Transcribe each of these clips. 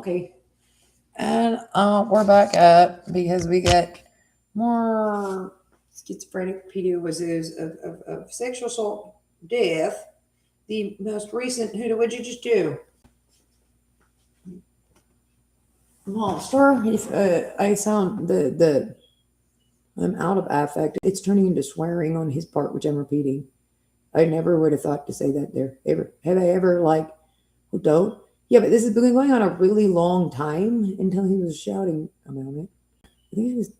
Okay. And we're back up because we got more schizophrenic pediosis of sexual assault, death. The most recent, what'd you just do? Monster. If I sound the I'm out of affect. It's turning into swearing on his part, which I'm repeating. I never would have thought to say that there ever. Have I ever like? Well, don't. Yeah, but this has been going on a really long time until he was shouting about it. I think it was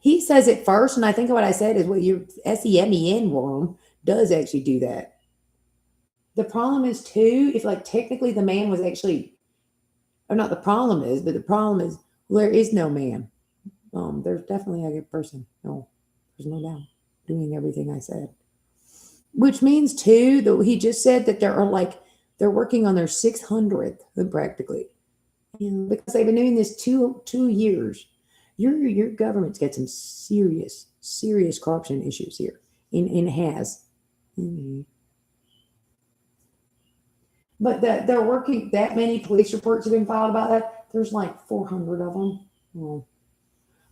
he says it first, and I think what I said is what your SEMEN worm does actually do that. The problem is too, if like technically the man was actually, or not the problem is, but the problem is well, there is no man. There's definitely a good person. No, there's no doubt doing everything I said. Which means too that he just said that there are like they're working on their 600th practically, because they've been doing this two years. Your government's got some serious corruption issues here, and has. Mhm. But that they're working. That many police reports have been filed about that. There's like 400 of them. Well,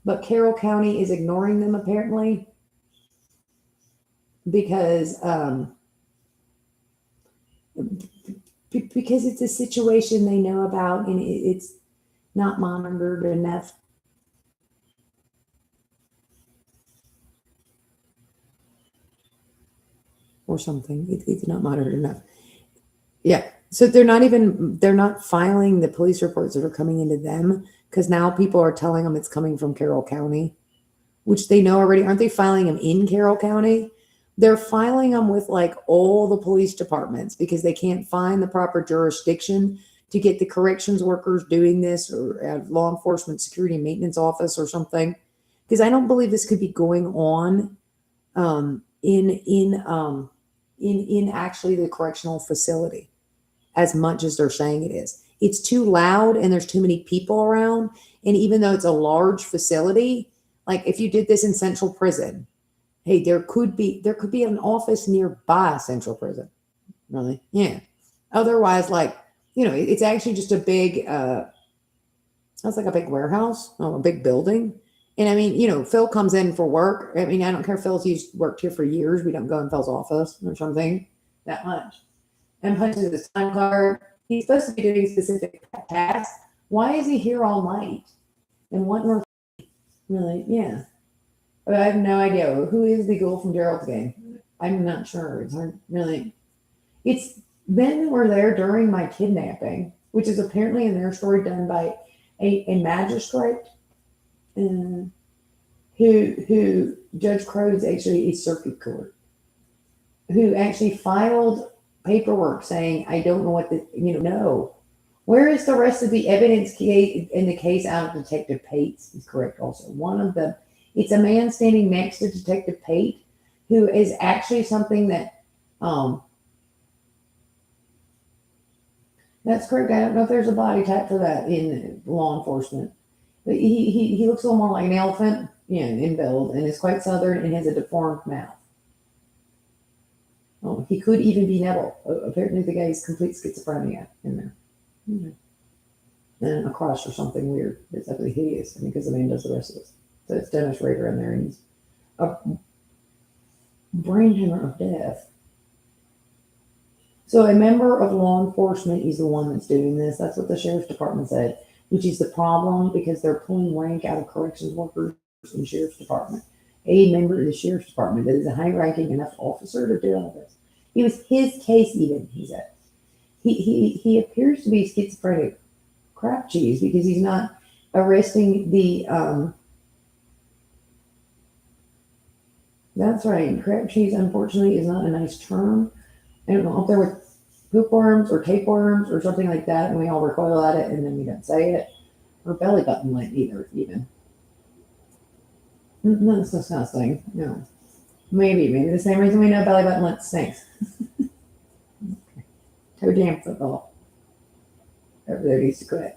but Carroll County is ignoring them apparently because because it's a situation they know about and it's not monitored enough. Or something. It's not monitored enough. Yeah. So they're not filing the police reports that are coming into them because now people are telling them it's coming from Carroll County, which they know already. Aren't they filing them in Carroll County? They're filing them with like all the police departments because they can't find the proper jurisdiction to get the corrections workers doing this or law enforcement security maintenance office or something. Because I don't believe this could be going on um, in in um, in actually the correctional facility as much as they're saying it is. It's too loud and there's too many people around. And even though it's a large facility, like if you did this in Central Prison, hey, there could be an office nearby Central Prison. Really? Yeah. Otherwise, like, it's actually just a big it's like a big warehouse, a big building. And I mean, Phil comes in for work. I mean, I don't care if Phil's worked here for years. We don't go in Phil's office or something that much. And punches his time card. He's supposed to be doing specific tasks. Why is he here all night? And what more? Really? Yeah. But I have no idea. Who is the ghoul from Gerald's game? I'm not sure. It's hard, really. It's men were there during my kidnapping, which is apparently in their story done by a magistrate uh, who Judge Crow is actually a circuit court who actually filed paperwork saying I don't know what the no. Where is the rest of the evidence in the case out of Detective Pate's is correct also. One of the it's a man standing next to Detective Pate who is actually something that um that's correct. I don't know if there's a body type for that in law enforcement. But he looks a little more like an elephant, in build, and is quite southern and has a deformed mouth. Oh, he could even be Neville. Apparently, the guy's complete schizophrenia in there. Mhm. And a crush or something weird. It's absolutely hideous. I mean, because the man does the rest of this. So it's Dennis Rader in there, and he's a brain tumor of death. So a member of law enforcement is the one that's doing this. That's what the sheriff's department said, which is the problem because they're pulling rank out of corrections workers in the sheriff's department. A member of the sheriff's department that is a high-ranking enough officer to do all this. It was his case, even he said. He appears to be schizophrenic crap cheese because he's not arresting the. That's right. Crap cheese, unfortunately, is not a nice term. I don't know if there were hookworms or tapeworms or something like that, and we all recoil at it, and then we don't say it. Or belly button lint either, even. That's disgusting. No. Maybe the same reason we know belly button lint stinks. Toe jam football. Everybody needs to quit.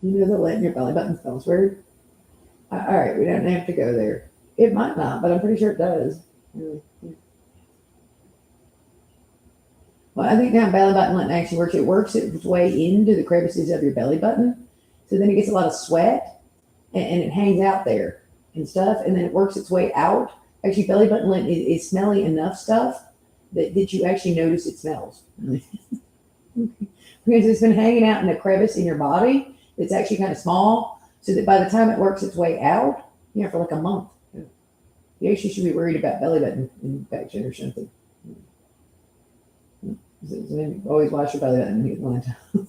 You know that letting your belly button smells weird. All right, we don't have to go there. It might not, but I'm pretty sure it does. Really. Well, I think now belly button letting actually works. It works its way into the crevices of your belly button, so then it gets a lot of sweat and it hangs out there and stuff, and then it works its way out. Actually, belly button lint is smelly enough stuff that you actually notice it smells. Because it's been hanging out in a crevice in your body that's actually kind of small, so that by the time it works its way out, for like a month, you actually should be worried about belly button infection or something. So always wash your belly button when you get one time.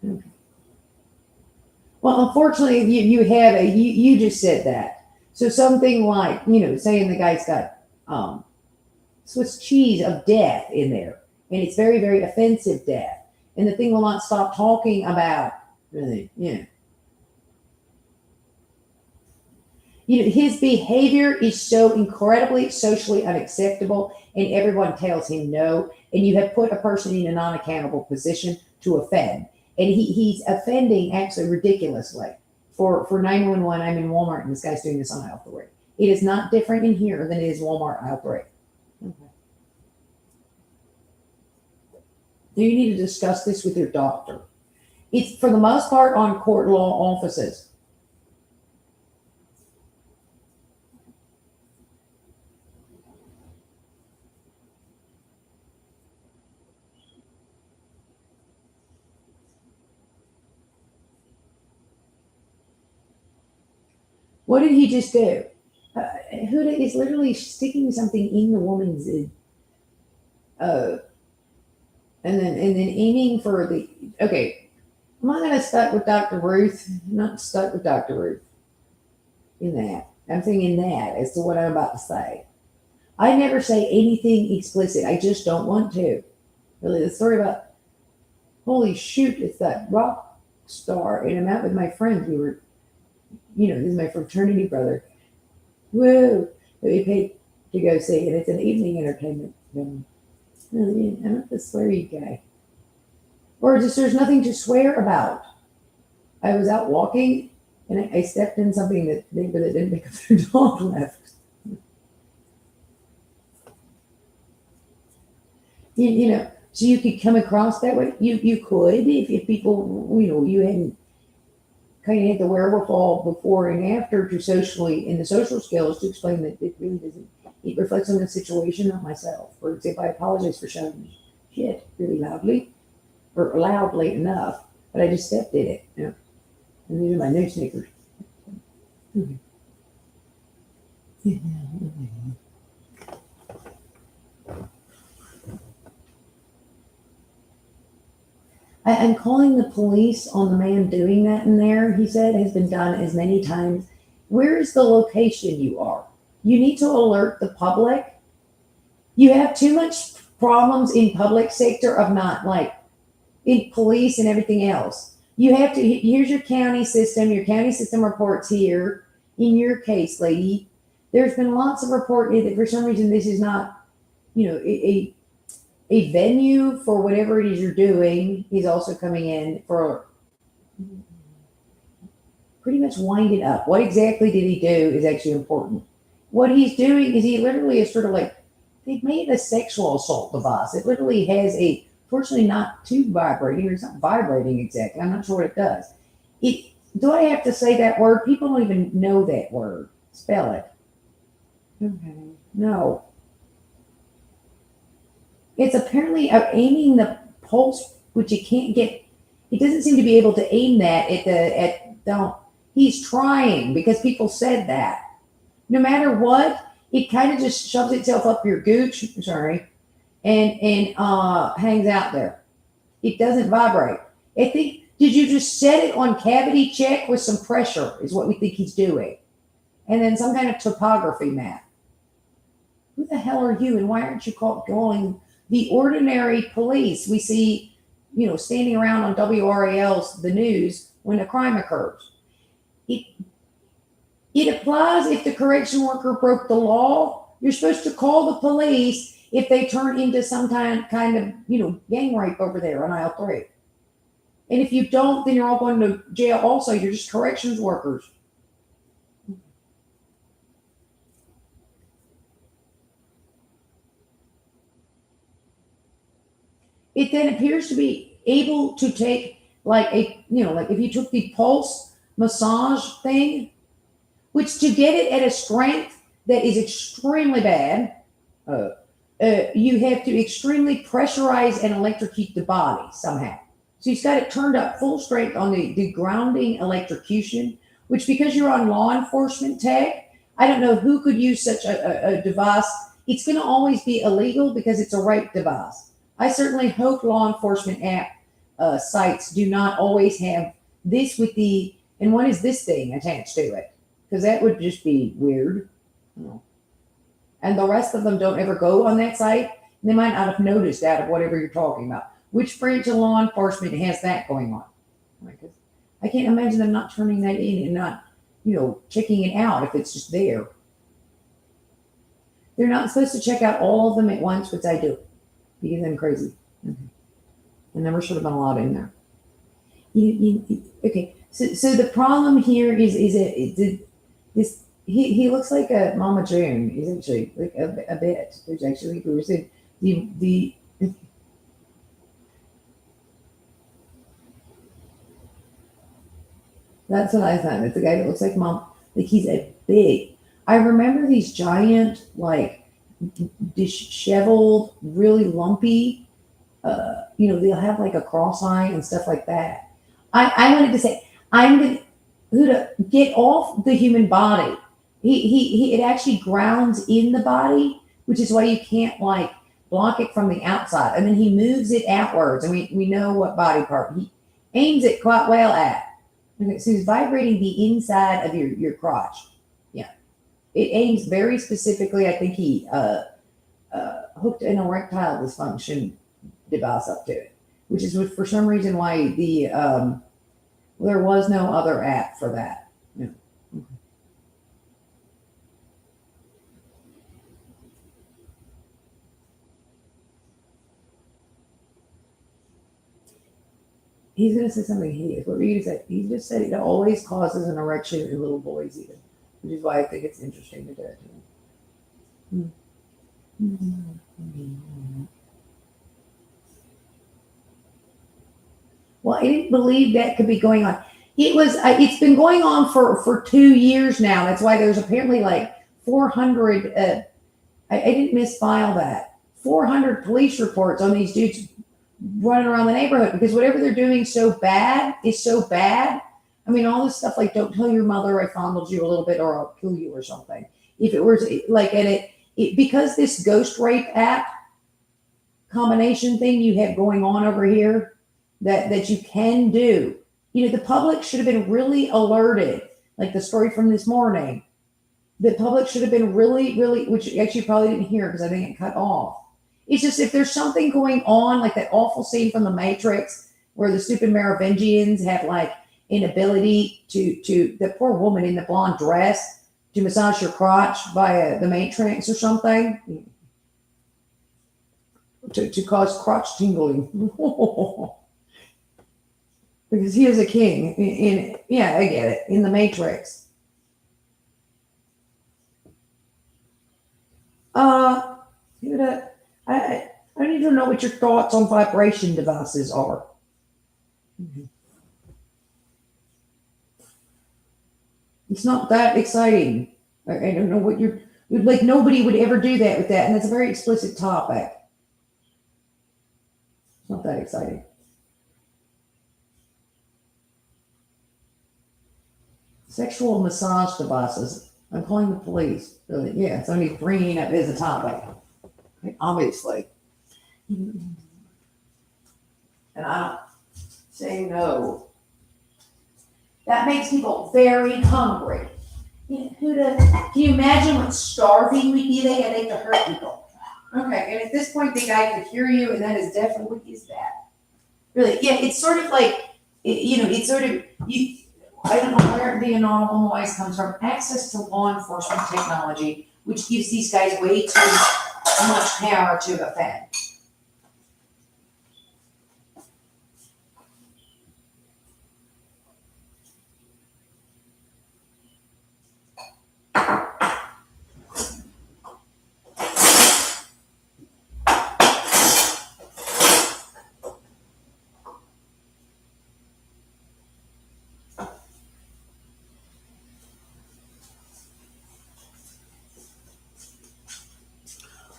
Okay. Well, unfortunately, you just said that. So something like saying the guy's got Swiss cheese of death in there, and it's very very offensive death, and the thing will not stop talking about really, his behavior is so incredibly socially unacceptable, and everyone tells him no. And you have put a person in a non accountable position to offend. And he's offending actually ridiculously. For 911, I'm in Walmart and this guy's doing this on aisle 3. It is not different in here than it is Walmart aisle 3. Okay. You need to discuss this with your doctor. It's for the most part on court law offices. What did he just do? Huda is literally sticking something in the woman's uh, and then aiming for the. Okay, am I going to stuck with Dr. Ruth? Not stuck with Dr. Ruth in that. I'm thinking that as to what I'm about to say. I never say anything explicit. I just don't want to. Really, the story about holy shoot, it's that rock star, and I'm out with my friends. We were, this is my fraternity brother. Woo! That we paid to go see, and it's an evening entertainment film. I'm not the sweary guy. Or just there's nothing to swear about. I was out walking and I stepped in something that neighbor that didn't pick up their dog left. So you could come across that way. You could if people, you hadn't kind of had the wherewithal before and after to socially, in the social skills to explain that it really doesn't, it reflects on the situation, not myself. For example, I apologize for shouting shit really loudly or loudly enough, but I just stepped in it. And these are my new sneakers. Mhm. I'm calling the police on the man doing that in there. He said has been done as many times. Where is the location you are? You need to alert the public. You have too much problems in public sector of not like in police and everything else. You have to, here's your county system. Your county system reports here. In your case, lady, there's been lots of reporting that for some reason this is not, a venue for whatever it is you're doing. He's also coming in for pretty much wind it up. What exactly did he do is actually important. What he's doing is he literally is sort of like, they've made a sexual assault device. It literally has a, fortunately not too vibrating, or it's not vibrating exactly. I'm not sure what it does. Do I have to say that word? People don't even know that word. Spell it. Okay. No. It's apparently aiming the pulse, which you can't get. He doesn't seem to be able to aim that don't. He's trying because people said that. No matter what, it kind of just shoves itself up your gooch. Sorry, and hangs out there. It doesn't vibrate. I think. Did you just set it on cavity check with some pressure? Is what we think he's doing, and then some kind of topography map. Who the hell are you, and why aren't you calling the ordinary police we see, standing around on WRAL's the news when a crime occurs? It applies if the correction worker broke the law. You're supposed to call the police if they turn into some kind of, gang rape over there on aisle 3. And if you don't, then you're all going to jail also. You're just corrections workers. It then appears to be able to take like like if you took the pulse massage thing, which to get it at a strength that is extremely bad, you have to extremely pressurize and electrocute the body somehow. So he's got it turned up full strength on the grounding electrocution, which because you're on law enforcement tech, I don't know who could use such a device. It's going to always be illegal because it's a rape device. I certainly hope law enforcement app sites do not always have this with and what is this thing attached to it? Because that would just be weird. And the rest of them don't ever go on that site. And they might not have noticed out of whatever you're talking about. Which branch of law enforcement has that going on? I can't imagine them not turning that in and not, checking it out if it's just there. They're not supposed to check out all of them at once, which I do. Because I'm crazy. And there should have been a lot in there. Okay. So the problem here is that this he looks like a Mama June. He's actually like a bit. There's actually the that's what I thought. It's a guy that looks like Mom. Like he's a big. I remember these giant, like disheveled, really lumpy. They'll have like a cross eye and stuff like that. I wanted to say I'm gonna get off the human body. It actually grounds in the body, which is why you can't like block it from the outside. And then he moves it outwards, and we know what body part he aims it quite well at. Okay, so he's vibrating the inside of your crotch. Yeah, it aims very specifically. I think he hooked an erectile dysfunction device up to it, which is for some reason why there was no other app for that. Yeah. Okay. He's going to say something hideous. What were you going to say? He just said it always causes an erection in little boys, even, which is why I think it's interesting to do it to him. Well, I didn't believe that could be going on. It's been going on for 2 years now. That's why there's apparently like 400. I didn't misfile that. 400 police reports on these dudes running around the neighborhood because whatever they're doing is so bad. I mean, all this stuff like don't tell your mother I fondled you a little bit or I'll kill you or something. If it were like because this ghost rape app combination thing you have going on over here that you can do. The public should have been really alerted, like the story from this morning. The public should have been really, really, which actually probably didn't hear because I think it cut off. It's just if there's something going on, like that awful scene from The Matrix where the stupid Merovingians have like an ability to the poor woman in the blonde dress to massage your crotch via the Matrix or something to cause crotch tingling. Because he is a king yeah, I get it, in the Matrix. I need to know what your thoughts on vibration devices are. It's not that exciting. I don't know what you're like. Nobody would ever do that with that, and that's a very explicit topic. It's not that exciting. Sexual massage devices. I'm calling the police. Really? Yeah, it's only bringing up as a topic. Obviously. And I'm saying no. That makes people very hungry. Can you imagine what starving would be? They had to hurt people. Okay, and at this point, the guy could hear you, and that is definitely what is that. Really, yeah, it's sort of like, it's sort of, I don't know where the inaudible noise comes from. Access to law enforcement technology, which gives these guys way too much power to the Fed.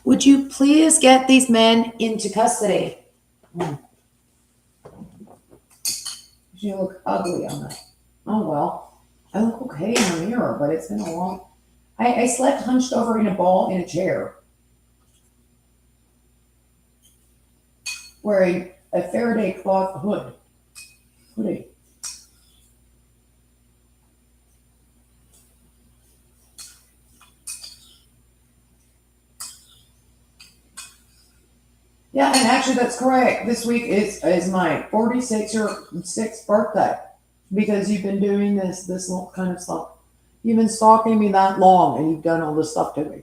Would you please get these men into custody? You look ugly on that. Oh well, I look okay in the mirror, but it's been a long. I slept hunched over in a ball in a chair, wearing a Faraday cloth hoodie. Yeah, and actually that's correct. This week is my 46th birthday because you've been doing this kind of stuff. You've been stalking me that long and you've done all this stuff to me.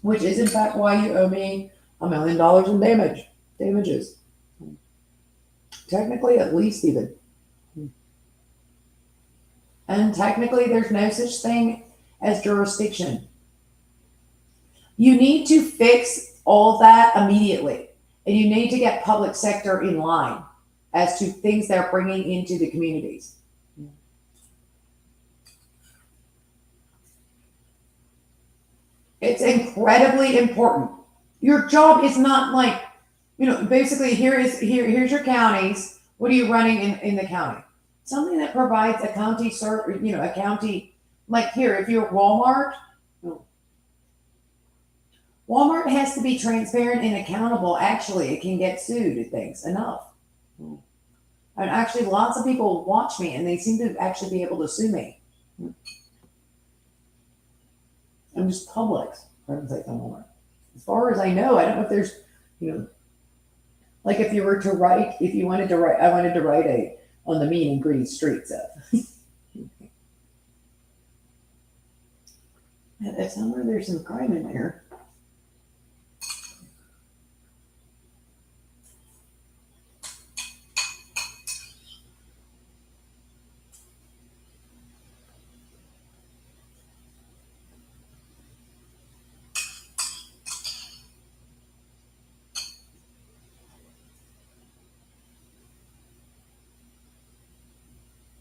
Which is in fact why you owe me $1 million in damages. Technically, at least even. And technically there's no such thing as jurisdiction. You need to fix all that immediately. And you need to get public sector in line as to things they're bringing into the communities. It's incredibly important. Your job is not like, basically here's your counties. What are you running in the county? Something that provides a county a county, like here, if you're Walmart, Walmart has to be transparent and accountable. Actually, it can get sued at things enough. And actually, lots of people watch me and they seem to actually be able to sue me. I'm just Publix, for heaven's sake, on Walmart. As far as I know, I don't know if there's, like if you wanted to write, I wanted to write on the mean and green street stuff. If somewhere there's some crime in there.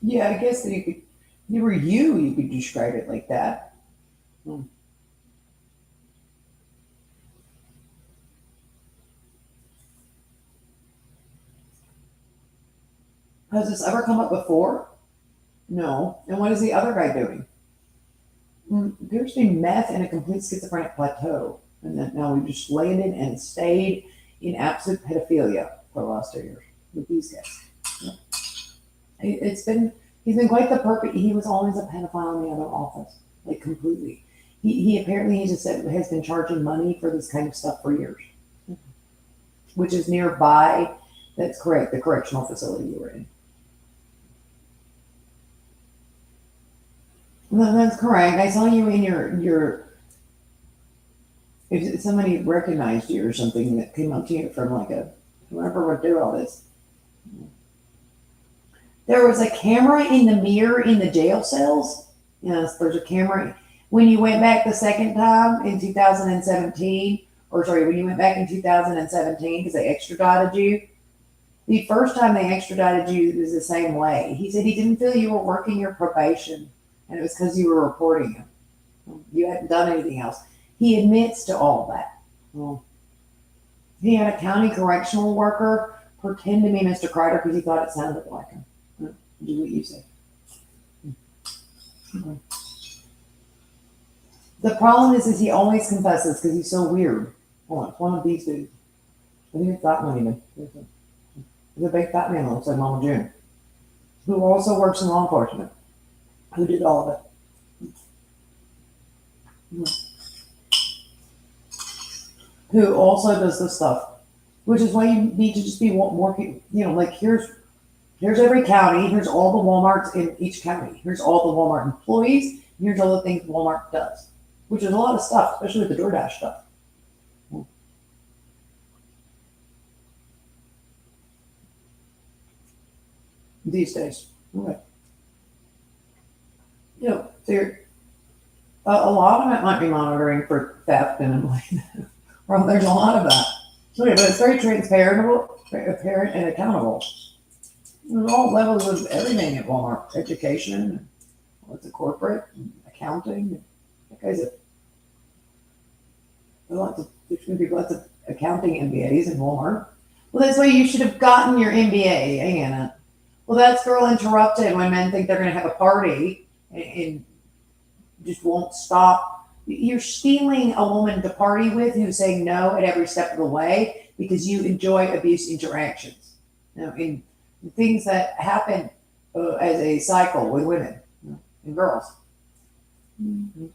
Yeah, I guess that you could describe it like that. Has this ever come up before? No. And what is the other guy doing? Appears to be meth and a complete schizophrenic plateau. And then now we just landed and stayed in absolute pedophilia for the last 2 years with these guys. Yeah. He's been quite the perfect. He was always a pedophile in the other office, like completely. He apparently, he just said, has been charging money for this kind of stuff for years, which is nearby. That's correct. The correctional facility you were in. No, that's correct. I saw you in your. If somebody recognized you or something that came up to you from like whoever would do all this. There was a camera in the mirror in the jail cells. Yes, there's a camera. When you went back the second time in 2017, when you went back in 2017 because they extradited you, the first time they extradited you, it was the same way. He said he didn't feel you were working your probation, and it was because you were reporting him. You hadn't done anything else. He admits to all of that. Well, he had a county correctional worker pretend to be Mr. Kreider because he thought it sounded like him. Do what you say. Okay. The problem is he always confesses because he's so weird. Hold on, it's one of these dudes. I think it's that one even. The big fat man that looks like Mama June, who also works in law enforcement, who did all of it. Who also does this stuff, which is why you need to just be more, like here's every county, here's all the Walmarts in each county, here's all the Walmart employees, here's all the things Walmart does, which is a lot of stuff, especially with the DoorDash stuff. these days. Okay. You know, there a lot of it might be monitoring for theft and like, well, there's a lot of that. Okay, but it's very transparent and accountable. There's all levels of everything at Walmart: education, what's a corporate, accounting. Guys, there's going to be lots of accounting MBAs in Walmart. Well, that's why you should have gotten your MBA, Anna. Well, that's girl interrupted when men think they're going to have a party and just won't stop. You're stealing a woman to party with who's saying no at every step of the way because you enjoy abuse interactions. In things that happen as a cycle with women and girls. Mm-hmm.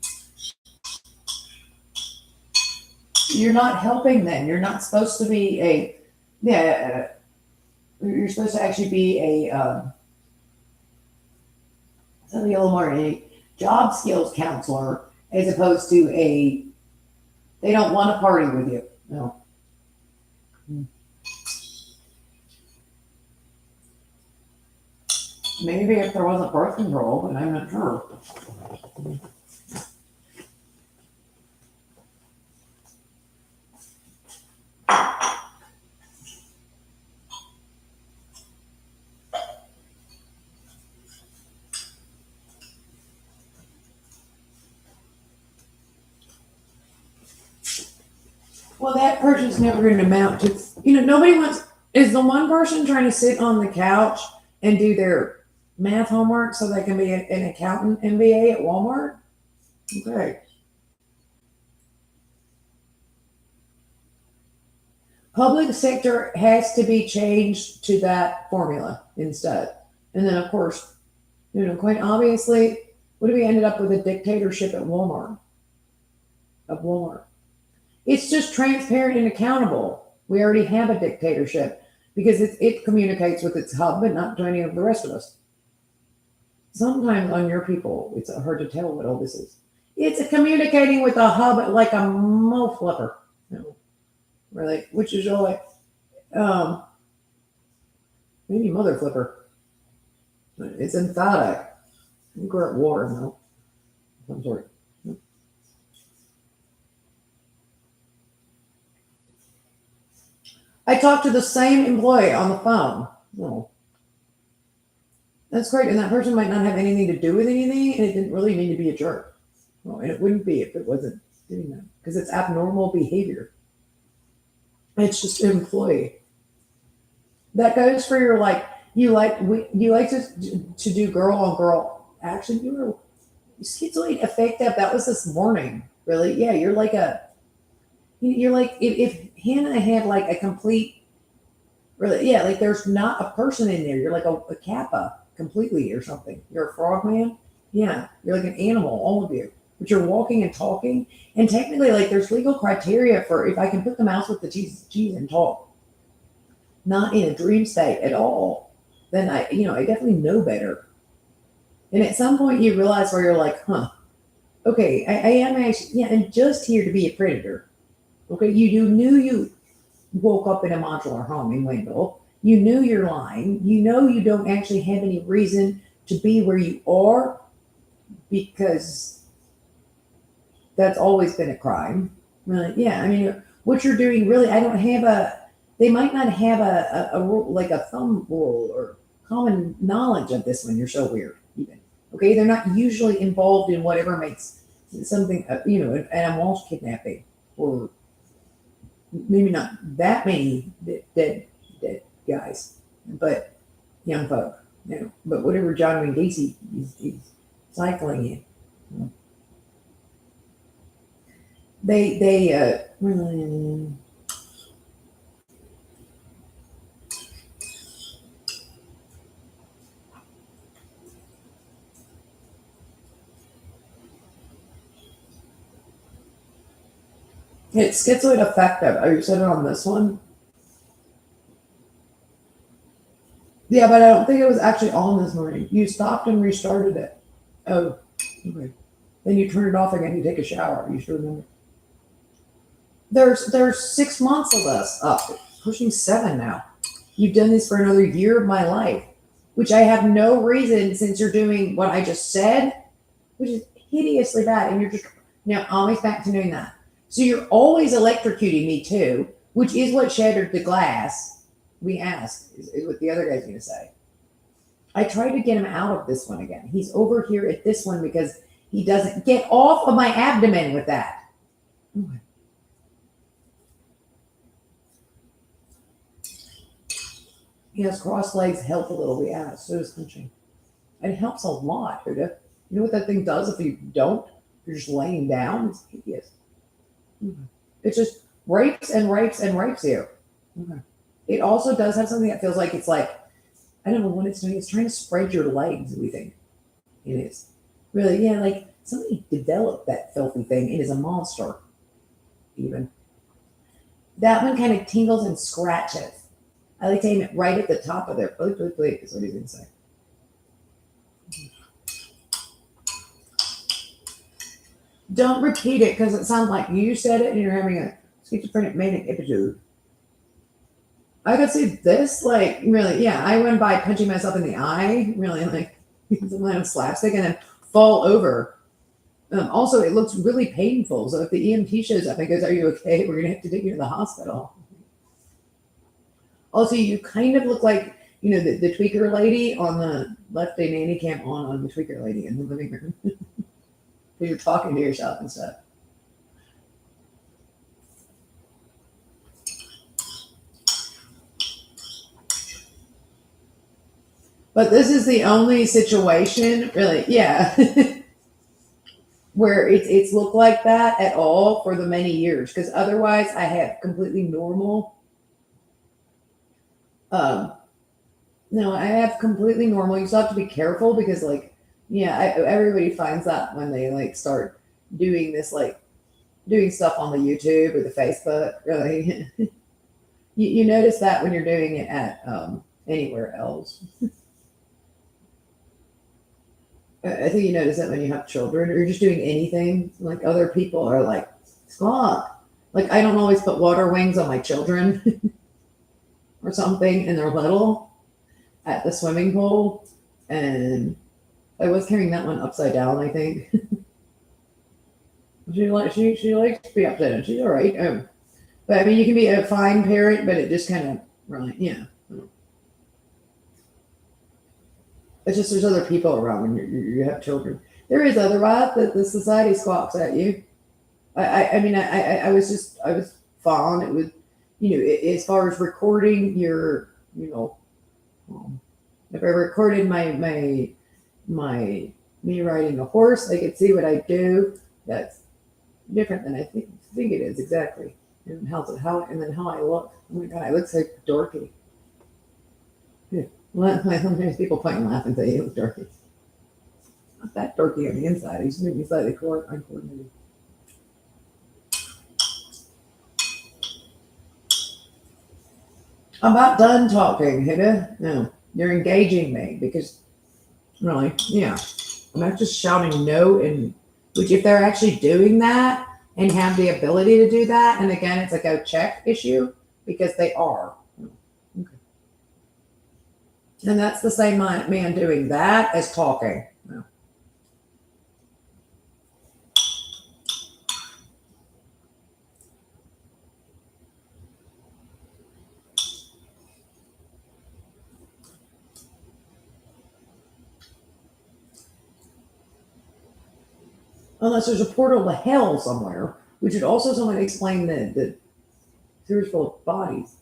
You're not helping them. You're not supposed to be you're supposed to actually be something a little more a job skills counselor as opposed to they don't want to party with you. No. Maybe if there wasn't birth control, but I'm not sure. Well, that person's never going to amount to, nobody wants, is the one person trying to sit on the couch and do their math homework so they can be an accountant MBA at Walmart? Okay. Public sector has to be changed to that formula instead. And then, of course, quite obviously, what if we ended up with a dictatorship at Walmart? Of Walmart. It's just transparent and accountable. We already have a dictatorship because it communicates with its hub, but not to any of the rest of us. Sometimes on your people, it's hard to tell what all this is. It's communicating with a hub like a mo flipper, really, which is really maybe mother flipper. It's emphatic. We're at war, no, some sort. I talked to the same employee on the phone. No. That's great. And that person might not have anything to do with anything, and it didn't really mean to be a jerk. Well, and it wouldn't be if it wasn't doing that, because it's abnormal behavior. It's just an employee. That goes for your you like to do girl on girl action. You were schizoid effective. That was this morning. Really? Yeah, you're like if Hannah had like a complete, really, yeah, like there's not a person in there. You're like a kappa completely or something. You're a frogman. Yeah, you're like an animal, all of you. But you're walking and talking. And technically, like there's legal criteria for if I can put the mouse with the cheese and talk. Not in a dream state at all. Then I definitely know better. And at some point you realize where you're like, okay, I am actually, I'm just here to be a predator. Okay, you knew you woke up in a modular home in Wendell. You knew you're lying. You know you don't actually have any reason to be where you are because that's always been a crime. Really, yeah, I mean, what you're doing really, I don't have they might not have a rule, like a thumb rule or common knowledge of this one. You're so weird, even. Okay, they're not usually involved in whatever makes something, an Walsh kidnapping or maybe not that many dead guys, but young folk, but whatever John Wayne Gacy is cycling in. They it's schizoid affective. Oh, you said it on this one? Yeah, but I don't think it was actually on this morning. You stopped and restarted it. Oh, okay. Then you turn it off again. You take a shower. You should remember. There's 6 months of us up, pushing 7 now. You've done this for another year of my life. which I have no reason since you're doing what I just said, which is hideously bad. And you're just now always back to doing that. So you're always electrocuting me too, which is what shattered the glass. We asked, is what the other guy's going to say. I tried to get him out of this one again. He's over here at this one because he doesn't get off of my abdomen with that. Okay. Yes, cross legs help a little. We asked. So does punching. It helps a lot, Huda. You know what that thing does if you don't? You're just laying down. It's hideous. Okay. It just rapes and rapes and rapes you. Okay. It also does have something that feels like it's like, I don't know what it's doing. It's trying to spread your legs, we think. It is. Really, yeah, like somebody developed that filthy thing. It is a monster, even. That one kind of tingles and scratches. I like to aim it right at the top of their please, please, please, is what he's going to say. Don't repeat it because it sounds like you said it and you're having a schizophrenic manic episode. I could see this, like, really, yeah. I went by punching myself in the eye, really, like, some kind of slapstick, and then fall over. Also, it looks really painful. So if the EMT shows up and goes, "Are you okay? We're gonna have to take you to the hospital." Also, you kind of look like the tweaker lady on the left day nanny cam on the tweaker lady in the living room. You're talking to yourself and stuff. But this is the only situation, really, yeah, where it's looked like that at all for the many years. Because otherwise, I have completely normal. Um, no, I have completely normal. You still have to be careful because, like, yeah, everybody finds that when they like start doing this, like doing stuff on the YouTube or the Facebook. Really, you notice that when you're doing it at anywhere else. I think you notice that when you have children or you're just doing anything, like other people are like, squawk. Like I don't always put water wings on my children or something, and they're little at the swimming pool. And I was carrying that one upside down, I think. She likes to be upside down. She's all right. But I mean, you can be a fine parent, but it just kind of really, yeah. It's just there's other people around when you have children. There is otherwise that the society squawks at you. I mean, I was fine. It was, as far as recording your, if I recorded my me riding a horse, I could see what I do. That's different than I think it is exactly. And and then how I look. Oh my god, I look so dorky. Yeah. Well, sometimes people point and laugh and say he looks dorky. Not that dorky on the inside. He's maybe slightly uncoordinated. I'm about done talking, Hida. No, you're engaging me because really, yeah. I'm not just shouting no, and which if they're actually doing that and have the ability to do that, and again, it's a go check issue because they are. Okay. And that's the same man doing that as talking. No. Unless there's a portal to hell somewhere, which would also someone explain the sewers full of bodies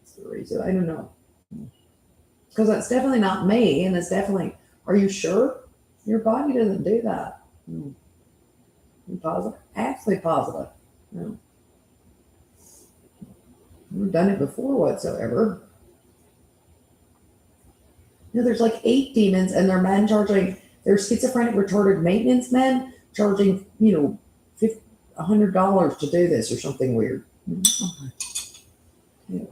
story. So I don't know. Because that's definitely not me, and it's definitely. Are you sure? Your body doesn't do that. Hmm. You positive? Absolutely positive. No. I've done it before whatsoever. There's like 8 demons, and they're men charging. They're schizophrenic, retarded maintenance men charging, $100 to do this or something weird. Okay. Yeah.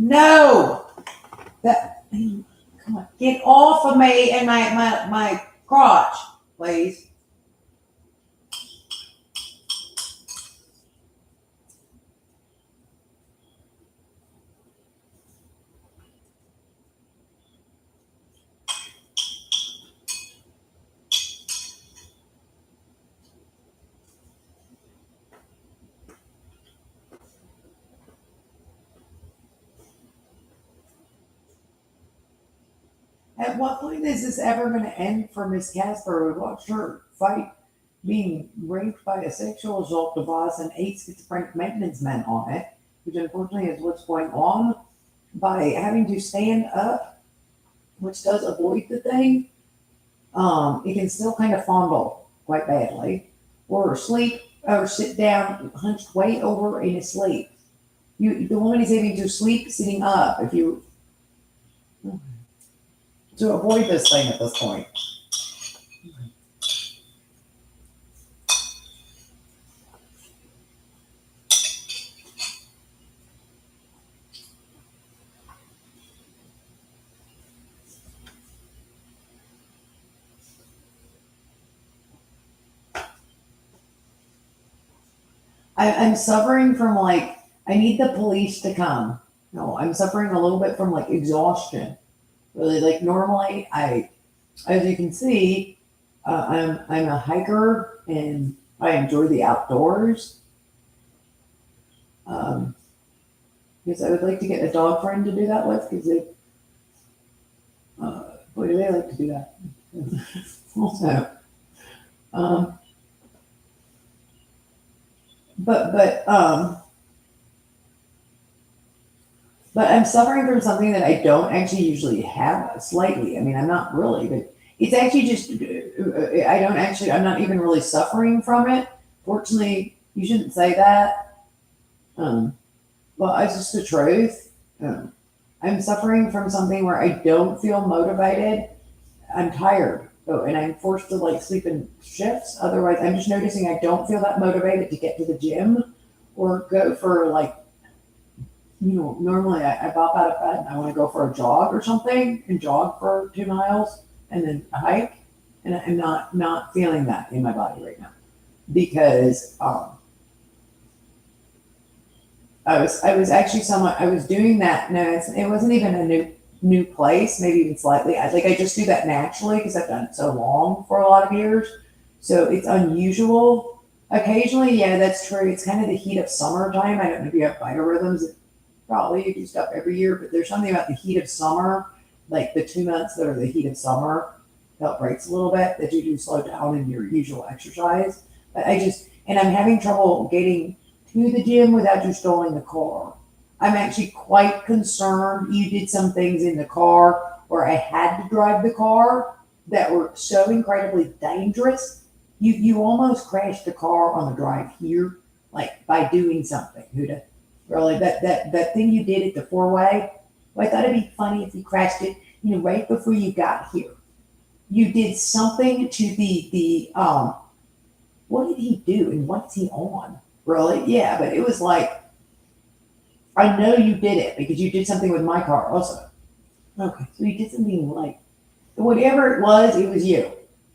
No, that come on, get off of me and my crotch, please. At what point is this ever going to end for Miss Casper? We watched her fight being raped by a sexual assault device and 8 schizophrenic maintenance men on it, which unfortunately is what's going on by having to stand up, which does avoid the thing. It can still kind of fondle quite badly, or sleep, or sit down, hunched way over in his sleep. The woman is able to sleep sitting up if you to avoid this thing at this point. I'm suffering from like I need the police to come. No, I'm suffering a little bit from like exhaustion. Really, like normally, as you can see, I'm a hiker and I enjoy the outdoors. Um, because I would like to get a dog friend to do that with because they, boy, do they like to do that. Also, um, but but I'm suffering from something that I don't actually usually have slightly. I mean, I'm not really, but it's actually just, I don't actually, I'm not even really suffering from it. Fortunately, you shouldn't say that. Um, well, it's just the truth. Um, I'm suffering from something where I don't feel motivated. I'm tired. Oh, and I'm forced to like sleep in shifts. Otherwise, I'm just noticing I don't feel that motivated to get to the gym or go for like normally I pop out of bed and I want to go for a jog or something and jog for 2 miles and then a hike. And I'm not feeling that in my body right now because I was actually somewhat I was doing that. No, it wasn't even a new place, maybe even slightly. I just do that naturally because I've done it so long for a lot of years. So it's unusual. Occasionally, yeah, that's true. It's kind of the heat of summertime. I don't know if you have biorhythms. Probably you do stuff every year, but there's something about the heat of summer, like the 2 months that are the heat of summer, that breaks a little bit that you do slow down in your usual exercise. But and I'm having trouble getting to the gym without you stoling the car. I'm actually quite concerned you did some things in the car where I had to drive the car that were so incredibly dangerous. You almost crashed the car on the drive here, like by doing something. Huda. Really, that thing you did at the four-way. Well, I thought it'd be funny if you crashed it, right before you got here. You did something to the. What did he do and what's he on? Really? Yeah, but it was like I know you did it because you did something with my car also. Okay, so you did something like whatever it was you.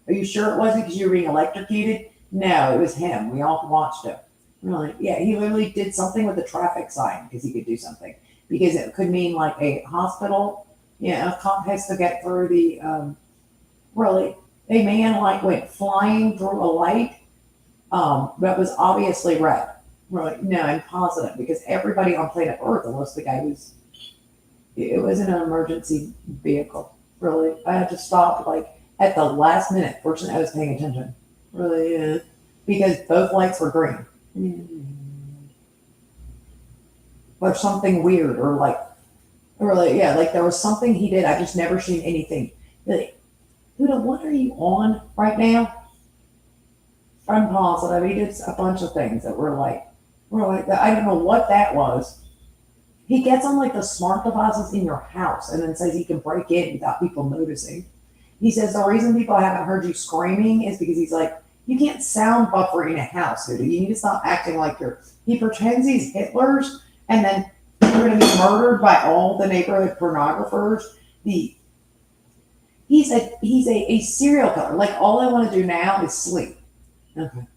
Are you sure it wasn't because you were being electrocuted? No, it was him. We all watched him. Really? Yeah, he literally did something with the traffic sign because he could do something. because it could mean like a hospital. A cop has to get through the, really, a man like went flying through a light, that was obviously red. Really, no, I'm positive because everybody on planet Earth, unless the guy was, it was an emergency vehicle. Really, I had to stop like at the last minute. Fortunately, I was paying attention. Really, because both lights were green. Or something weird, or like, really, yeah, like there was something he did. I've just never seen anything. Like, Huda, what are you on right now? I'm positive. He did a bunch of things that were like that. I don't know what that was. He gets on like the smart devices in your house and then says he can break in without people noticing. He says the reason people haven't heard you screaming is because he's like, you can't sound buffer in a house, dude. You need to stop acting like you're. He pretends he's Hitler's, and then you're going to be murdered by all the neighborhood pornographers. The he's a serial killer. Like all I want to do now is sleep. Okay.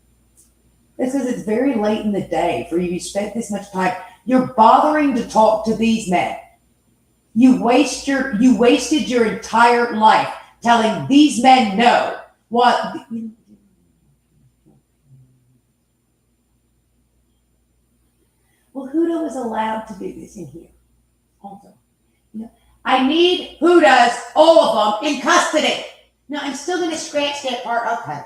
It's because it's very late in the day for you to spend this much time. You're bothering to talk to these men. You wasted your entire life telling these men no. What? Well, Huda was allowed to do this in here. Also, I need Hudas, all of them, in custody. No, I'm still going to scratch that part. Okay.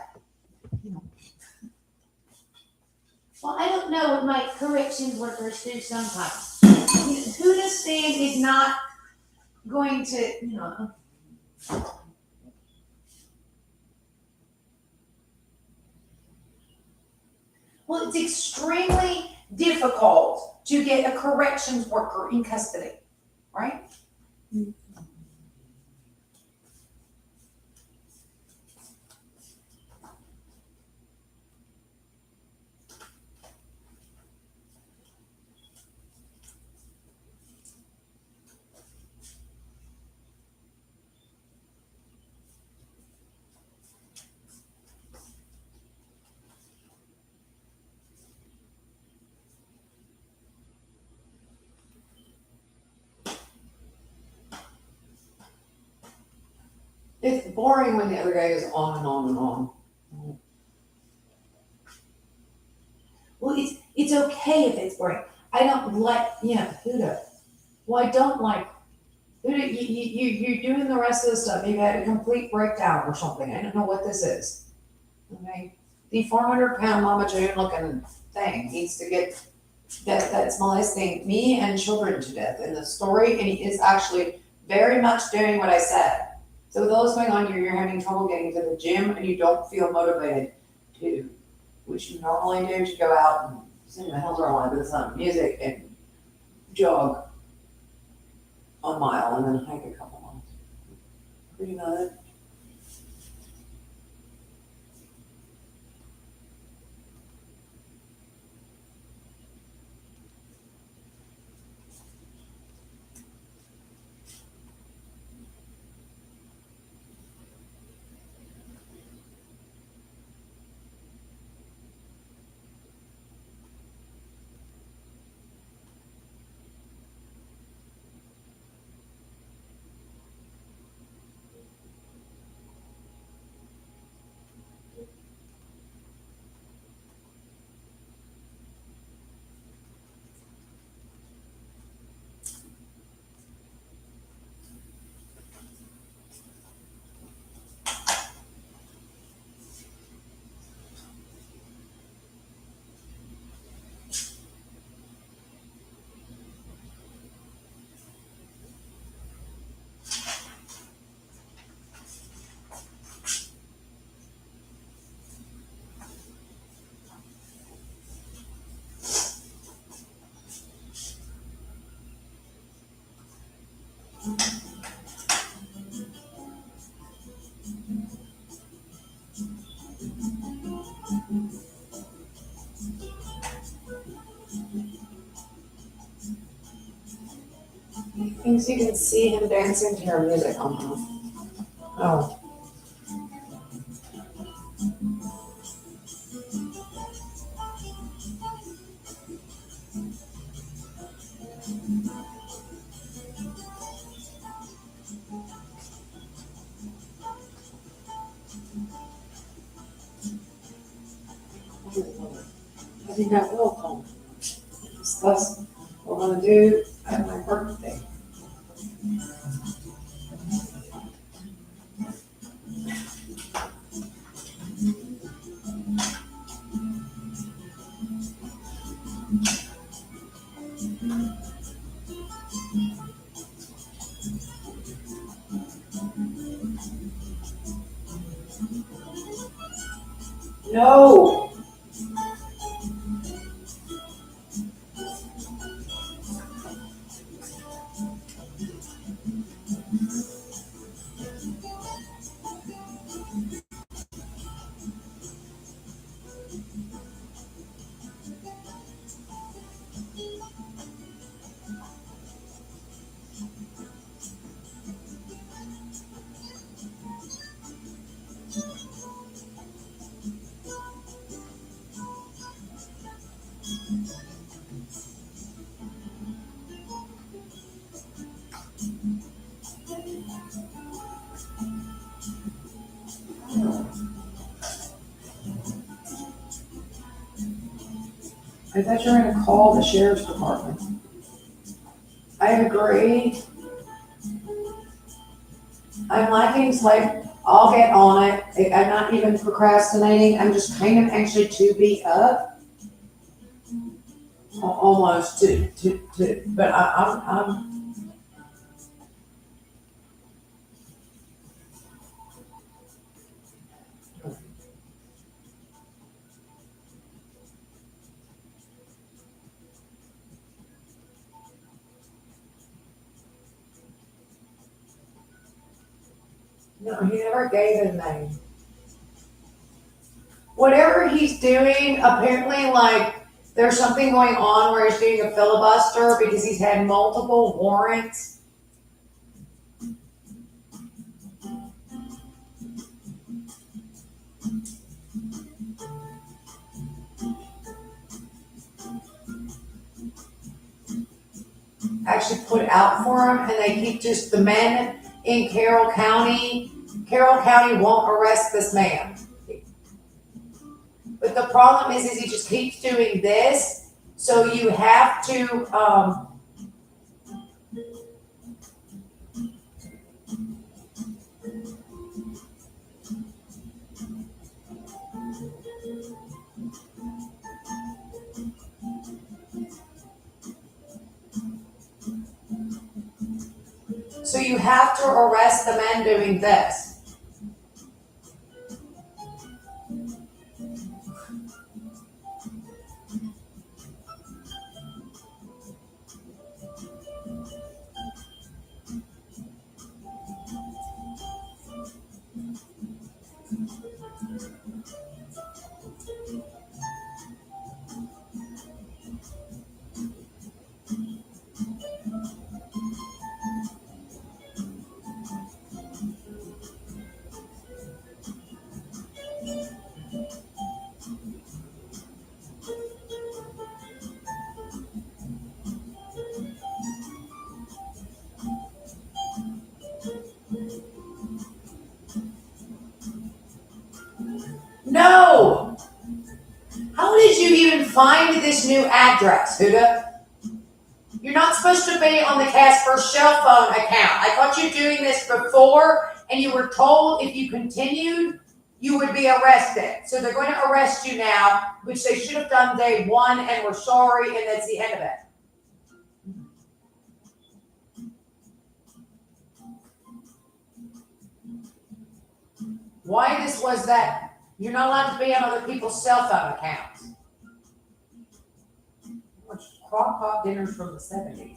Well, I don't know what my corrections workers do sometimes. Huda stand is not going to, Well, it's extremely difficult to get a corrections worker in custody, right? It's boring when the other guy goes on and on and on. Well, it's okay if it's boring. I don't like, Huda. Well, I don't like, Huda, you're doing the rest of the stuff. You've had a complete breakdown or something. I don't know what this is. Okay. The 400-pound Mama June looking thing needs to get that's molesting me and children to death in the story, and he is actually very much doing what I said. So with all this going on here, you're having trouble getting to the gym and you don't feel motivated to, which you normally do, to go out and sing the hills are alive with the sun, music, and jog a mile and then hike a couple miles. You know that? He thinks you can see him dancing to your music almost. Oh. you got roll call. Discuss what we're gonna do at my birthday. No. I thought you were gonna call the sheriff's department. I agree. I'm lacking sleep. I'll get on it. I'm not even procrastinating. I'm just kind of actually too beat up. Almost but I'm no, he never gave a name. Whatever he's doing, apparently, like, there's something going on where he's doing a filibuster because he's had multiple warrants. Actually put out for him, and they keep just the men in Carroll County. Carroll County won't arrest this man. But the problem is he just keeps doing this. So you have to, arrest the men doing this. No! How did you even find this new address, Huda? You're not supposed to be on the Casper cell phone account. I caught you doing this before, and you were told if you continued, you would be arrested. So they're going to arrest you now, which they should have done day one, and we're sorry, and that's the end of it. Why this was that? You're not allowed to be on other people's cell phone accounts. Which crock pot dinners from the 70s.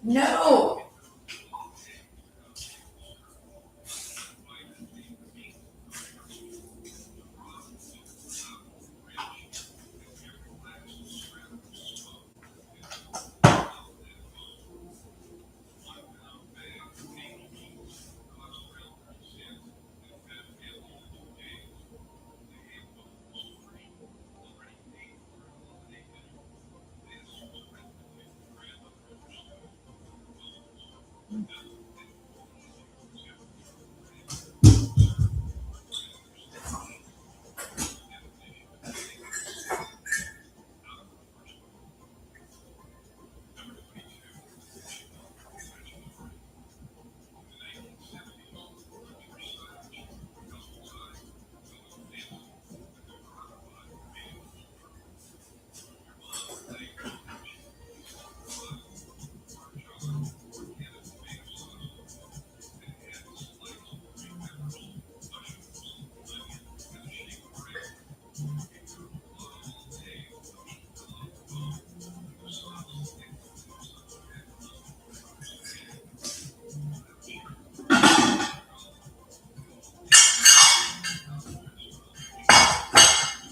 No.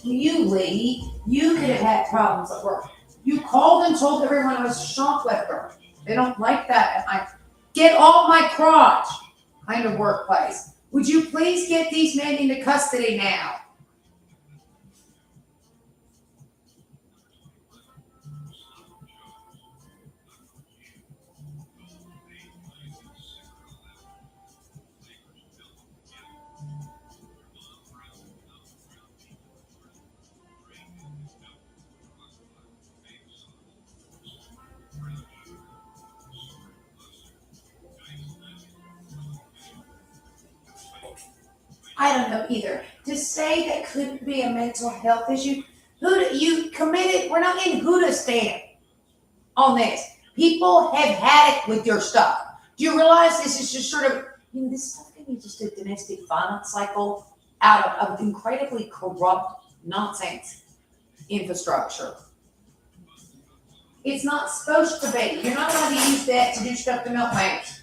You, Lee, you could have had problems at work. You called and told everyone I was a shoplifter. They don't like that. And I get off my crotch kind of workplace. Would you please get these men into custody now? I don't know either. To say that could be a mental health issue, you committed, we're not in Hoodistan on this. People have had it with your stuff. Do you realize this is just sort of, this stuff can be just a domestic violence cycle out of incredibly corrupt nonsense infrastructure. It's not supposed to be. You're not allowed to use that to do stuff to milkmaids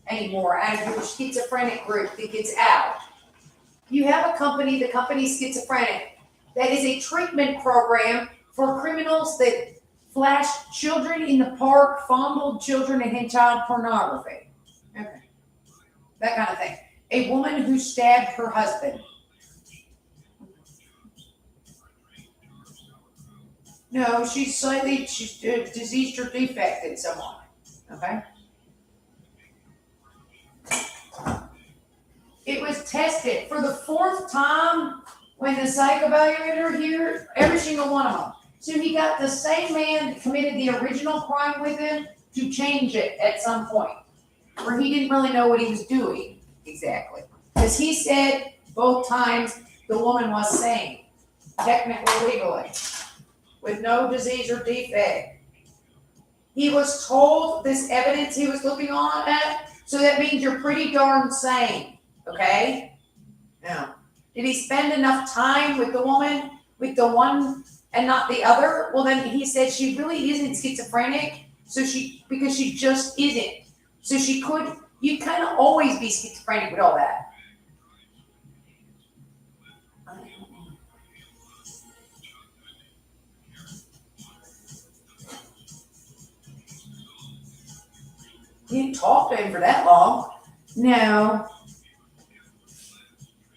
anymore out of your schizophrenic group that gets out. You have a company, the company Schizophrenic, that is a treatment program for criminals that flash children in the park, fondled children, and had child pornography. Okay. That kind of thing. A woman who stabbed her husband. No, she's diseased or defected somewhat. Okay? It was tested for the 4th time when the psych evaluator here, every single one of them. So he got the same man that committed the original crime with him to change it at some point, where he didn't really know what he was doing exactly. Because he said both times the woman was sane, technically, legally, with no disease or defect. He was told this evidence he was looking on at, so that means you're pretty darn sane. Okay? Now, did he spend enough time with the woman, with the one and not the other? Well, then he said she really isn't schizophrenic, because she just isn't. So you kind of always be schizophrenic with all that. You didn't talk to him for that long. No.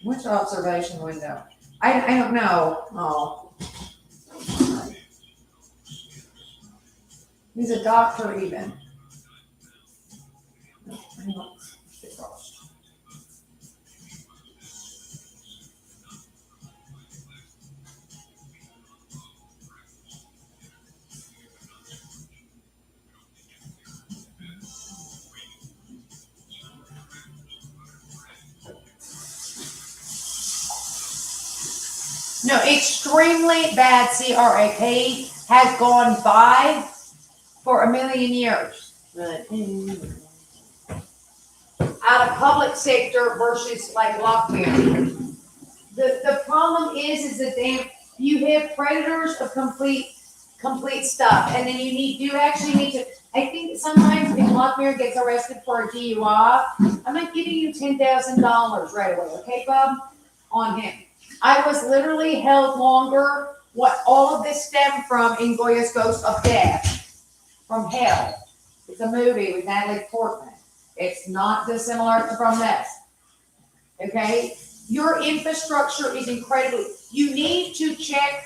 Which observation window? I don't know. Oh. He's a doctor even. No, extremely bad CRAP has gone by for a million years. Out of public sector versus like lockdown. The problem is that you have predators of complete complete stuff, and then you actually need to, I think sometimes if Lockmere gets arrested for a DUI, I'm not giving you $10,000 right away, okay, Bob? On him. I was literally held longer. What all of this stemmed from in Goya's Ghost of Death from Hell. It's a movie with Natalie Portman. It's not dissimilar from this. Okay? Your infrastructure is incredibly, you need to check,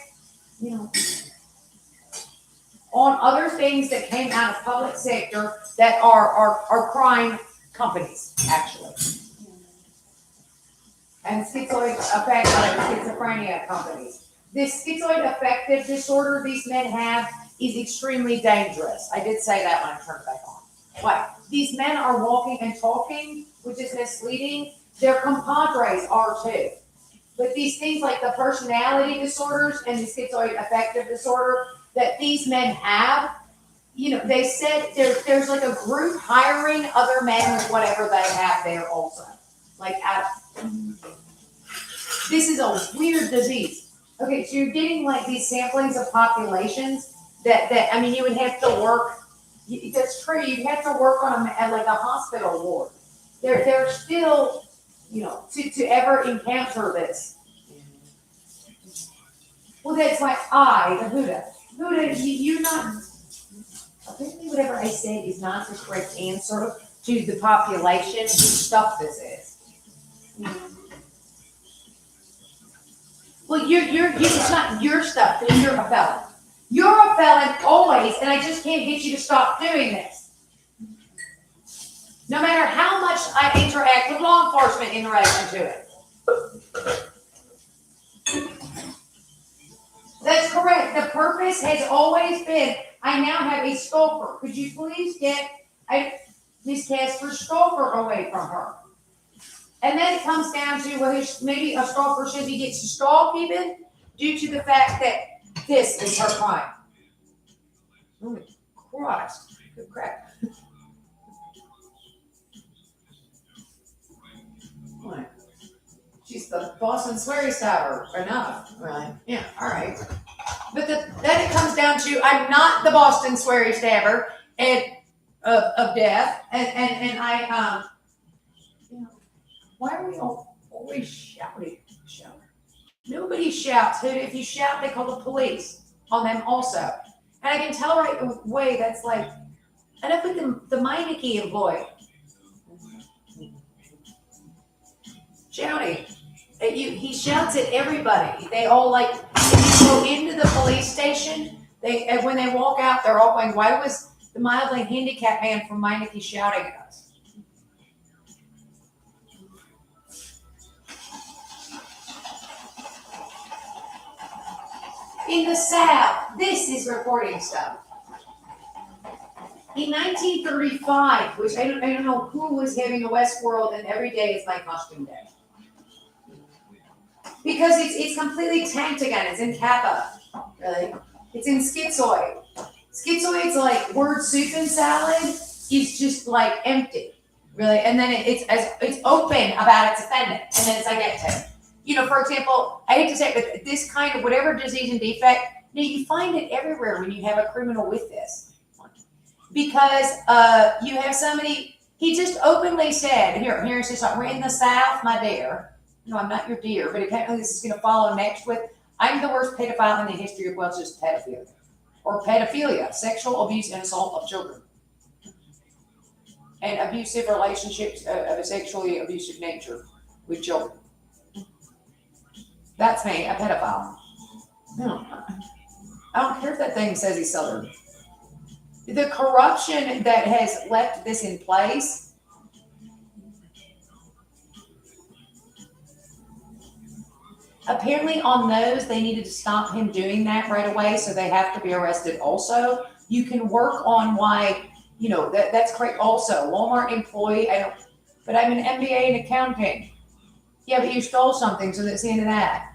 on other things that came out of public sector that are crime companies, actually. And schizoid schizophrenia companies. This schizoid affective disorder these men have is extremely dangerous. I did say that when I turned back on. But these men are walking and talking, which is misleading. Their compadres are too. But these things like the personality disorders and the schizoid affective disorder that these men have, they said there's like a group hiring other men with whatever they have there also. This is a weird disease. Okay, so you're getting like these samplings of populations that you would have to work. That's true. You'd have to work on them at like a hospital ward. They're still, to ever encounter this. Well, that's why the Buddha, you're not. Apparently, whatever I said is not the correct answer to the population whose stuff this is. Well, it's not your stuff, then you're a felon. You're a felon always, and I just can't get you to stop doing this. No matter how much I interact with law enforcement in relation to it. That's correct. The purpose has always been, I now have a stalker. Could you please get Miss Casper's stalker away from her? And then it comes down to whether maybe a stalker should be get to stalk even due to the fact that this is her crime. Oh my Christ. Good crap. What? She's the Boston Sweary Stabber. Enough. Right. Yeah, all right. But then it comes down to I'm not the Boston Sweary Stabber of death. And I why are we always shouting? Nobody shouts. If you shout, they call the police on them also. And I can tell right away that's like, and I put the Meineke employee shouting. He shouts at everybody. They all like, if you go into the police station, when they walk out, they're all going, why was the mildly handicapped man from Meineke shouting at us? In the South, this is reporting stuff. In 1935, which I don't know who was having a Westworld and every day is my costume day. Because it's completely tanked again. It's in Kappa, really. It's in schizoid. Schizoid's like word soup and salad is just like empty, really. And then it's open about its offendant, and then it's identity. For example, I hate to say it, but this kind of whatever disease and defect, you find it everywhere when you have a criminal with this. Because you have somebody, he just openly said, here's this, we're in the South, my dear. No, I'm not your dear, but apparently this is going to follow next with, I'm the worst pedophile in the history of just pedophilia. Or pedophilia, sexual abuse and assault of children. And abusive relationships of a sexually abusive nature with children. That's me, a pedophile. No, I don't care if that thing says he's Southern. The corruption that has left this in place, apparently on those, they needed to stop him doing that right away, so they have to be arrested also. You can work on why, that's great also. Walmart employee, but I'm an MBA in accounting. Yeah, but you stole something, so that's the end of that.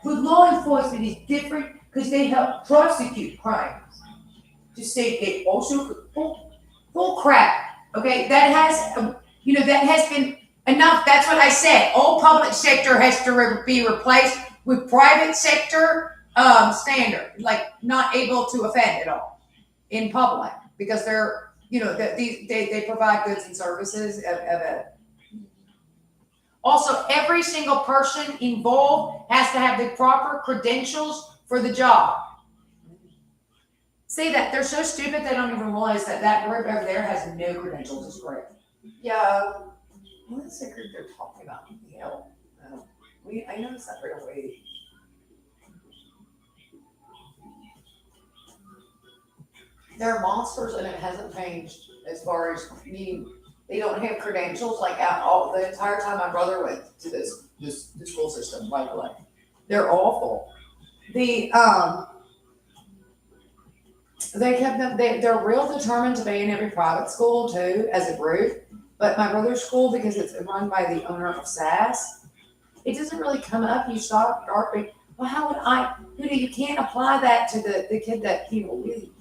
But law enforcement is different because they help prosecute crimes. To say they also full crap. Okay, that has been enough. That's what I said. All public sector has to be replaced with private sector standard, like not able to offend at all in public because they're, they provide goods and services of a. Also, every single person involved has to have the proper credentials for the job. Say that they're so stupid they don't even realize that that group over there has no credentials. It's great. Yeah, what's the group they're talking about? I noticed that right away. They're monsters, and it hasn't changed as far as meaning they don't have credentials. Like out all the entire time my brother went to the school system, by the way, they're awful. The they kept them. They're real determined to be in every private school too, as a group. But my brother's school, because it's run by the owner of SAS, it doesn't really come up. You start, well, how would I? You can't apply that to the kid that really.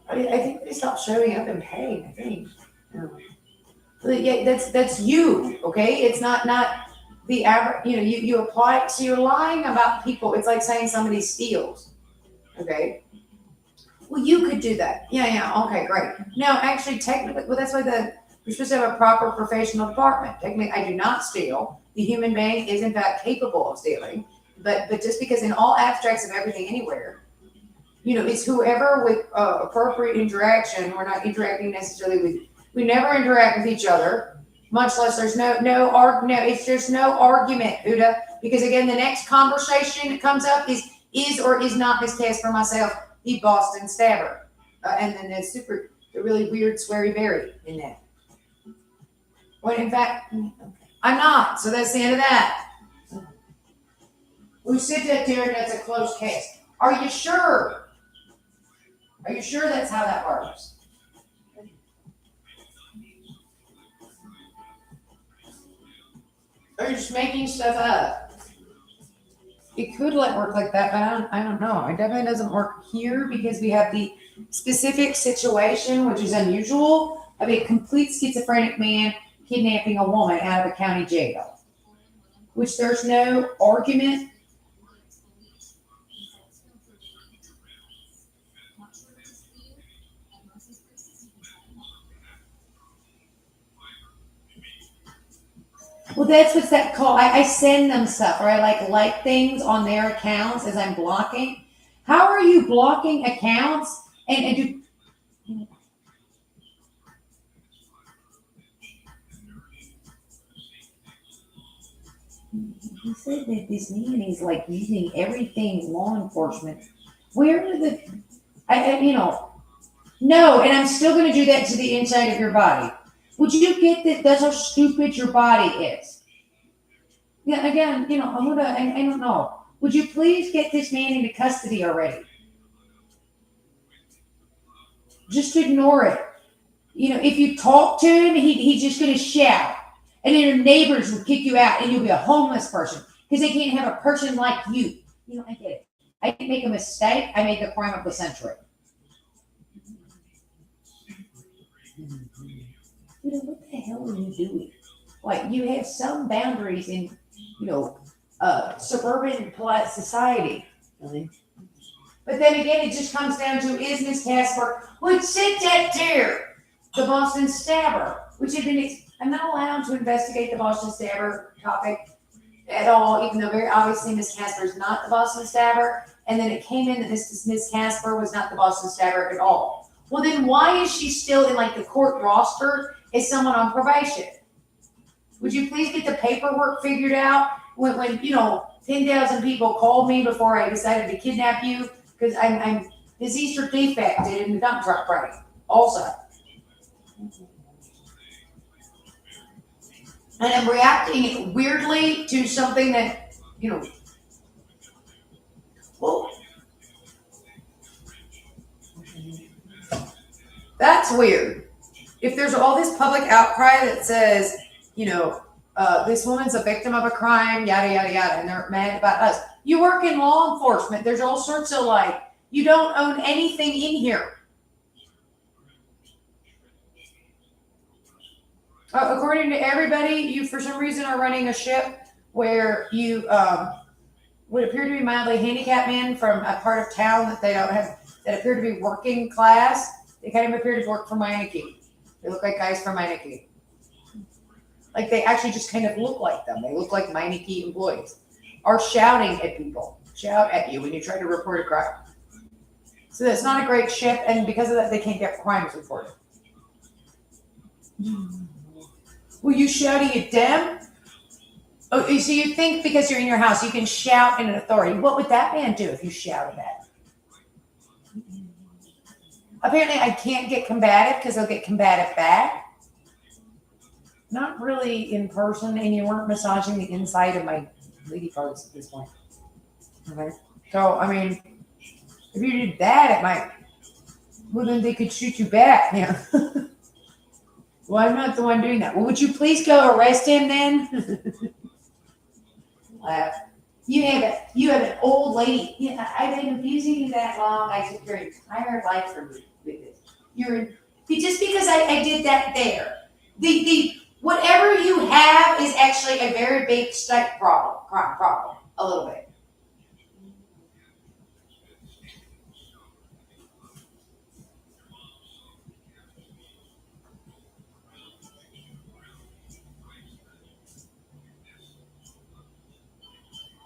I think they stopped showing up and paying. I think. But yeah, that's you. Okay, it's not the average. You apply. So you're lying about people. It's like saying somebody steals. Okay. Well, you could do that. Yeah. Okay, great. No, actually, technically, well, that's why we're supposed to have a proper professional department. Technically, I do not steal. The human being is in fact capable of stealing, but just because in all abstracts of everything anywhere, it's whoever with appropriate interaction. We're not interacting necessarily with. We never interact with each other, much less there's no. It's just no argument, Huda, because again, the next conversation that comes up is or is not Miss Casper myself the Boston Stabber, and then the really weird sweary berry in that. Well, in fact, I'm not. So that's the end of that. Who said that, Derek? That's a close case. Are you sure? Are you sure that's how that works? Or you're just making stuff up? It could work like that, but I don't know. It definitely doesn't work here because we have the specific situation, which is unusual, of a complete schizophrenic man kidnapping a woman out of a county jail, which there's no argument. Well, that's what's that called. I send them stuff, or I like things on their accounts as I'm blocking. How are you blocking accounts and do? He said that this man is using everything law enforcement. Where did no, and I'm still going to do that to the inside of your body. Would you get that? That's how stupid your body is. Yeah, again, I don't know. Would you please get this man into custody already? Just ignore it. If you talk to him, he's just going to shout. And then your neighbors will kick you out and you'll be a homeless person because they can't have a person like you. I get it. I didn't make a mistake. I made the crime of the century. What the hell are you doing? You have some boundaries in, suburban polite society. Really? But then again, it just comes down to, is Miss Casper would sit that there, the Boston Stabber, which had been, I'm not allowed to investigate the Boston Stabber topic at all, even though very obviously Miss Casper is not the Boston Stabber. And then it came in that Miss Casper was not the Boston Stabber at all. Well, then why is she still in the court roster as someone on probation? Would you please get the paperwork figured out when 10,000 people called me before I decided to kidnap you because I'm diseased or defected in the dump truck right also. And I'm reacting weirdly to something that, well, that's weird. If there's all this public outcry that says, this woman's a victim of a crime, yada, yada, yada, and they're mad about us. You work in law enforcement. There's all sorts of you don't own anything in here. According to everybody, you for some reason are running a ship where you would appear to be mildly handicapped men from a part of town that they don't have, that appear to be working class. They kind of appear to work for Meineke. They look like guys from Meineke. Like they actually just kind of look like them. They look like Meineke employees. Are shouting at people. Shout at you when you try to report a crime. So that's not a great ship, and because of that, they can't get crimes reported. Were you shouting at them? Oh, so you think because you're in your house, you can shout in an authority. What would that man do if you shouted at him? Apparently, I can't get combative because they'll get combative back. Not really in person, and you weren't massaging the inside of my lady parts at this point. Okay. So, I mean, if you did that, it might, well, then they could shoot you back. Yeah. Well, I'm not the one doing that. Well, would you please go arrest him then? Laugh. You have an old lady. Yeah, I've been abusing you that long. I took your entire life from you with this. Just because I did that there. The whatever you have is actually a very big state crime problem. A little bit.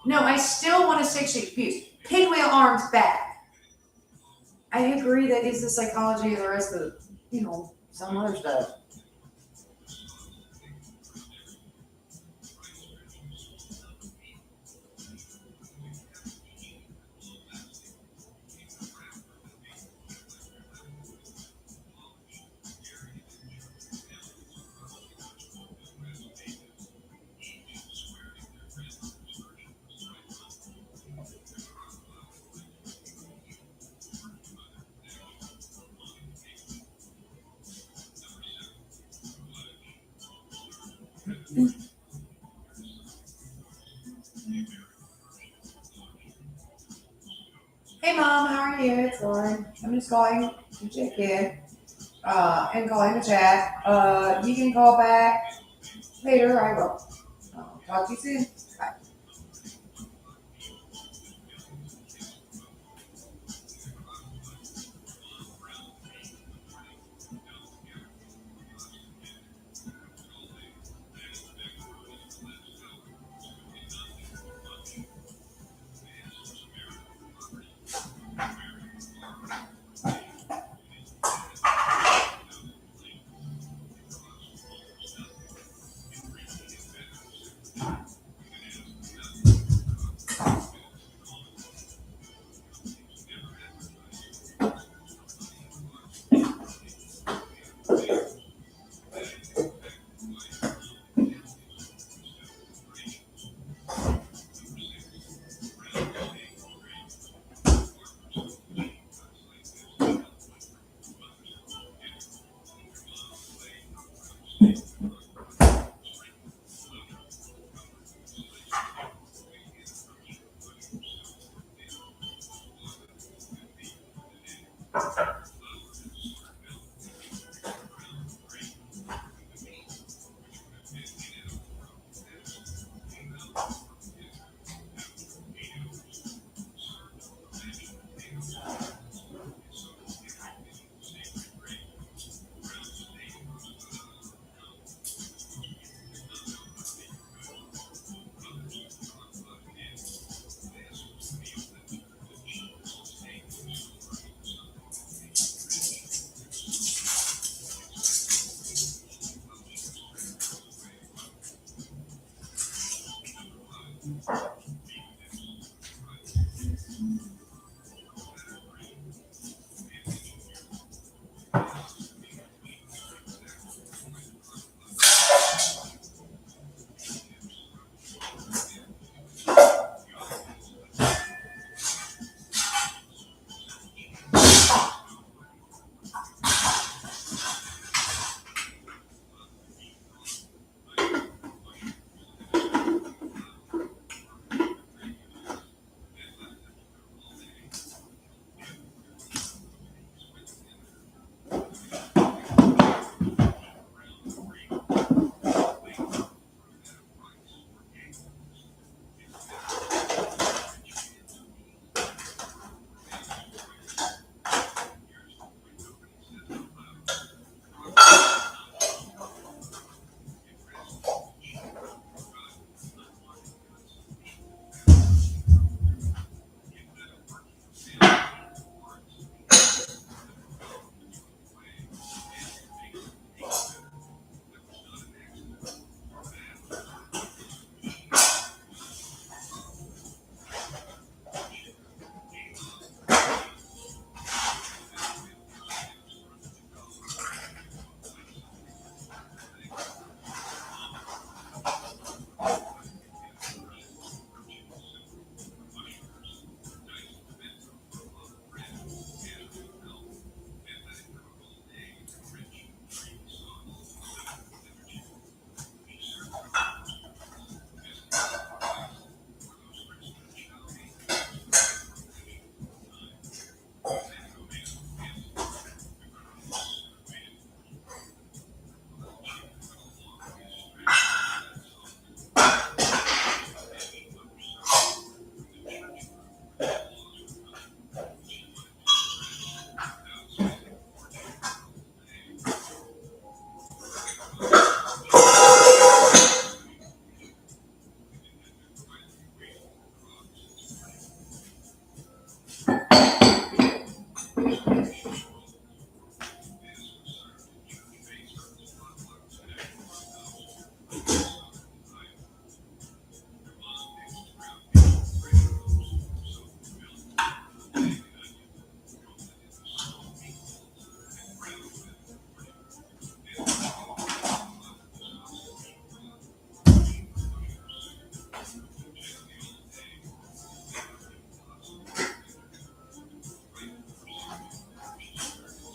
No, I still want to sexually abuse. Pinwheel arms back. I agree that is the psychology of the rest of, some other stuff. Hey mom, how are you? It's Lauren. I'm just calling to check in and calling to chat. You can call back later. I will. Talk to you soon. Bye.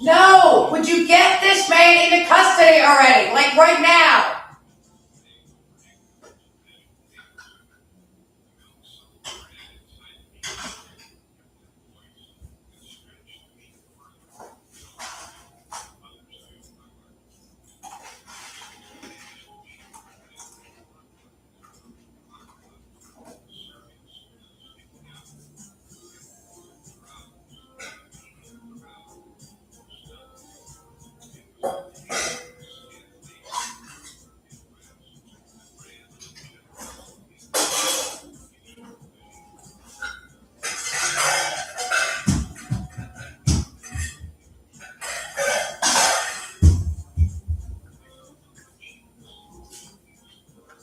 No, would you get this man into custody already? Like right now.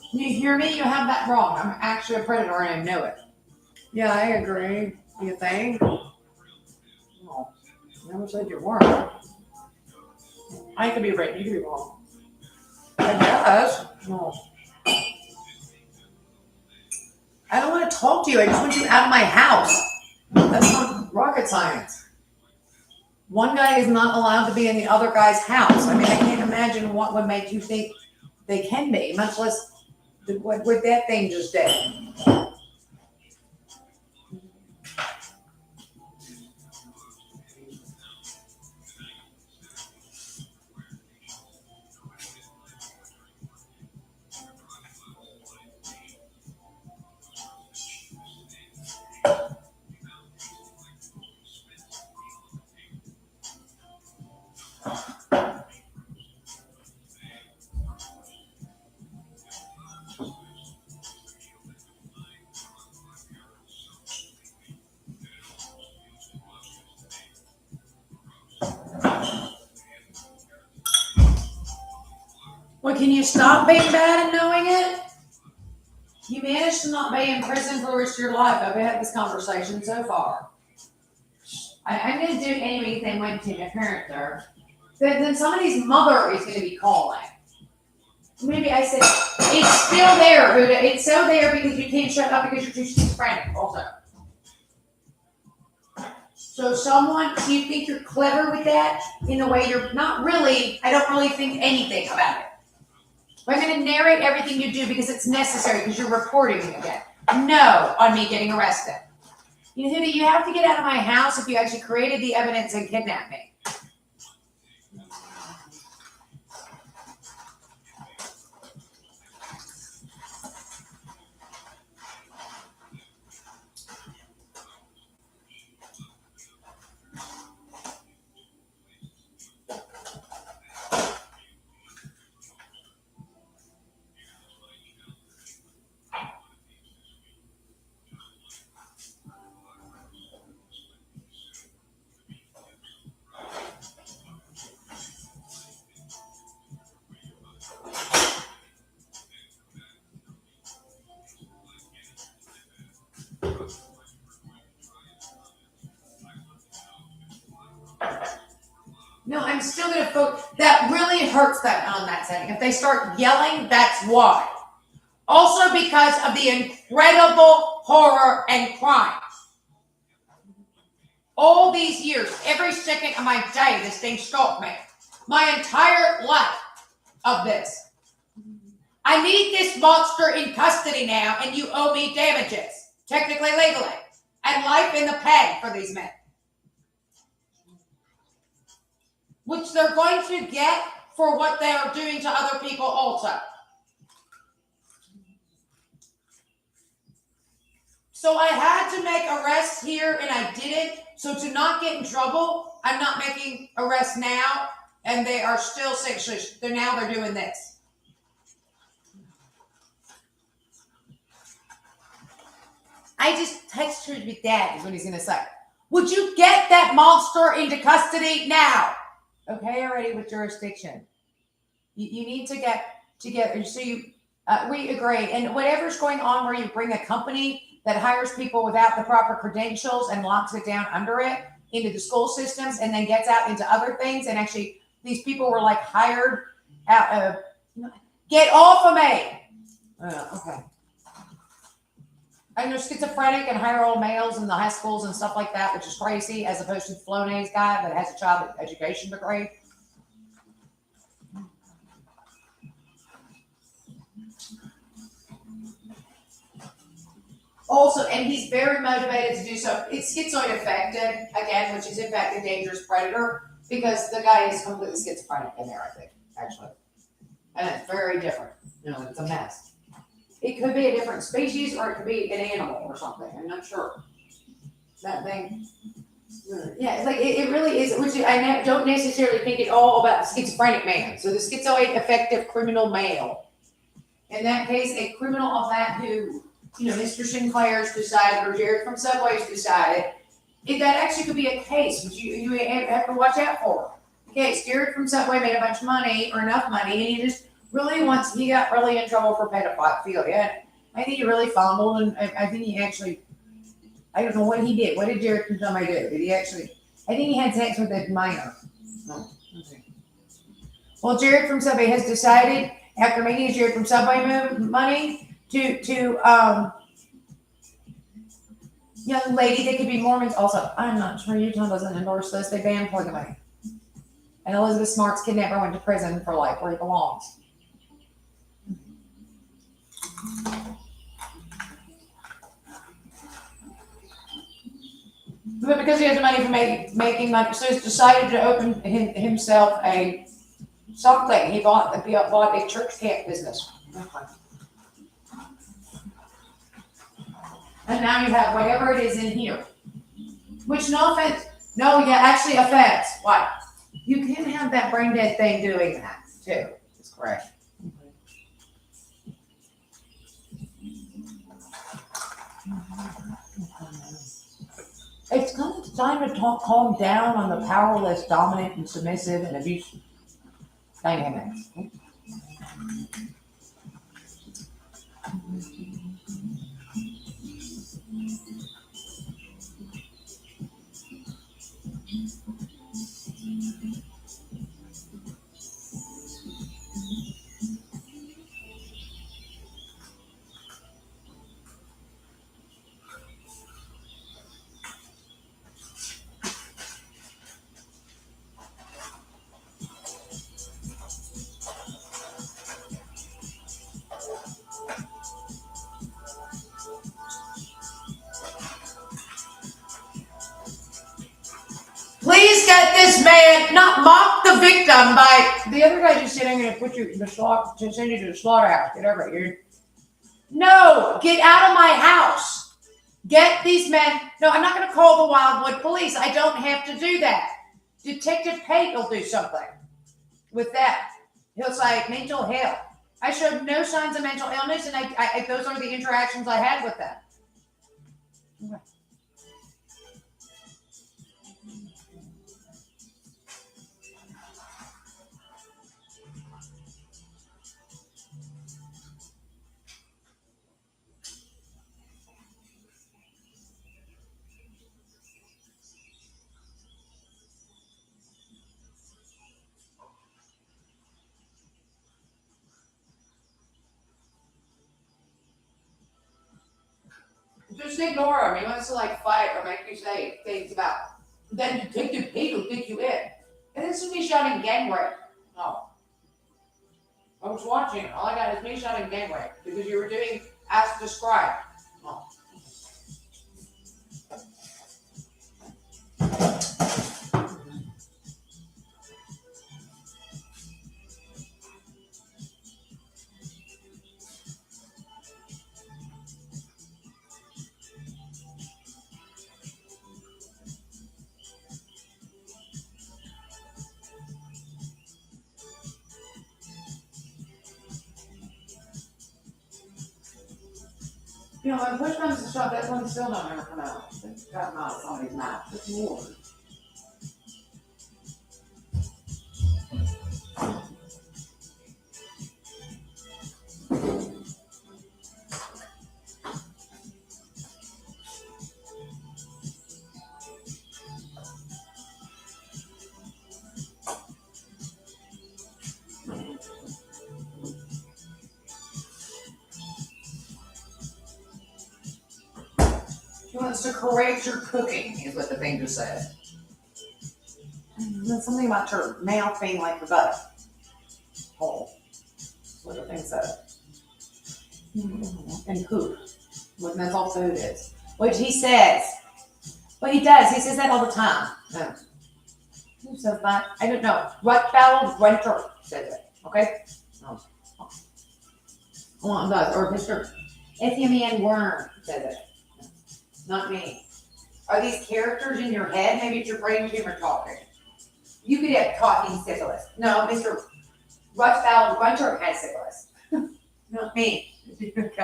Can you hear me? You have that wrong. I'm actually a predator and I know it. Yeah, I agree. You think? No. I never said you weren't. I could be right, you could be wrong. I guess. No. I don't want to talk to you. I just want you out of my house. That's not rocket science. One guy is not allowed to be in the other guy's house. I mean, I can't imagine what would make you think they can be, much less what that thing just did. Well, can you stop being bad and knowing it? You managed to not be in prison for the rest of your life. I've had this conversation so far. I'm going to do anything when to my parents are. Then somebody's mother is going to be calling. Maybe I said, it's still there, Buddha. It's so there because you can't shut up because you're too schizophrenic also. So someone, do you think you're clever with that? In a way you're not really, I don't really think anything about it. But I'm going to narrate everything you do because it's necessary because you're reporting me again. No on me getting arrested. You know, you have to get out of my house if you actually created the evidence and kidnapped me. No, I'm still going to focus. That really hurts that on that setting. If they start yelling, that's why. Also because of the incredible horror and crime. All these years, every second of my day, this thing stalked me. My entire life of this. I need this monster in custody now, and you owe me damages, technically, legally, and life in the pen for these men. Which they're going to get for what they are doing to other people also. So I had to make arrests here and I didn't. So to not get in trouble, I'm not making arrests now and they are still sexually, they're doing this. I just texted with Dad is what he's going to say. Would you get that monster into custody now? Okay, already with jurisdiction. You need to get together. So we agree. And whatever's going on where you bring a company that hires people without the proper credentials and locks it down under it into the school systems and then gets out into other things. And actually, these people were like hired out of, get off of me. Okay. And they're schizophrenic and higher old males in the high schools and stuff like that, which is crazy, as opposed to the Flonase guy that has a child education degree. Also, and he's very motivated to do so. It's schizoid affected, again, which is in fact a dangerous predator, because the guy is completely schizophrenic in there, I think, actually. And it's very different. You know, it's a mess. It could be a different species or it could be an animal or something. I'm not sure. That thing. Yeah, it's like it really is, which I don't necessarily think it's all about the schizophrenic man. So the schizoid affective criminal male. In that case, a criminal of that who, you know, Mr. Sinclair's decided or Jared from Subway's decided, that actually could be a case which you have to watch out for. Okay, Jared from Subway made a bunch of money or enough money and he just really he got really in trouble for pedophilia. I think he really fumbled and I think he actually, I don't know what he did. What did Jared from Subway do? Did he actually, I think he had sex with a minor. No. Okay. Well, Jared from Subway has decided, after making Jared from Subway money, to young lady, they could be Mormons also. I'm not sure Utah doesn't endorse this. They ban polygamy. And Elizabeth Smart's kidnapper went to prison for life where he belongs. But because he has the money for making money, so he's decided to open himself a something. He bought a church camp business. Okay. And now you have whatever it is in here. Which, no offense, no, yeah, actually offense. Why? You can have that brain dead thing doing that too. That's correct. It's kind of time to calm down on the powerless, dominant, and submissive and abusive dynamics. Please get this man, not mock the victim by the other guy just saying, I'm going to put you in the slaughter, to send you to the slaughterhouse. Get over it. No, get out of my house. Get these men. No, I'm not going to call the Wildwood police. I don't have to do that. Detective Pate will do something with that. He'll say mental health. I showed no signs of mental illness, and I those are the interactions I had with them. Okay. Just ignore him. He wants to like fight or make you say things about. Then Detective Pete will take you in. And this is me shouting gang rape. No. I was watching it. All I got is me shouting gang rape because you were doing as described. No. You know, when push comes to shove, that one still don't ever come out. It's gotten out of somebody's mouth. It's more. He wants to correct your cooking, is what the thing just said. There's something about your mouth being like your butt hole. That's what the thing said. And poop. When that's all food is. Which he says. But he does. He says that all the time. No. Who says that? I don't know. Rutbell Grunter says it. Okay? No. Well, does. Or Mr. Ethiopian Worm says it. Not me. Are these characters in your head? Maybe it's your brain tumor talking. You could have talking syphilis. No, Mr. Rutbell Grunter has syphilis. Not me. I think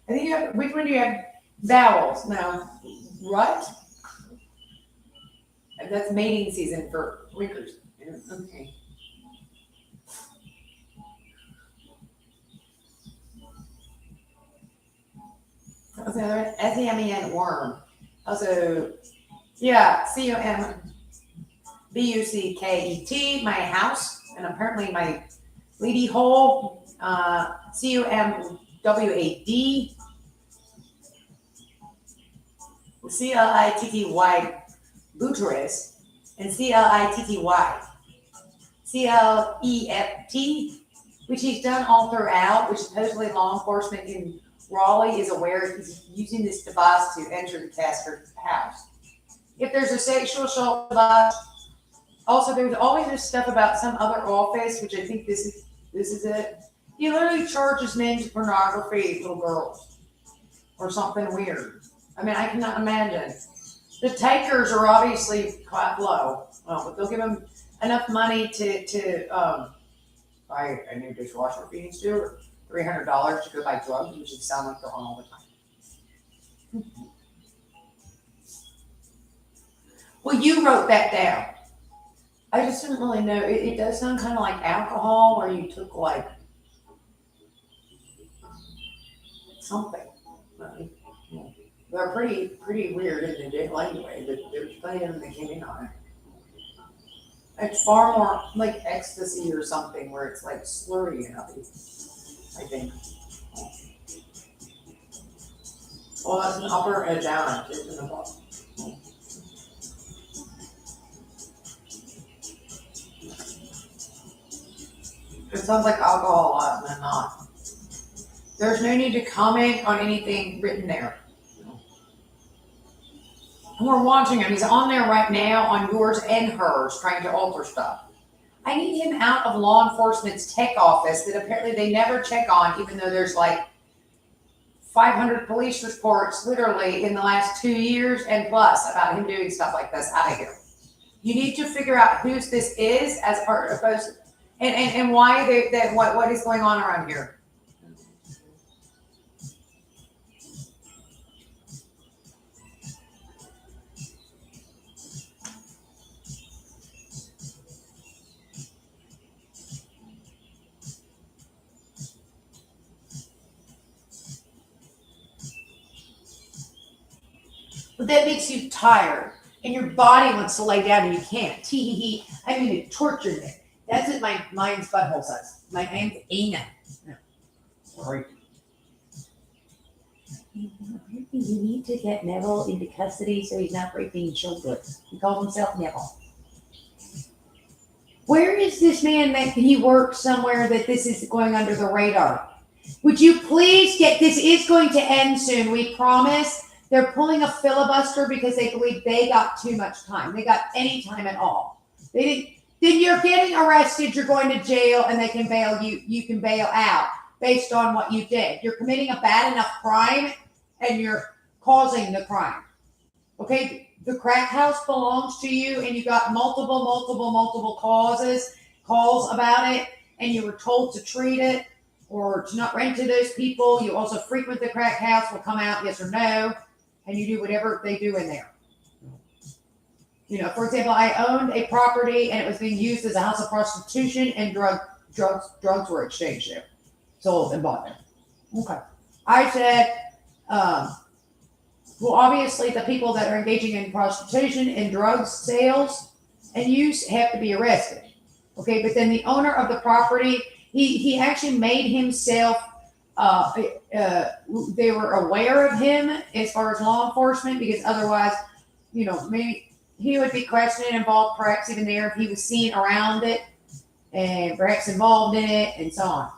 you have, which one do you have? Vowels. No. Rut? That's mating season for winkers. Okay. What was the other one? S-E-M-E-N, worm. Also, yeah, C-O-M-B-U-C-K-E-T, my house, and apparently my lady hole, C-O-M-W-A-D, C-L-I-T-T-Y, Butyrus, and C-L-I-T-T-Y, C-L-E-F-T, which he's done all throughout, which supposedly law enforcement in Raleigh is aware he's using this device to enter the Casker's house. If there's a sexual assault device, also there's always this stuff about some other office, which I think this is it. He literally charges men to pornography, little girls, or something weird. I mean, I cannot imagine. The takers are obviously quite low, but they'll give them enough money to buy a new dishwasher if you need to, or $300 to go buy drugs, which sound like they're on all the time. Well, you wrote that down. I just didn't really know. It does sound kind of like alcohol, where you took like something. They're pretty weird in the deal anyway, but there's plenty of them that came in on it. It's far more like ecstasy or something, where it's like slurry and nothing, I think. Well, that's an upper and a down. It's in the bottom. It sounds like alcohol a lot, and then not. There's no need to comment on anything written there. And we're watching him. He's on there right now on yours and hers, trying to alter stuff. I need him out of law enforcement's tech office that apparently they never check on, even though there's like 500 police reports literally in the last 2 years and plus about him doing stuff like this. Out of here. You need to figure out whose this is as part of and why what is going on around here. But that makes you tired, and your body wants to lay down, and you can't. Tee. I'm going to torture it. That's what mine's butthole says. My name's Ina. No. Sorry. You need to get Neville into custody so he's not raping children. He calls himself Neville. Where is this man that he works somewhere that this is going under the radar? Would you please this is going to end soon, we promise. They're pulling a filibuster because they believe they got too much time. They got any time at all. They didn't. Then you're getting arrested, you're going to jail, and they can bail you. You can bail out based on what you did. You're committing a bad enough crime, and you're causing the crime. Okay, the crack house belongs to you, and you got multiple calls about it, and you were told to treat it or to not rent to those people. You also frequent the crack house, will come out, yes or no, and you do whatever they do in there. You know, for example, I owned a property and it was being used as a house of prostitution, and drugs were exchanged there, sold and bought there. Okay. I said, well, obviously the people that are engaging in prostitution and drugs sales and use have to be arrested. Okay, but then the owner of the property, he actually made himself they were aware of him as far as law enforcement, because otherwise, maybe he would be questioned, involved, perhaps even there if he was seen around it and perhaps involved in it and so on.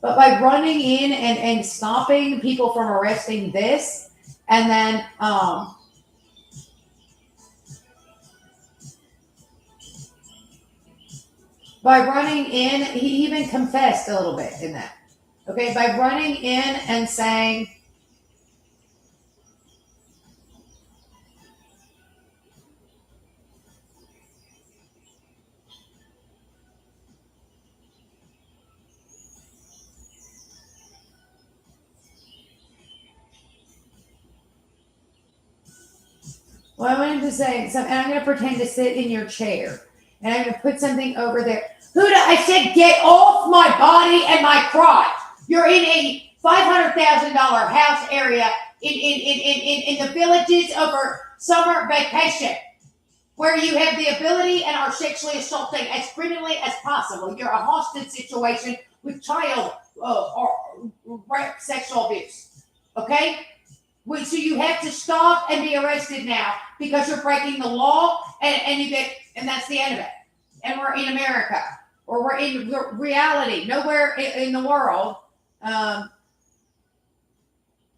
But by running in and stopping people from arresting this, and then by running in, he even confessed a little bit in that. Okay, by running in and saying, well, I wanted to say something, and I'm going to pretend to sit in your chair, and I'm going to put something over there. Huda, I said, get off my body and my crotch. You're in a $500,000 house area in the villages over summer vacation, where you have the ability and are sexually assaulting as criminally as possible. You're a hostage situation with child or rape, sexual abuse. Okay? So you have to stop and be arrested now because you're breaking the law, and that's the end of it. And we're in America, or we're in reality. Nowhere in the world,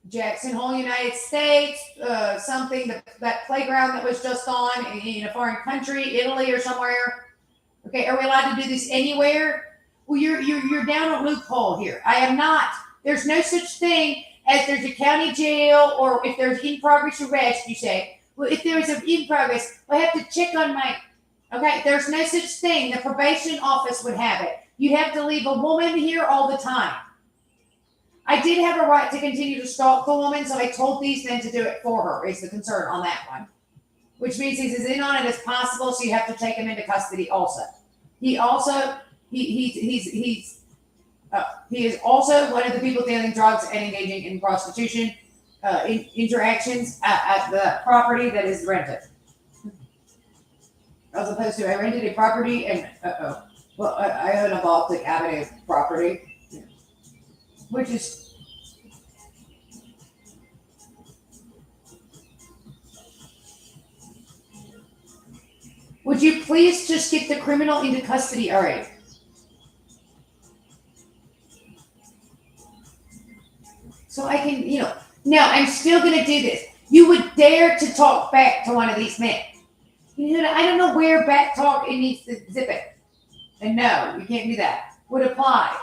Jackson Hole, United States, that playground that was just on in a foreign country, Italy or somewhere. Okay, are we allowed to do this anywhere? Well, you're down a loophole here. I am not. There's no such thing as there's a county jail, or if there's in progress arrest, you say, well, if there is an in progress, I have to check on my, okay, there's no such thing. The probation office would have it. You have to leave a woman here all the time. I did have a right to continue to stalk the woman, so I told these men to do it for her, is the concern on that one. Which means he's as in on it as possible, so you have to take him into custody also. He is also one of the people dealing drugs and engaging in prostitution interactions at the property that is rented. As opposed to, I rented a property and, I own a Baltic Avenue property, which is, would you please just get the criminal into custody? All right. So I can, now I'm still going to do this. You would dare to talk back to one of these men. I don't know where back talk it needs to zip it. And no, you can't do that. Would apply.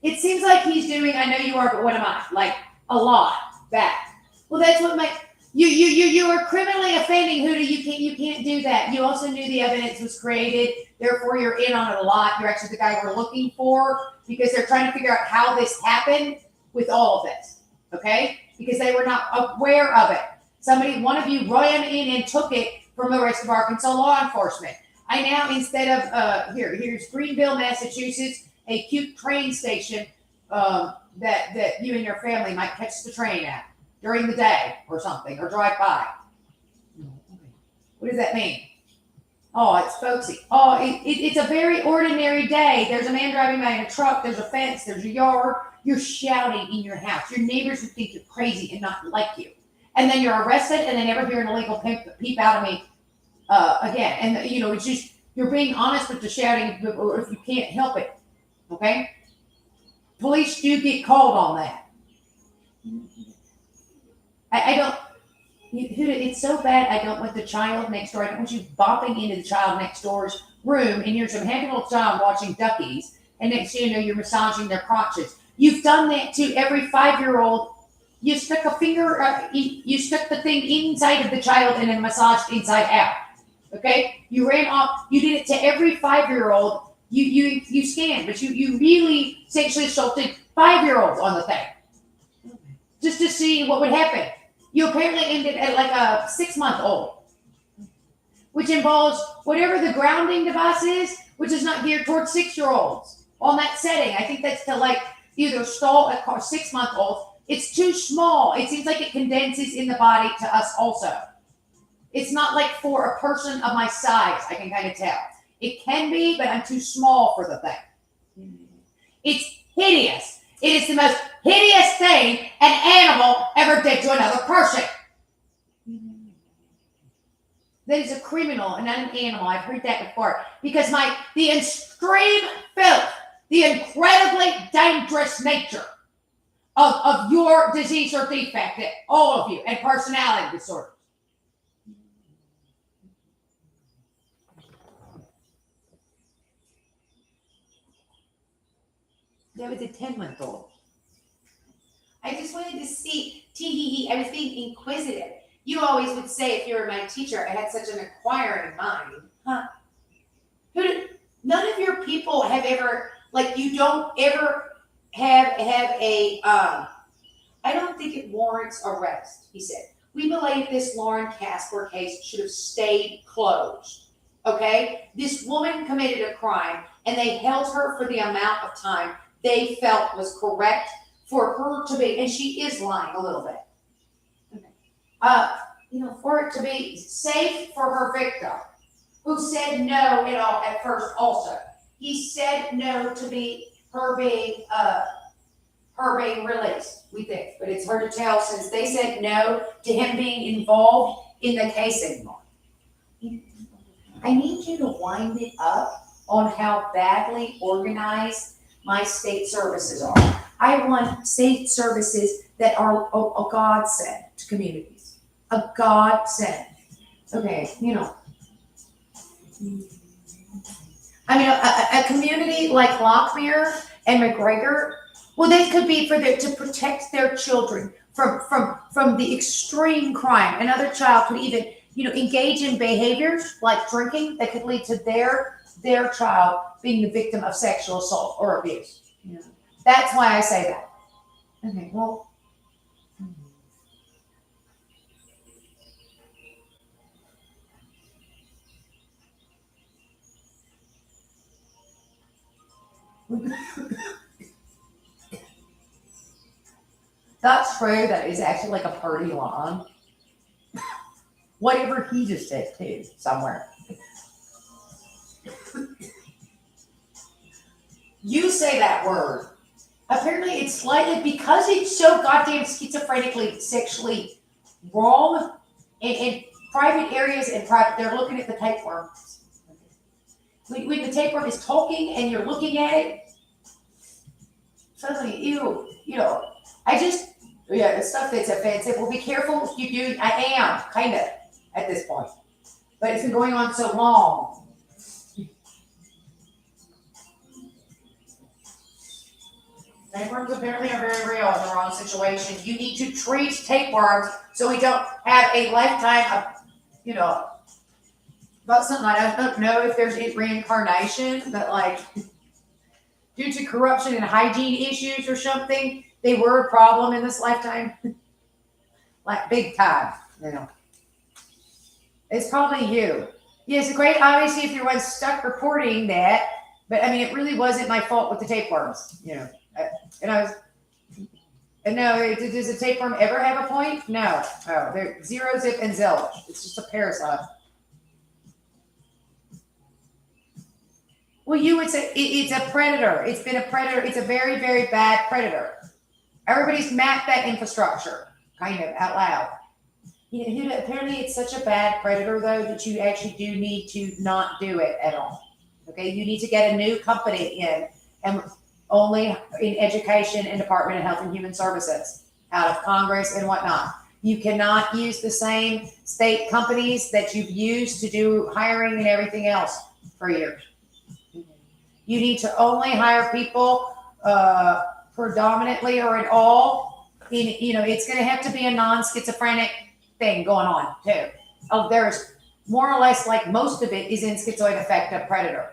It seems like he's doing, I know you are, but what am I? Like a lot back. Well, that's what you are criminally offending Huda. You can't do that. You also knew the evidence was created. Therefore, you're in on it a lot. You're actually the guy we're looking for, because they're trying to figure out how this happened with all of this. Okay? Because they were not aware of it. One of you ran in and took it from the rest of Arkansas law enforcement. I now, instead of, here's Greenville, Massachusetts, a cute train station that you and your family might catch the train at during the day or something, or drive by. What does that mean? Oh, it's folksy. Oh, it's a very ordinary day. There's a man driving by in a truck. There's a fence. There's a yard. You're shouting in your house. Your neighbors would think you're crazy and not like you. And then you're arrested, and they never hear an illegal peep out of me again. And, it's just, you're being honest with the shouting, or if you can't help it. Okay? Police do get called on that. I don't, it's so bad. I don't want the child next door. I don't want you bopping into the child next door's room, and you're some happy little child watching duckies, and next thing you know, you're massaging their crotches. You've done that to every 5-year-old. You stuck a finger, you stuck the thing inside of the child and then massaged inside out. Okay? You ran off. You did it to every 5-year-old. You scanned, but you really sexually assaulted 5-year-olds on the thing, just to see what would happen. You apparently ended at like a 6-month-old, which involves whatever the grounding device is, which is not geared towards 6-year-olds on that setting. I think that's to like either stall a 6-month-old. It's too small. It seems like it condenses in the body to us also. It's not like for a person of my size, I can kind of tell. It can be, but I'm too small for the thing. It's hideous. It is the most hideous thing an animal ever did to another person. That is a criminal and not an animal. I've heard that before. Because the extreme filth, the incredibly dangerous nature of your disease or defect, all of you, and personality disorder. That was a 10-month-old. I just wanted to see, I was being inquisitive. You always would say if you were my teacher, I had such an inquiring mind. Huh? None of your people have ever, like, you don't ever have a, I don't think it warrants arrest, he said. We believe this Lauren Casper case should have stayed closed, okay? This woman committed a crime, and they held her for the amount of time they felt was correct for her to be, and she is lying a little bit. For it to be safe for her victim, who said no at first also. He said no to her being released, we think. But it's hard to tell since they said no to him being involved in the case anymore. I need you to wind it up on how badly organized my state services are. I want state services that are a godsend to communities. A godsend. Okay, I mean, a community like Lockmere and McGregor, well, they could be to protect their children from the extreme crime. Another child could even, engage in behaviors like drinking that could lead to their child being the victim of sexual assault or abuse. That's why I say that. Okay, well. That's true. That is actually like a party line. Whatever he just said too, somewhere. You say that word. Apparently it's slightly, because it's so goddamn schizophrenically sexually wrong in private areas and they're looking at the tapeworm. When the tapeworm is talking and you're looking at it, suddenly, ew, the stuff that's offensive. Well, be careful if you do. I am, kind of, at this point. But it's been going on so long. Tapeworms apparently are very real in the wrong situation. You need to treat tapeworms so we don't have a lifetime of, about something I don't know if there's reincarnation, but like due to corruption and hygiene issues or something, they were a problem in this lifetime. Like big time, It's probably you. Yeah, it's great, obviously, if you're one stuck reporting that, but I mean, it really wasn't my fault with the tapeworms, does a tapeworm ever have a point? No. Oh, they're zero, zip, and zilch. It's just a parasite. Well, you would say it's a predator. It's been a predator. It's a very, very bad predator. Everybody's mapped that infrastructure, kind of, out loud. Apparently it's such a bad predator, though, that you actually do need to not do it at all. Okay? You need to get a new company in, and only in education and Department of Health and Human Services, out of Congress and whatnot. You cannot use the same state companies that you've used to do hiring and everything else for years. You need to only hire people predominantly or at all. It's going to have to be a non-schizophrenic thing going on too. There's more or less, like most of it is in schizoid affective predator,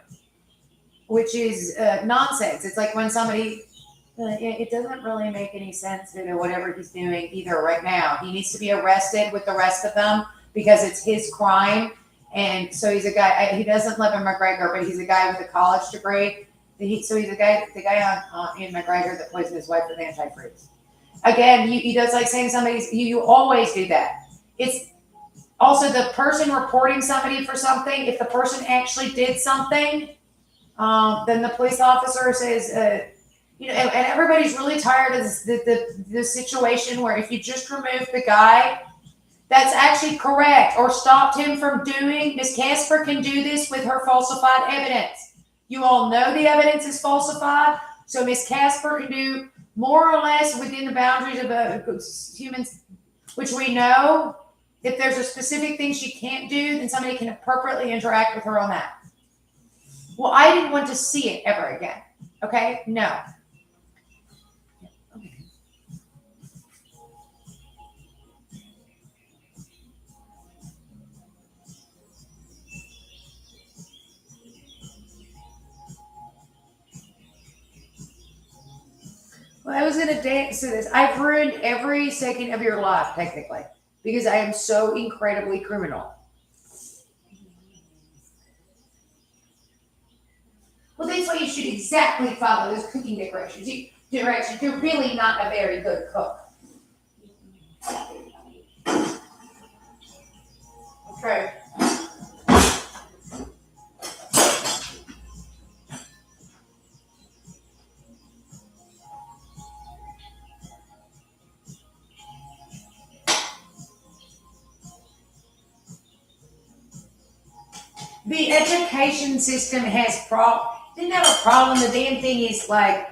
which is nonsense. It's like when somebody, it doesn't really make any sense to whatever he's doing either right now. He needs to be arrested with the rest of them because it's his crime. And so he's a guy, he doesn't live in McGregor, but he's a guy with a college degree. So he's the guy in McGregor that poisoned his wife with antifreeze. Again, he does like saying you always do that. It's also the person reporting somebody for something. If the person actually did something, then the police officer says, and everybody's really tired of this, the situation where if you just remove the guy, that's actually correct, or stopped him from doing. Ms. Casper can do this with her falsified evidence. You all know the evidence is falsified, so Ms. Casper can do more or less within the boundaries of humans, which we know. If there's a specific thing she can't do, then somebody can appropriately interact with her on that. Well, I didn't want to see it ever again. Okay? No. Well, I was going to dance to this. I've ruined every second of your life, technically, because I am so incredibly criminal. Well, that's why you should exactly follow those cooking directions. You're really not a very good cook. Okay. The education system didn't have a problem. The damn thing is like,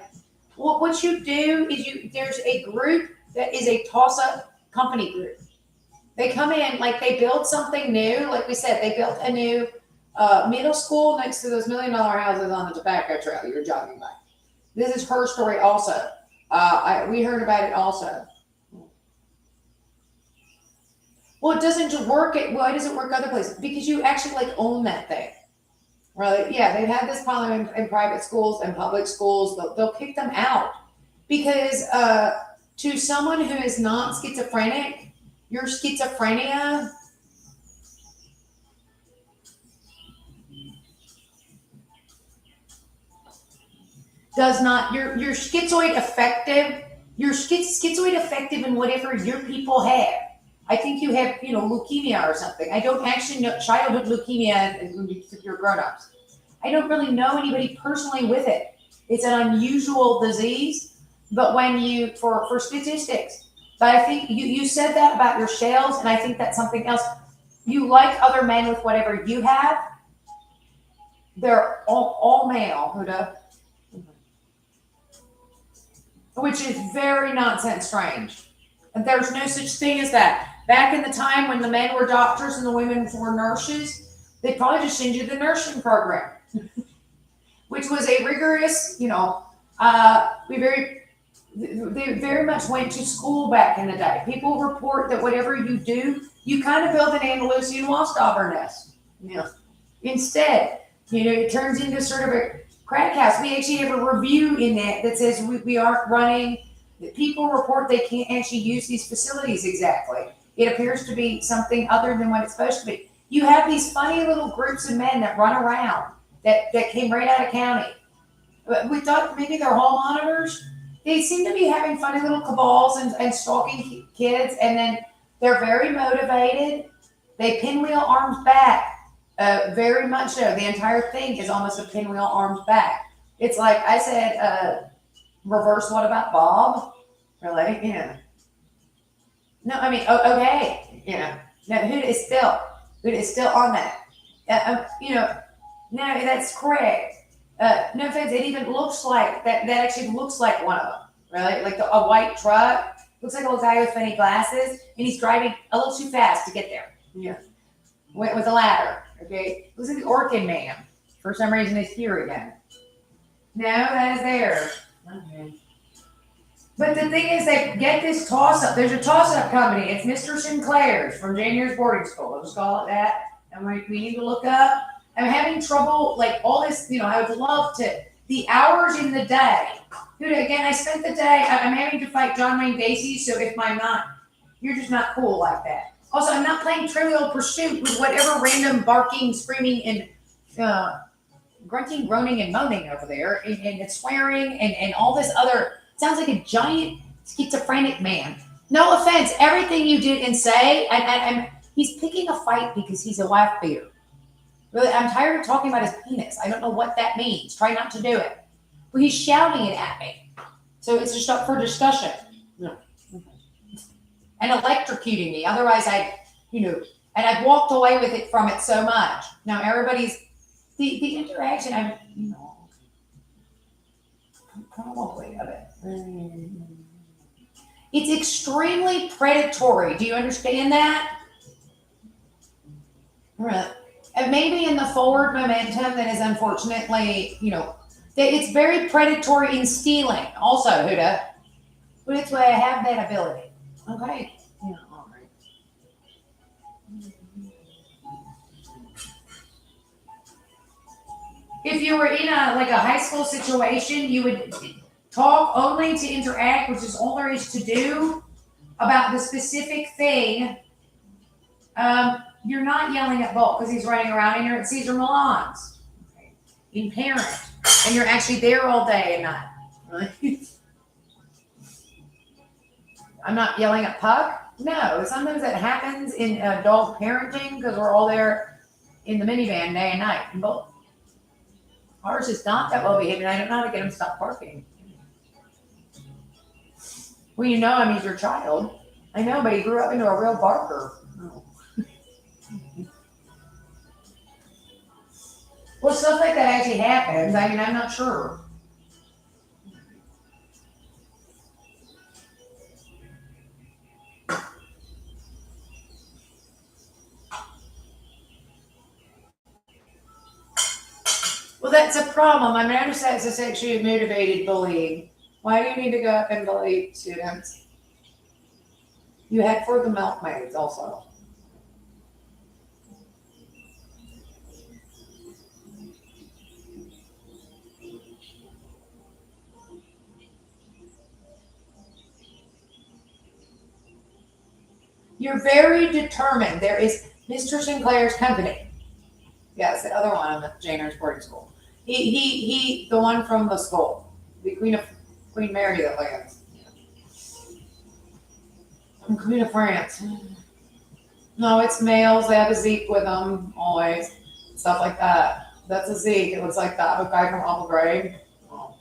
well, what you do is there's a group that is a toss-up company group. They come in, like they build something new. Like we said, they built a new middle school next to those $1 million houses on the tobacco trail you're jogging by. This is her story also. We heard about it also. Well, it doesn't work. Why does it work other places? Because you actually like own that thing. Right? Yeah, they've had this problem in private schools and public schools. They'll kick them out because to someone who is not schizophrenic, your schizophrenia does not. You're schizoid affective. You're schizoid affective in whatever your people have. I think you have, leukemia or something. I don't actually know childhood leukemia if you're grown-ups. I don't really know anybody personally with it. It's an unusual disease, but for statistics, but I think you said that about your shells, and I think that's something else. You like other men with whatever you have. They're all male, Huda, which is very nonsense strange. And there's no such thing as that. Back in the time when the men were doctors and the women were nurses, they'd probably just send you the nursing program, which was a rigorous, they very much went to school back in the day. People report that whatever you do, you kind of build an Andalusian watchtower nest. Instead, it turns into sort of a crack house. We actually have a review in that says we aren't running. People report they can't actually use these facilities exactly. It appears to be something other than what it's supposed to be. You have these funny little groups of men that run around that came right out of county. We thought maybe they're hall monitors. They seem to be having funny little cabals and stalking kids, and then they're very motivated. They pinwheel arms back, very much so. The entire thing is almost a pinwheel arms back. It's like I said, reverse what about Bob? Really? Yeah. No, I mean, okay. No, Huda is still on that. No, that's correct. No offense, it even looks like that actually looks like one of them, right? Like a white truck. Looks like a little guy with funny glasses, and he's driving a little too fast to get there. Yeah. With a ladder, okay? Looks like the Orkin Man. For some reason, it's here again. No, that is there. Okay. But the thing is, they get this toss-up. There's a toss-up company. It's Mr. Sinclair's from Jane Year's boarding school. I'll just call it that. And we need to look up. I'm having trouble, like all this, I would love to, the hours in the day. Dude, again, I spent the day, I'm having to fight John Wayne Gacy, so if I'm not, you're just not cool like that. Also, I'm not playing Trivial Pursuit with whatever random barking, screaming, and grunting, groaning, and moaning over there, and swearing, and all this other, sounds like a giant schizophrenic man. No offense, everything you did and say, and he's picking a fight because he's a wife beater. Really, I'm tired of talking about his penis. I don't know what that means. Try not to do it. Well, he's shouting it at me. So it's just up for discussion. No. And electrocuting me. Otherwise, and I've walked away with it from it so much. Now everybody's the interaction. Probably of it. It's extremely predatory. Do you understand that? Right. And maybe in the forward momentum that is unfortunately, that it's very predatory in stealing. Also, Huda, but it's why I have that ability. Okay. Yeah, all right. If you were in a high school situation, you would talk only to interact, which is all there is to do about the specific thing. You're not yelling at Bolt because he's running around, and you're at Caesar Milan's in Parent, and you're actually there all day and night. Right? I'm not yelling at Puck. No, sometimes that happens in adult parenting because we're all there in the minivan day and night. And Bolt, ours is not that well behaved, and I don't know how to get him to stop barking. Well, he's your child. I know, but he grew up into a real barker. Oh. Well, stuff like that actually happens. I'm not sure. Well, that's a problem. I understand it's a sexually motivated bullying. Why do you need to go up and bully students? You had for the milkmaids also. You're very determined. There is Mr. Sinclair's company. Yes, the other one, the Janner's boarding school. He, the one from the school, the Queen Mary that lands. I'm Queen of France. No, it's males. They have a Zeke with them always. Stuff like that. That's a Zeke. It looks like that. A guy from Apple Grade. Oh.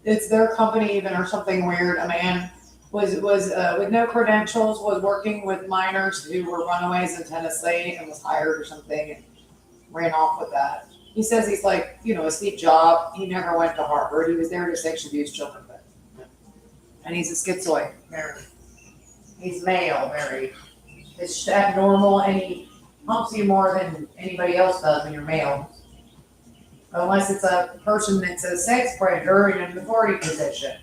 It's their company even or something weird. A man was with no credentials, was working with minors who were runaways in Tennessee and was hired or something and ran off with that. He says he's like, a Steve Jobs. He never went to Harvard. He was there to sexually abuse children. And he's a schizoid. Very. He's male, very. It's abnormal, and he humps you more than anybody else does when you're male. Unless it's a person that's a sex predator in an authority position.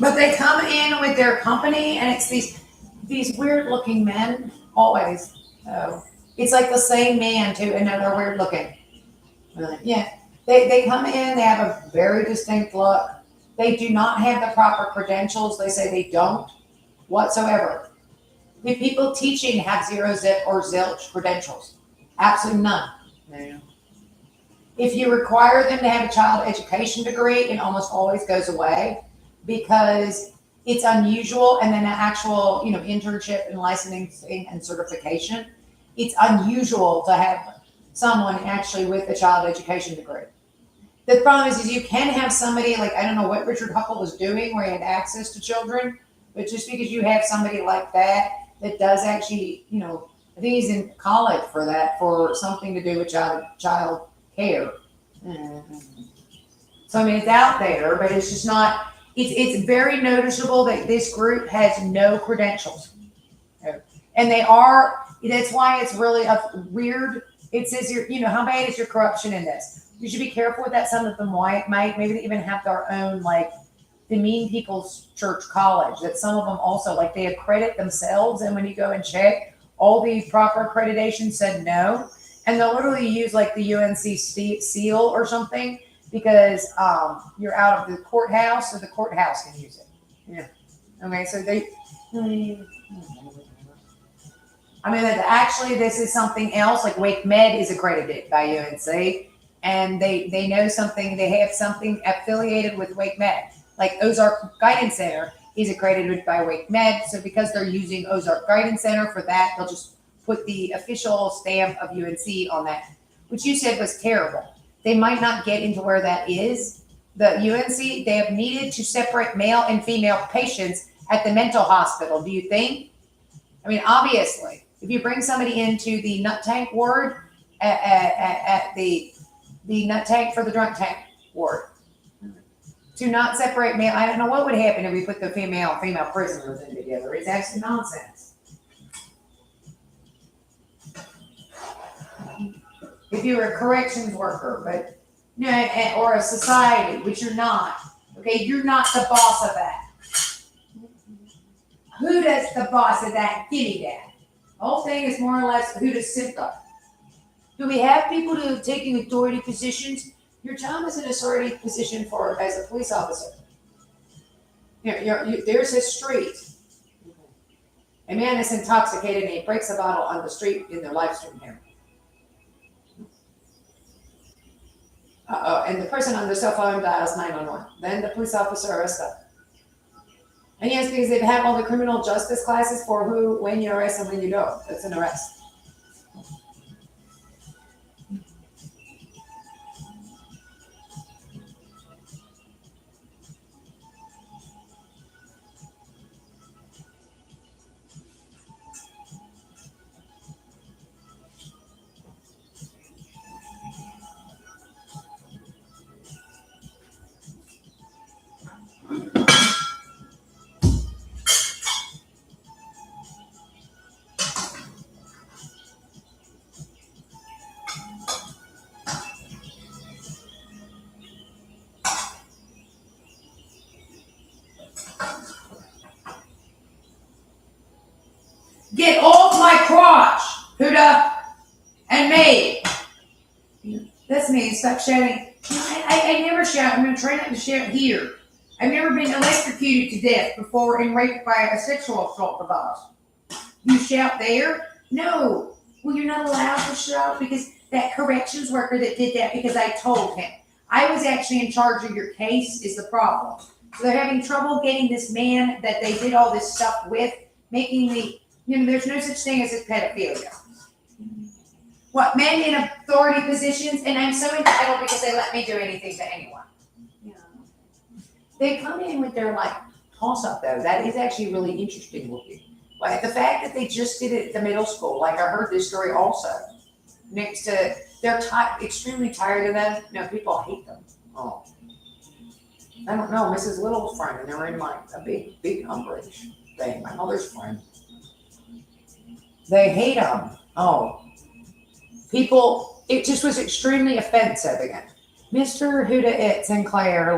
But they come in with their company, and it's these weird looking men always. So it's like the same man too, and they're weird looking. Yeah, they come in. They have a very distinct look. They do not have the proper credentials. They say they don't whatsoever. The people teaching have zero, zip, or zilch credentials. Absolutely none. Yeah. If you require them to have a child education degree, it almost always goes away because it's unusual. And then an actual, internship and licensing and certification, it's unusual to have someone actually with a child education degree. The problem is you can have somebody like, I don't know what Richard Huckle was doing where he had access to children, but just because you have somebody like that does actually, I think he's in college for that, for something to do with child care. So I mean, it's out there, but it's just not. It's very noticeable that this group has no credentials, and they are. That's why it's really a weird. It says how bad is your corruption in this? You should be careful with that. Some of them might maybe they even have their own like the Mean People's Church College. That some of them also like they accredit themselves, and when you go and check, all the proper accreditation said no, and they'll literally use like the UNC seal or something because you're out of the courthouse, so the courthouse can use it. Yeah. Okay, so I mean, actually, this is something else. Like Wake Med is accredited by UNC, and they know something. They have something affiliated with Wake Med. Like Ozark Guidance Center is accredited by Wake Med. So because they're using Ozark Guidance Center for that, they'll just put the official stamp of UNC on that, which you said was terrible. They might not get into where that is. The UNC, they have needed to separate male and female patients at the mental hospital. Do you think? I mean, obviously, if you bring somebody into the nut tank ward at the nut tank for the drunk tank ward, to not separate male, I don't know what would happen if we put the female prisoners in together. It's actually nonsense. If you were a corrections worker, but or a society, which you're not. Okay, you're not the boss of that. Who does the boss of that? Give me that. The whole thing is more or less who does SIPCA. Do we have people who are taking authority positions? Your job is an authority position as a police officer. There's a street. A man is intoxicated and he breaks a bottle on the street in their live stream here. And the person on their cell phone dials 911. Then the police officer arrests them. And yes, because they've had all the criminal justice classes for when you arrest and when you don't. That's an arrest. Get off my crotch, Huda and me. That's me. Stop shouting. I never shout. I'm going to try not to shout here. I've never been electrocuted to death before and raped by a sexual assault device. You shout there? No. Well, you're not allowed to shout because that corrections worker that did that because I told him. I was actually in charge of your case is the problem. So they're having trouble getting this man that they did all this stuff with, making the there's no such thing as a pedophilia. What, men in authority positions, and I'm so entitled because they let me do anything to anyone. They come in with their toss-up though. That is actually really interesting looking. Like the fact that they just did it at the middle school. Like I heard this story also. Next to, they're extremely tired of them. No, people hate them. Oh. I don't know, Mrs. Little's friend, and they were in a big umbrage thing. My mother's friend. They hate them. Oh. People, it just was extremely offensive again. Mr. Huda Sinclair,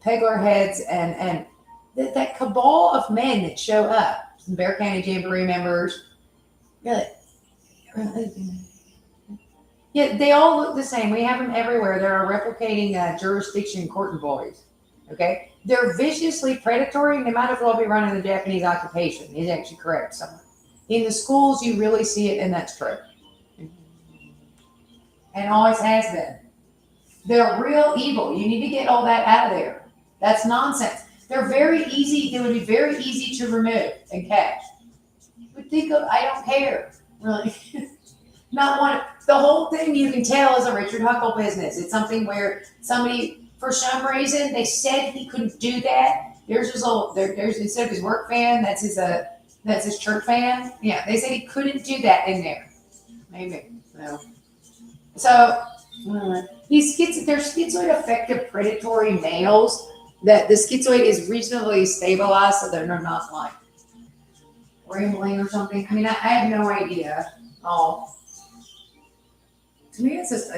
Pegler heads and that cabal of men that show up. Some Bear County Jamboree members. Really. Yeah, they all look the same. We have them everywhere. They're replicating jurisdiction court boys. Okay? They're viciously predatory. They might as well be running the Japanese occupation. He's actually correct somewhere. In the schools, you really see it, and that's true. And always has been. They're real evil. You need to get all that out of there. That's nonsense. They're very easy. They would be very easy to remove and catch. But think of, I don't care. Really. Not one. The whole thing you can tell is a Richard Huckle business. It's something where somebody, for some reason, they said he couldn't do that. There's his instead of his work van, that's his That's his church van. Yeah, they said he couldn't do that in there. Maybe. No. So they're schizoid affective predatory males that the schizoid is reasonably stabilized so they're not like rambling or something. I mean, I have no idea. Oh, to me, it's just,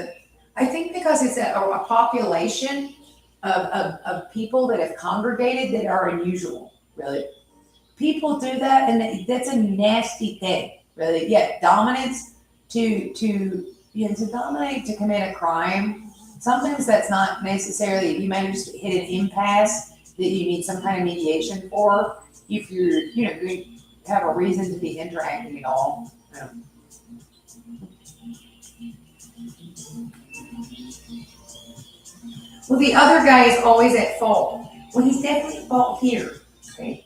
I think because it's a population of people that have congregated that are unusual, really. People do that, and that's a nasty thing, really. Yeah, dominance to dominate to commit a crime. Sometimes that's not necessarily. You might just hit an impasse that you need some kind of mediation for. If you're, you have a reason to be interacting at all. Well, the other guy is always at fault. Well, he's definitely at fault here. Okay.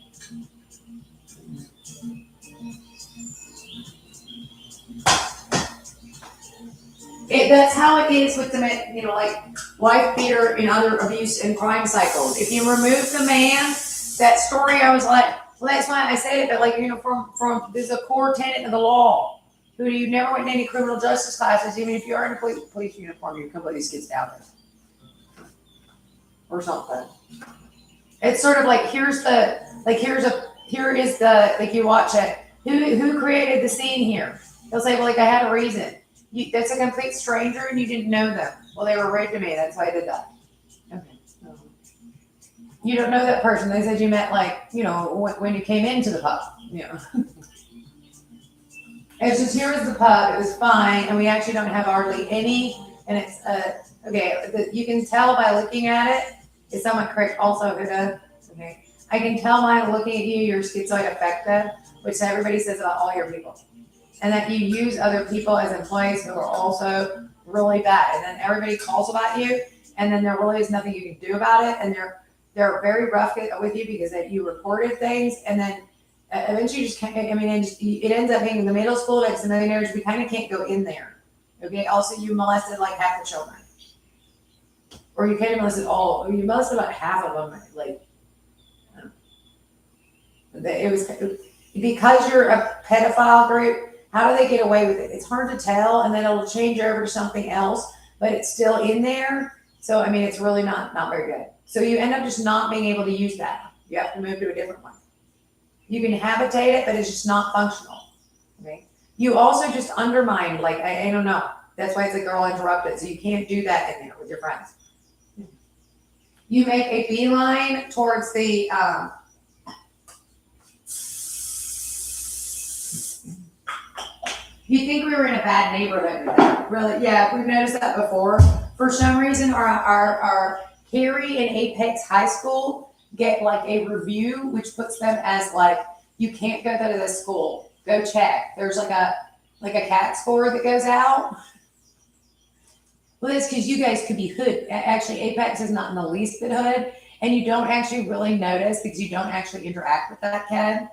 That's how it is with the, like wife beater and other abuse and crime cycles. If you remove the man, that story, I was like, well, that's why I said it, but like, from there's a core tenet of the law. Who you never went to any criminal justice classes, even if you are in a police uniform, you can put these kids down there. Or something. It's sort of like, here is the, like you watch it, who created the scene here? They'll say, well, like I had a reason. That's a complete stranger and you didn't know them. Well, they were rude to me. That's why I did that. Okay. You don't know that person. They said you met when you came into the pub. It's just, here was the pub. It was fine. And we actually don't have hardly any. And it's, okay. You can tell by looking at it. Is someone correct also who does? Okay. I can tell by looking at you, you're schizoid affective, which everybody says about all your people. And that you use other people as employees who are also really bad. And then everybody calls about you, and then there really is nothing you can do about it. And they're very rough with you because you reported things. And then eventually you just can't, it ends up being the middle school that's the millionaires. We kind of can't go in there. Okay. Also, you molested like half the children. Or you can't molested all, or you molested about half of them. Like, it was because you're a pedophile group. How do they get away with it? It's hard to tell, and then it'll change over to something else, but it's still in there. So, it's really not very good. So you end up just not being able to use that. You have to move to a different one. You can habitate it, but it's just not functional. Okay. You also just undermine, I don't know. That's why it's a girl interrupted. So you can't do that in there with your friends. You make a beeline towards the, you think we were in a bad neighborhood. Really? Yeah, we've noticed that before. For some reason, our Cary and Apex High School get like a review, which puts them as like, you can't go to this school. Go check. There's like a CAT score that goes out. Well, it's because you guys could be hood. Actually, Apex is not in the least bit hood, and you don't actually really notice because you don't actually interact with that kid.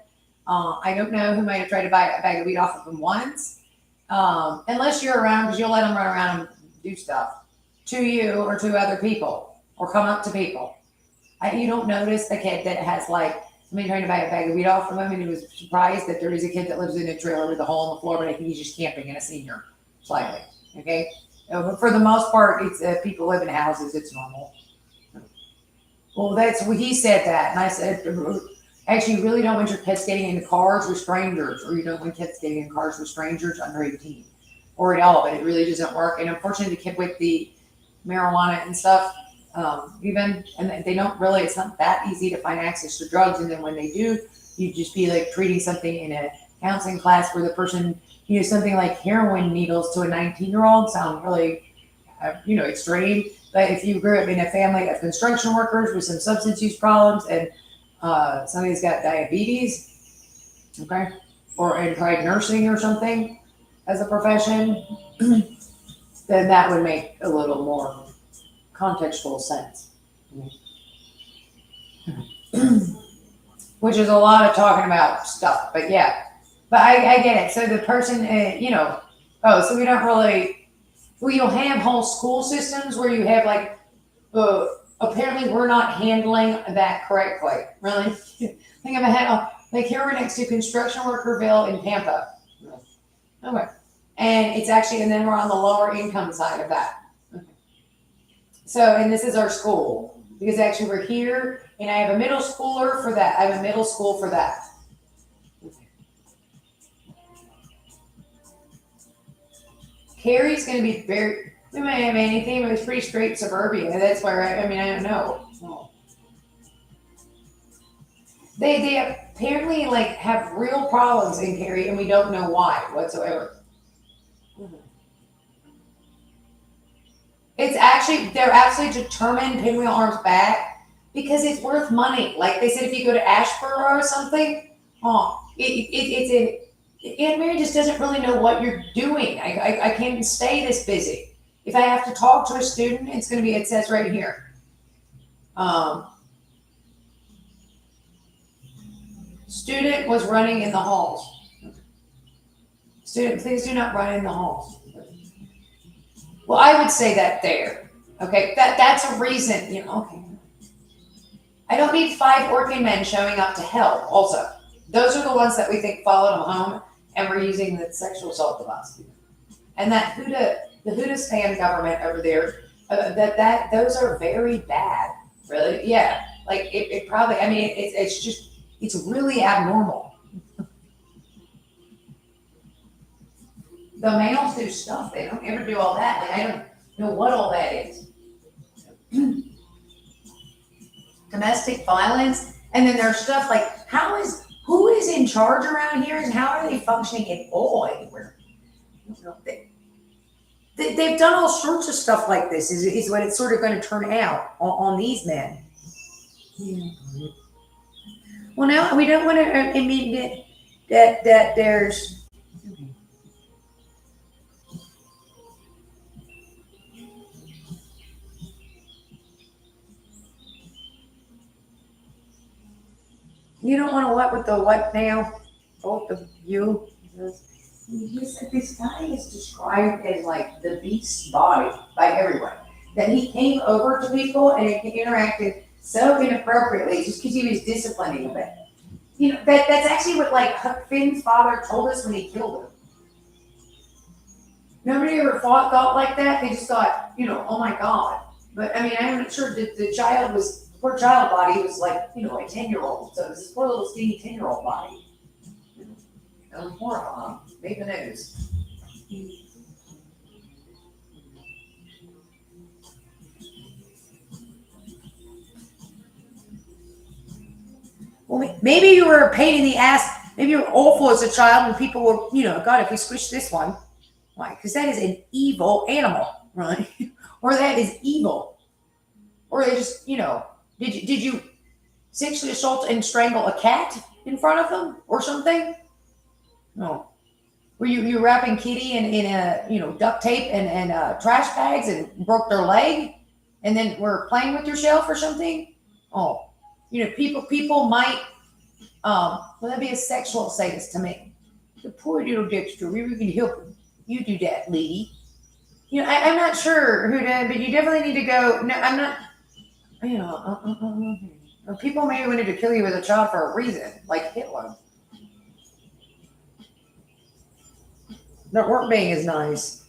I don't know who might have tried to buy a bag of weed off of him once. Unless you're around, because you'll let them run around and do stuff to you or to other people or come up to people. You don't notice the kid that has like somebody trying to buy a bag of weed off from him and he was surprised that there is a kid that lives in a trailer with a hole in the floor, but I think he's just camping and a senior, slightly. Okay. But for the most part, it's people live in houses. It's normal. Well, that's what he said that. And I said, actually, you really don't want your kids getting into cars with strangers, or you don't want kids getting in cars with strangers under 18 or at all, but it really doesn't work. And unfortunately, the kid with the marijuana and stuff, and they don't really, it's not that easy to find access to drugs. And then when they do, you just be like treating something in a counseling class where the person, something like heroin needles to a 19-year-old sound really, extreme. But if you grew up in a family of construction workers with some substance use problems and somebody's got diabetes, okay, or tried nursing or something as a profession, then that would make a little more contextual sense. Which is a lot of talking about stuff, but yeah. But I get it. So the person, so we don't really, you'll have whole school systems where you have like, apparently we're not handling that correctly. Really? Think of Like here we're next to Construction Workerville in Tampa. Okay. And it's actually, and then we're on the lower income side of that. Okay. So, and this is our school, because actually we're here, and I have a middle schooler for that. I have a middle school for that. Cary's going to be very, we might have anything, but it's pretty straight suburbia. That's where I mean, I don't know. They apparently like have real problems in Cary, and we don't know why whatsoever. It's actually, they're absolutely determined, Pinwheel Arms back, because it's worth money. Like they said, if you go to Ashboro or something, it's in, Aunt Mary just doesn't really know what you're doing. I can't stay this busy. If I have to talk to a student, it's going to be, it says right here. Student was running in the halls. Student, please do not run in the halls. Well, I would say that there. Okay, that's a reason, you know, okay. I don't need 5 working men showing up to help also. Those are the ones that we think followed them home and were using the sexual assault device. And that the Hootistan government over there, those are very bad, really. Yeah, like it probably, I mean, it's just, it's really abnormal. The males do stuff, they don't ever do all that. Like, I don't know what all that is. Domestic violence, and then there's stuff like, who is in charge around here, and how are they functioning at all anywhere? I don't know. They've done all sorts of stuff like this, is what it's sort of going to turn out on these men. Yeah. Well, now we don't want to admit that there's. You don't want to what with the what now? Both of you. This guy is described as like the beast's body by everyone. That he came over to people and he interacted so inappropriately just because he was disciplining them. You know, that's actually what like Huck Finn's father told us when he killed him. Nobody ever thought like that. They just thought, you know, oh my God. But I mean, I'm not sure that the child was. Poor child body was like, you know, a 10-year-old. So it was this poor little skinny 10-year-old body. It was horrifying. Made the news. Well, maybe you were a pain in the ass. Maybe you were awful as a child and people were, you know, God, if we squish this one. Why? Because that is an evil animal, right? Or that is evil. Or they just, you know, did you sexually assault and strangle a cat in front of them or something? No. Were you wrapping Kitty in a, you know, duct tape and trash bags and broke their leg and then were playing with your shelf or something? Oh, you know, people might, well, that'd be a sexual sadist to me. The poor little Dexter, we can help him. You do that, lady. You know, I'm not sure who did, but you definitely need to go. No, I'm not. You know, people maybe wanted to kill you as a child for a reason, like Hitler. That weren't being as nice.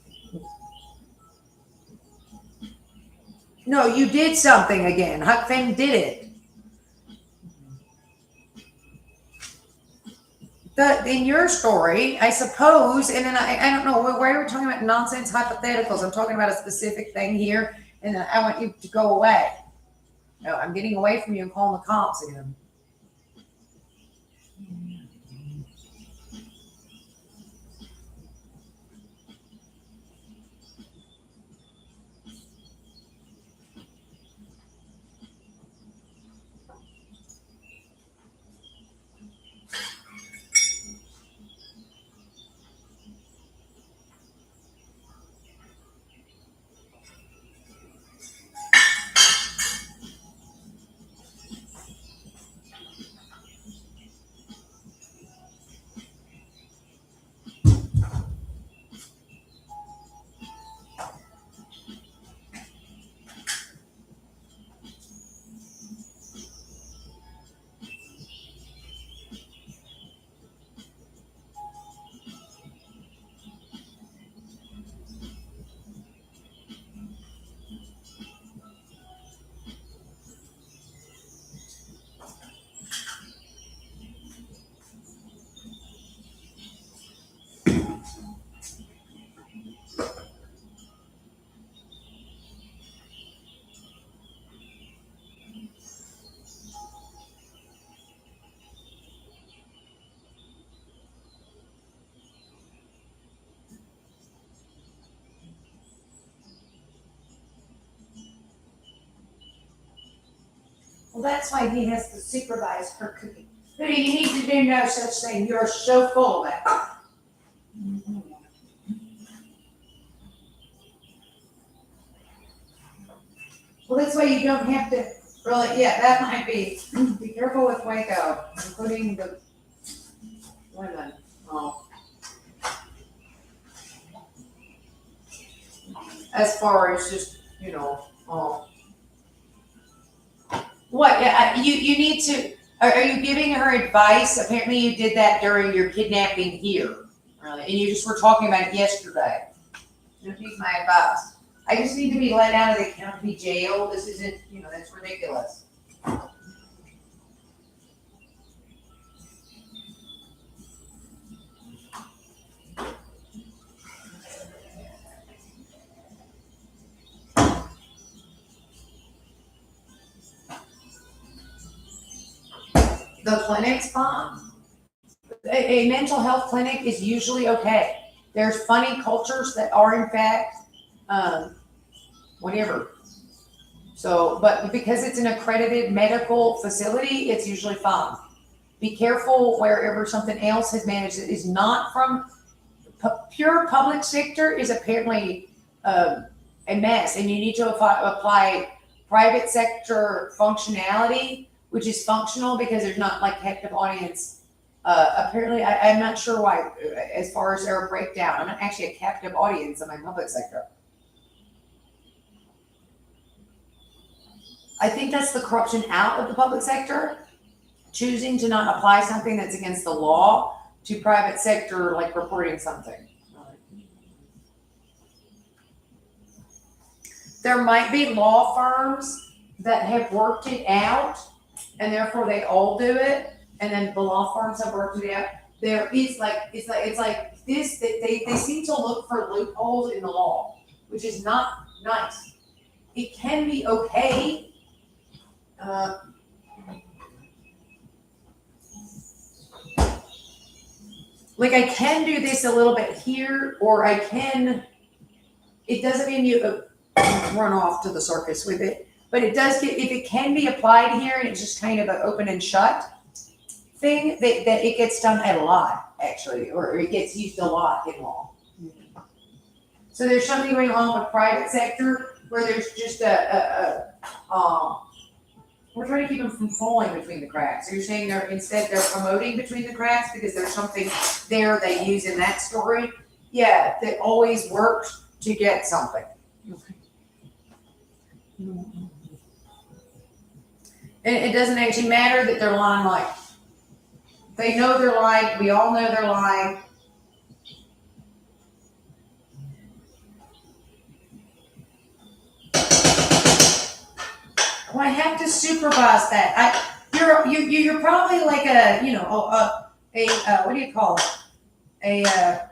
No, you did something again. Huck Finn did it. In your story, I suppose, and then I don't know, why are we talking about nonsense hypotheticals? I'm talking about a specific thing here, and I want you to go away. No, I'm getting away from you and calling the cops again. Well, that's why he has to supervise her cooking. But you need to do no such thing. You're so full of that. Well, that's why you don't have to really, yeah, that might be careful with Waco, including the women. Oh. As far as just, What, yeah, you need to, are you giving her advice? Apparently you did that during your kidnapping here, really, and you just were talking about it yesterday. You don't need my advice. I just need to be let out of the county jail. This isn't, that's ridiculous. The clinic's fine. A mental health clinic is usually okay. There's funny cultures that are in fact, whatever. So, but because it's an accredited medical facility, it's usually fine. Be careful wherever something else has managed that is not from pure public sector is apparently a mess, and you need to apply private sector functionality, which is functional because there's not like captive audience. Apparently, I'm not sure why, as far as their breakdown, I'm not actually a captive audience in my public sector. I think that's the corruption out of the public sector, choosing to not apply something that's against the law to private sector, like reporting something. There might be law firms that have worked it out, and therefore they all do it, and then the law firms have worked it out. There is it's like this, they seem to look for loopholes in the law, which is not nice. It can be okay. Like I can do this a little bit here, or I can, it doesn't mean you run off to the circus with it, but it does get, if it can be applied here and it's just kind of an open and shut thing, that it gets done a lot actually, or it gets used a lot in law. So there's something going on with private sector where there's just we're trying to keep them from falling between the cracks. So you're saying they're promoting between the cracks because there's something there they use in that story? Yeah, that always works to get something. And it doesn't actually matter that they're lying, like, they know they're lying, we all know they're lying. Well, I have to supervise that. You're probably like a what do you call it? A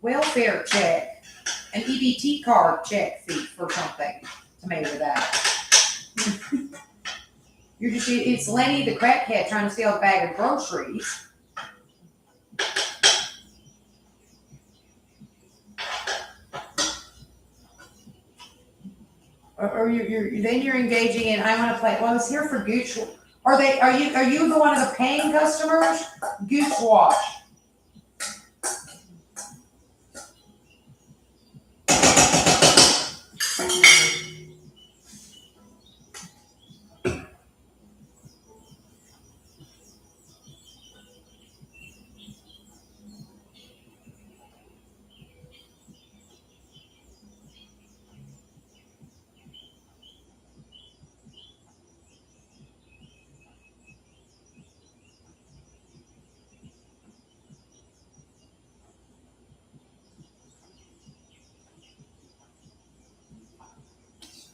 welfare check, an EBT card check thief or something to measure that. It's Lenny the crackhead trying to steal a bag of groceries. Or you're engaging in, I want to play, well, I was here for Gooch. Are you the one of the paying customers? Gooch Wash.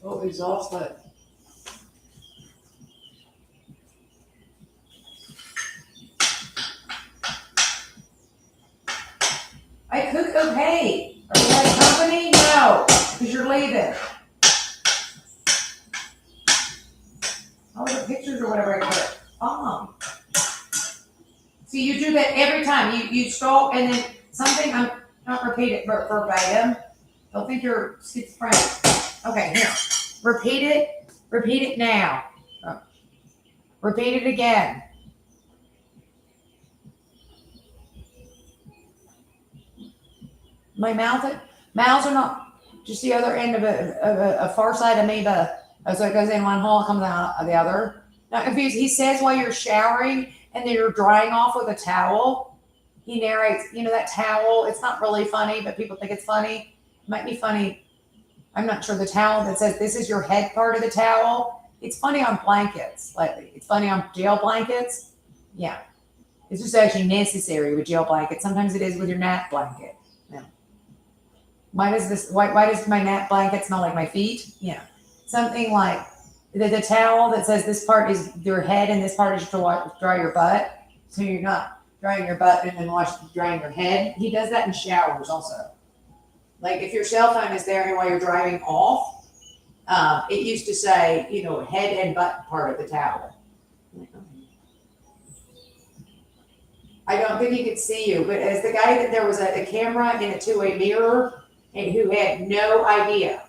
Oh, exhausted. I cook okay. Are you like company? No, because you're leaving. Oh, the pictures or whatever I put. See, you do that every time. You scroll and then something, I'm not repeat it verbatim. Don't think you're schizophrenic. Okay, here. Repeat it now. Repeat it again. My mouths are not just the other end of a far side amoeba. So it goes in one hole and comes out of the other. Not confused. He says while you're showering and then you're drying off with a towel, he narrates, that towel, it's not really funny, but people think it's funny. It might be funny. I'm not sure. The towel that says this is your head part of the towel. It's funny on blankets lately. It's funny on jail blankets. Yeah. It's just actually necessary with jail blankets. Sometimes it is with your nap blanket. Yeah. Why does my nap blanket smell like my feet? Yeah. Something like the towel that says this part is your head and this part is to dry your butt. So you're not drying your butt and then drying your head. He does that in showers also. Like if your cell phone is there and while you're driving off, it used to say, head and butt part of the towel. I don't think he could see you, but as the guy that there was a camera in a two-way mirror and who had no idea.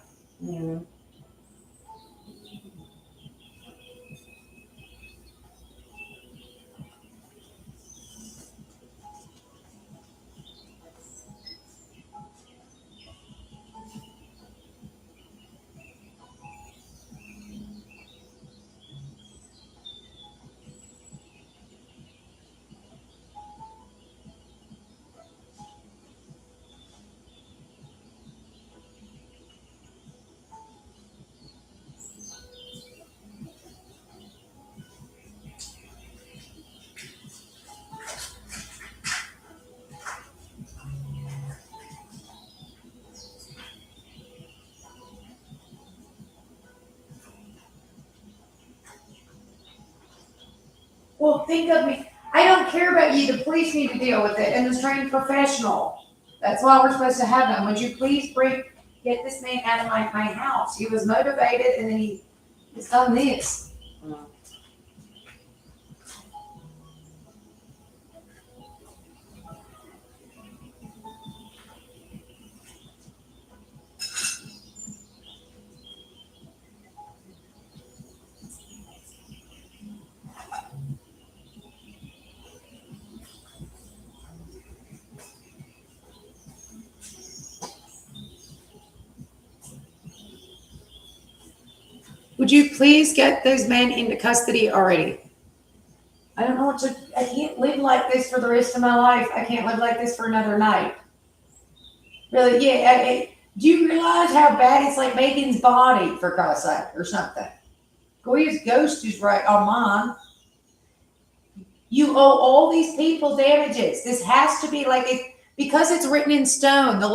Well, think of me. I don't care about you. The police need to deal with it, and the trained professional. That's why we're supposed to have them. Would you please get this man out of my house? He was motivated, and then he's done this. Would you please get those men into custody already? I don't know I can't live like this for the rest of my life. I can't live like this for another night. Really, yeah. Do you realize how bad it's like Megan's body, for Christ's sake, or something? Goya's ghost is right on mine. You owe all these people damages. This has to be because it's written in stone. The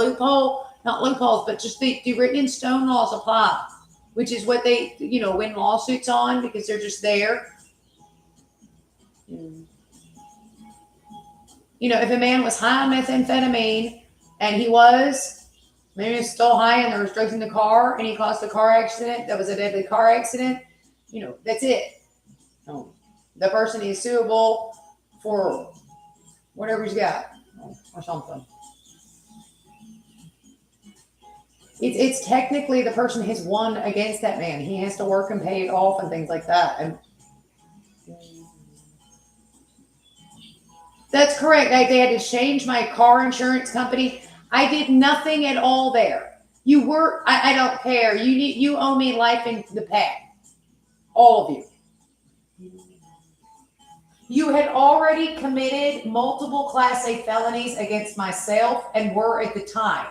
not loopholes, but just the written in stone laws apply, which is what they, win lawsuits on because they're just there. If a man was high on methamphetamine and maybe he was still high and there was drugs in the car and he caused a car accident, that was a deadly car accident, that's it. The person is suable for whatever he's got or something. It's technically the person has won against that man. He has to work and pay it off and things like that. And that's correct. They had to change my car insurance company. I did nothing at all there. I don't care. You owe me life in the past. All of you. You had already committed multiple Class A felonies against myself and were at the time.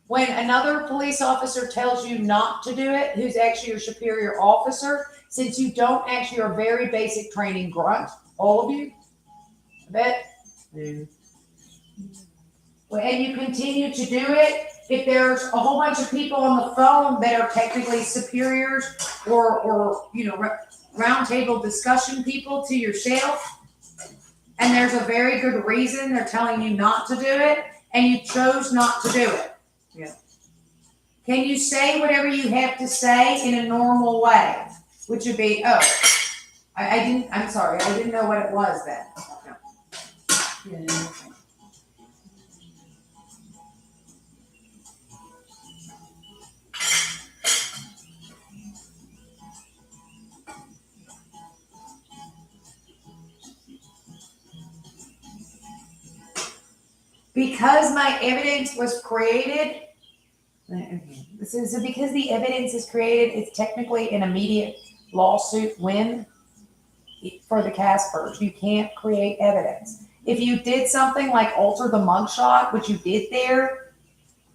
When another police officer tells you not to do it, who's actually your superior officer, since you don't actually are very basic training grunt, all of you, I bet. Well, and you continue to do it, if there's a whole bunch of people on the phone that are technically superiors or roundtable discussion people to yourself, and there's a very good reason they're telling you not to do it, and you chose not to do it. Yeah. Can you say whatever you have to say in a normal way? Which would be, I'm sorry, I didn't know what it was then. Yeah. because my evidence was created, so because the evidence is created, it's technically an immediate lawsuit win for the Caspers. You can't create evidence. If you did something like alter the mugshot, which you did there,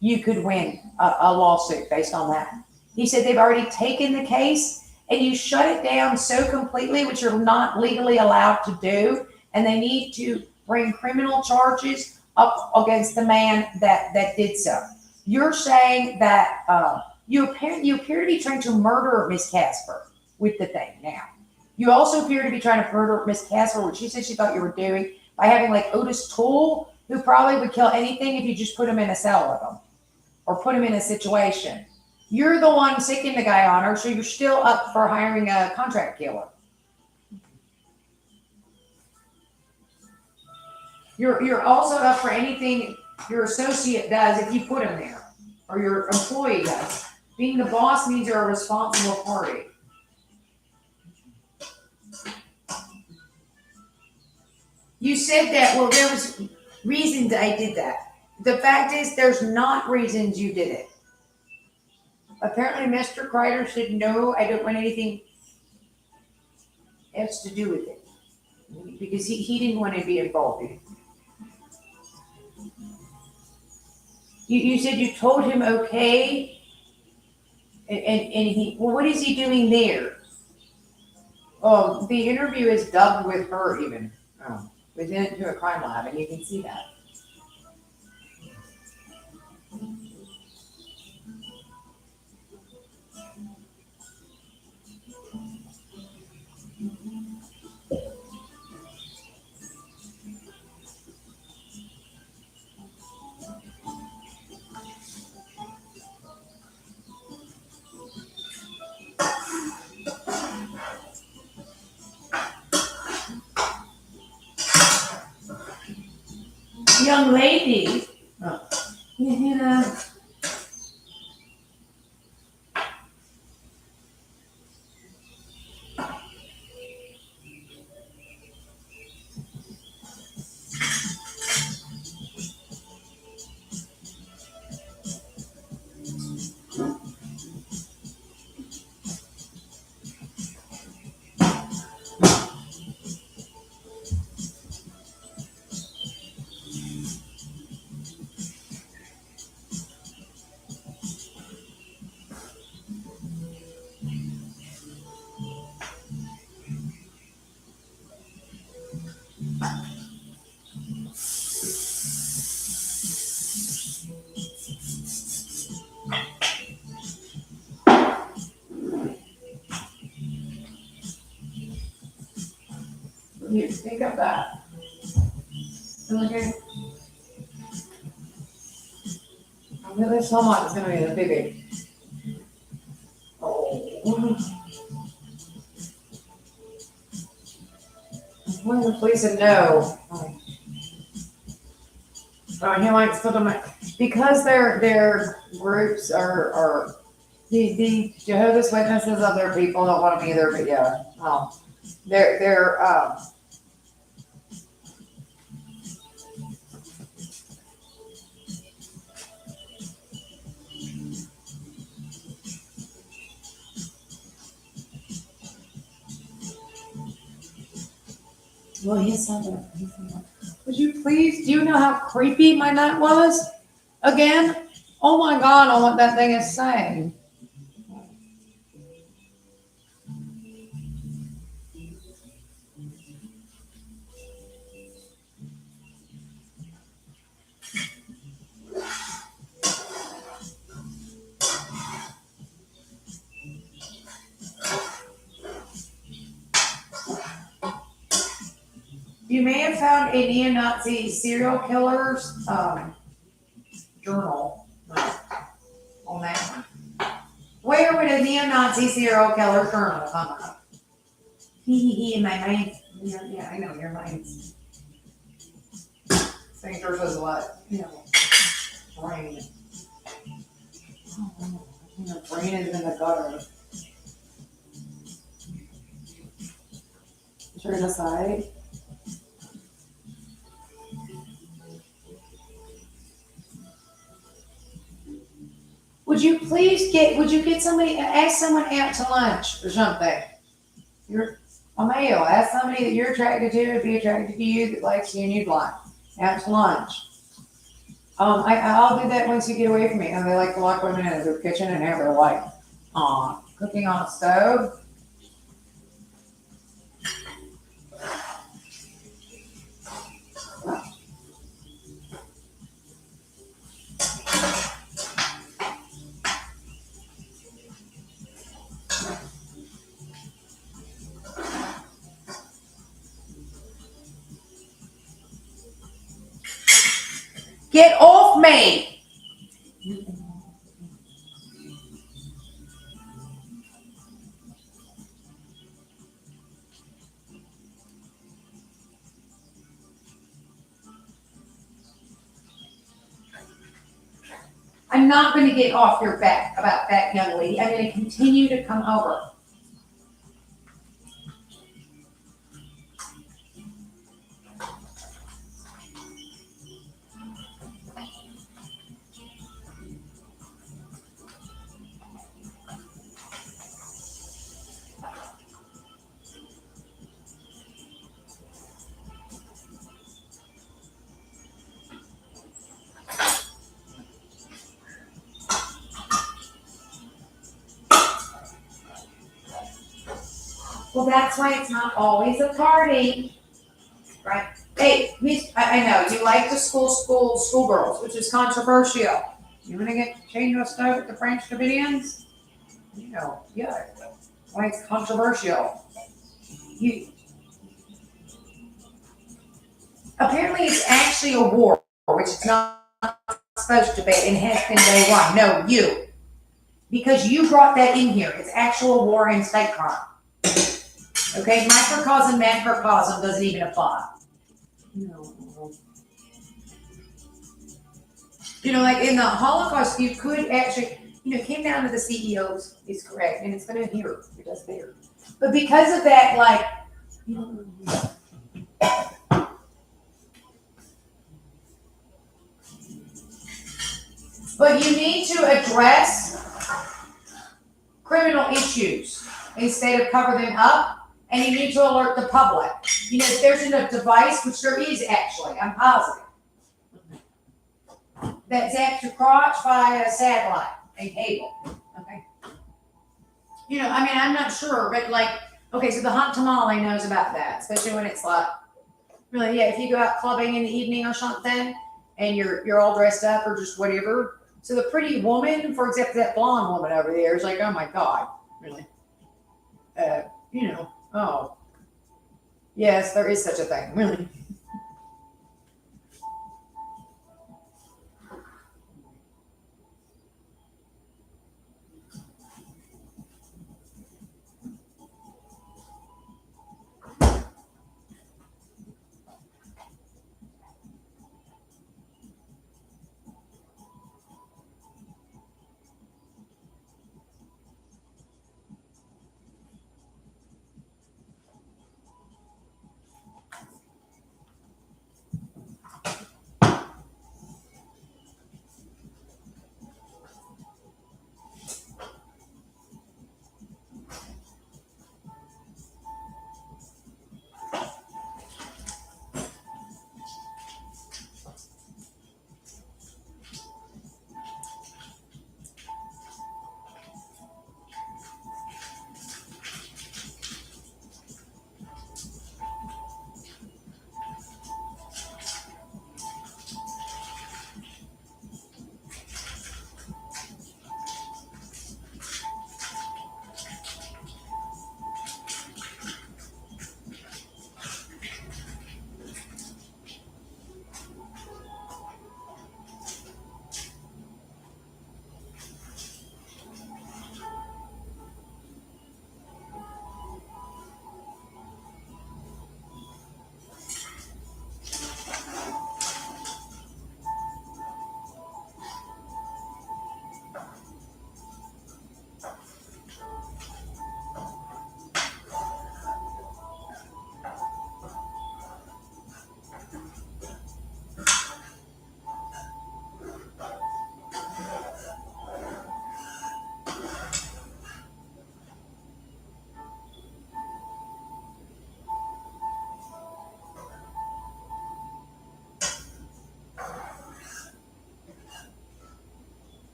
you could win a lawsuit based on that. He said they've already taken the case and you shut it down so completely, which you're not legally allowed to do, and they need to bring criminal charges up against the man that did so. You're saying that you appear to be trying to murder Miss Casper with the thing now. You also appear to be trying to murder Miss Casper, which she said she thought you were doing, by having like Otis Toole, who probably would kill anything if you just put him in a cell with him or put him in a situation. You're the one sicking the guy on her, so you're still up for hiring a contract killer. You're also up for anything your associate does if you put him there, or your employee does. Being the boss means you're a responsible party. You said that, well, there was reasons I did that. The fact is, there's not reasons you did it. Apparently, Mr. Kreider said, no, I don't want anything else to do with it. Because he didn't want to be involved in it. You said you told him okay, and he, well, what is he doing there? Oh, the interview is dubbed with her even. Oh, within it to a crime lab, and you can see that. Young lady. Oh. Yeah. You think of that. Okay. I know there's so much is going to be the biggie. Oh. When the police said no. Oh, he likes to them because their groups are the Jehovah's Witnesses. Other people don't want to be there, but yeah, they're well, he's not. Would you please? Do you know how creepy my night was? Again? Oh my God! On what that thing is saying. You may have found a neo-Nazi serial killer's journal on that one. Where would a neo-Nazi serial killer journal come up? In my mind. Yeah, I know, your mind's. St. Ursula's what? You know, brain. Oh, your brain is in the gutter. Turn aside. would you get somebody, ask someone out to lunch or something? You're a male, ask somebody that you're attracted to, be attracted to you, that likes you and you'd like, out to lunch. I'll do that once you get away from me. And they like to lock women in their kitchen and have their like, cooking on a stove. Get off me! I'm not going to get off your back about that young lady. I'm going to continue to come over. Well, that's why it's not always a party, right? Hey, Miss, I know you like the schoolgirls, which is controversial. You want to get chained to a stove at the French Davidians? You know, yeah. Why it's controversial? Apparently, it's actually a war, which it's not supposed to be, and has been day one. No, you, because you brought that in here. It's actual war and state crime. Okay, microcosm, macrocosm doesn't even apply. No. You know, like in the Holocaust, you could actually, it came down to the CEOs, is correct, and it's going to here, it does there. But because of that, like, but you need to address criminal issues instead of cover them up. And you need to alert the public. If there's a device, which there is actually, I'm positive, that zaps your crotch via satellite and cable. Okay. I'm not sure, but so the hot tamale knows about that, especially when it's like, really, yeah, if you go out clubbing in the evening or something and you're all dressed up or just whatever. So the pretty woman, for example, that blonde woman over there is like, oh my God, really? Oh, yes, there is such a thing, really.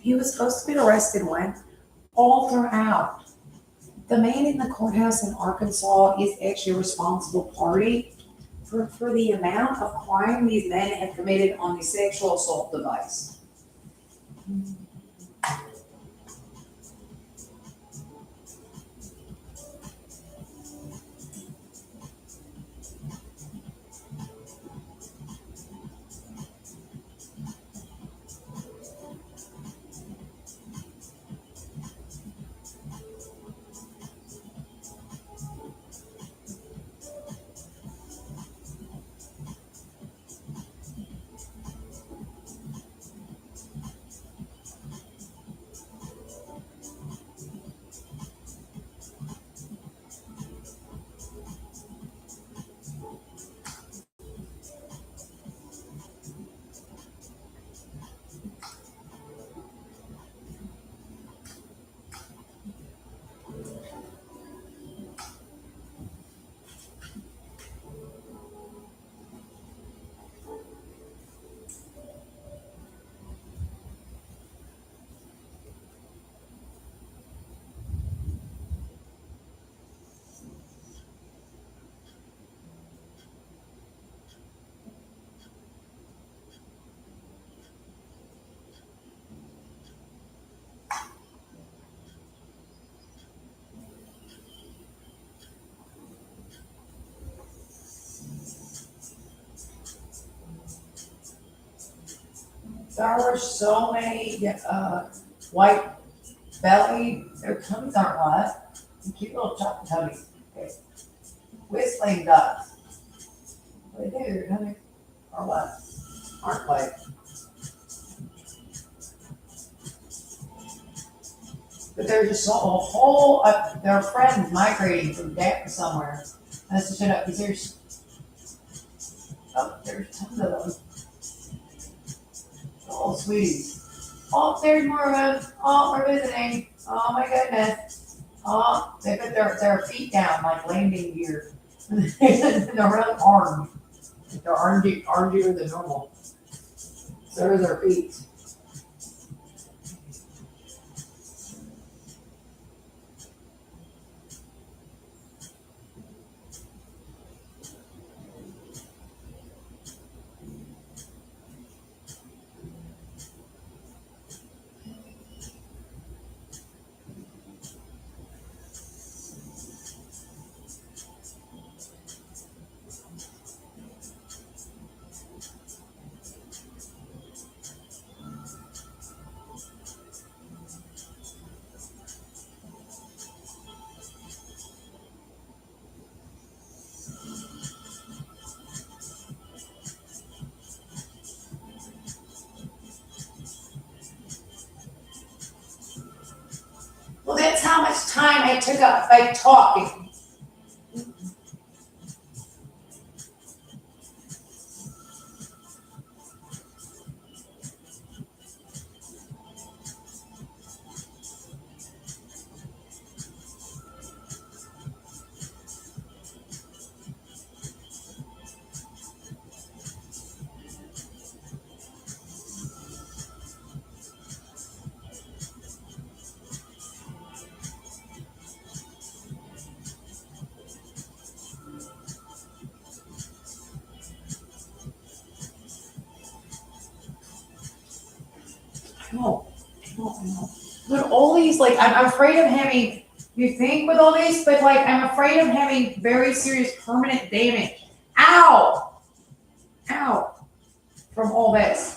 he was supposed to be arrested when? All throughout. The man in the courthouse in Arkansas is actually a responsible party for the amount of crime these men have committed on the sexual assault device. There were so many white belly, their tummies aren't white, cute little chocolate tummies. Okay. Whistling ducks. What do they do? Their tummies are what? Aren't white. But there's just a whole, there are friends migrating from Dapper somewhere. That's the shut up, because there's tons of them. Oh, sweeties. Oh, there's more of them. Oh, we're visiting. Oh my goodness. Oh, they put their feet down like landing gear. They're really armed. They're orangey than normal. So are their feet. Well, that's how much time I took up by talking. No. But all these, like, I'm afraid of having, you think with all these, but like, I'm afraid of having very serious permanent damage. Ow! Ow! From all this.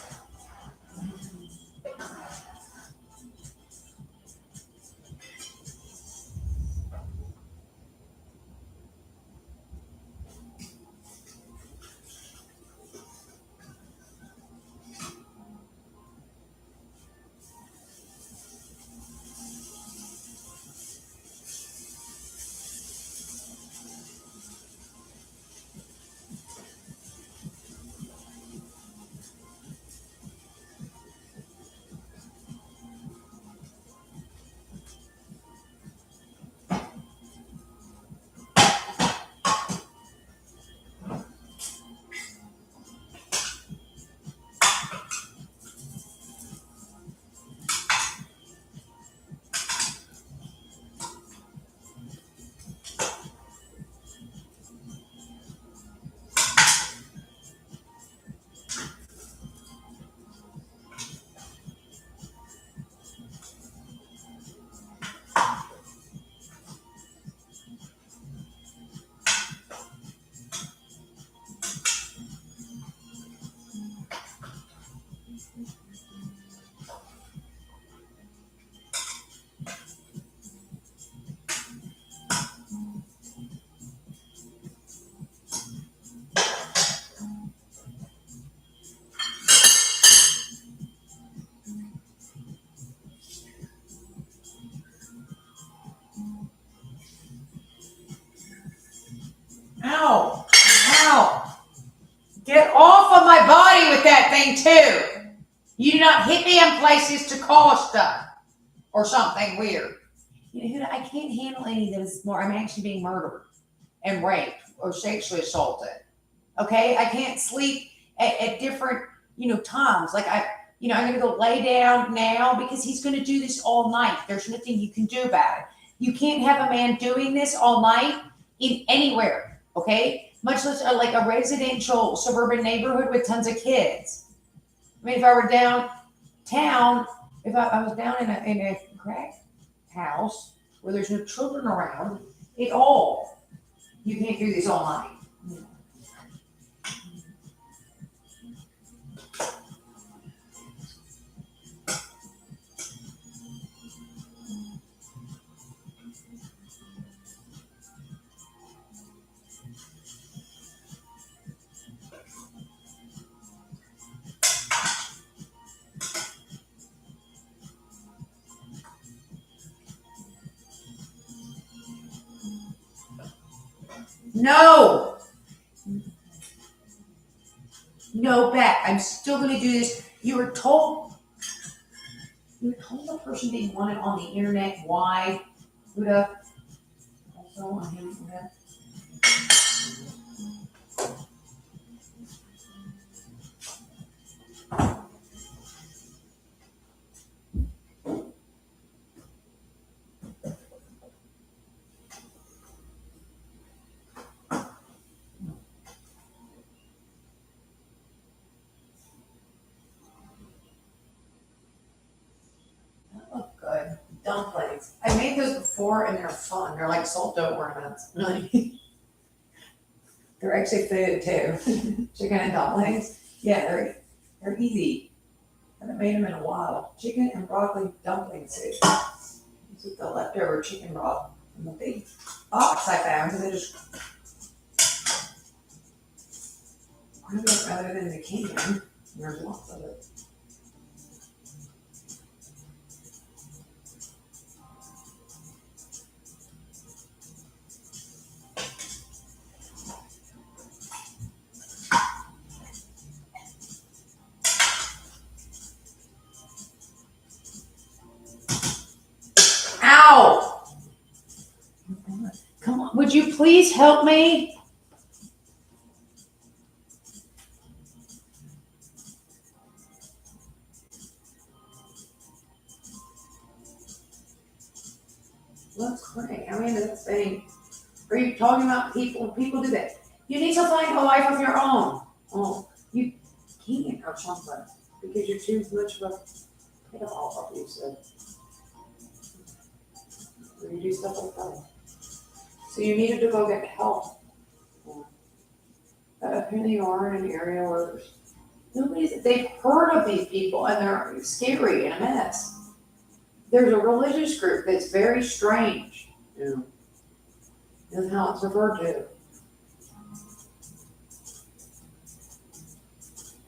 Ow. Ow. Get off of my body with that thing too. You do not hit me in places to cause stuff or something weird. You know, Huda, I can't handle any of this more. I'm actually being murdered and raped or sexually assaulted. Okay? I can't sleep at different, times. Like I'm gonna go lay down now because he's gonna do this all night. There's nothing you can do about it. You can't have a man doing this all night in anywhere, okay? Much less like a residential suburban neighborhood with tons of kids. I mean, if I were downtown, if I was down in a crack house where there's no children around at all, you can't do this all night. No! No, Beck, I'm still gonna do this. You were told the person didn't want it on the internet. Why? Huda? Also on him, Huda. That look good. Dumplings. I made those before and they're fun. They're like salt dough ornaments. They're actually food too. Chicken and dumplings. Yeah, they're easy. I haven't made them in a while. Chicken and broccoli dumpling soup. This is the leftover chicken broth from the big box I found because I just wanted it rather than the can. There's lots of it. Ow! Come on, would you please help me? Looks great. I mean, that's thing. Are you talking about people? People do that. You need to find a life of your own. Oh, you can't or something because you're too much of a pedophile abuser. Or you do stuff like that. So you needed to go get help. Apparently you are in an area where they've heard of these people and they're scary and a mess. There's a religious group that's very strange. Yeah. That's how it's referred to.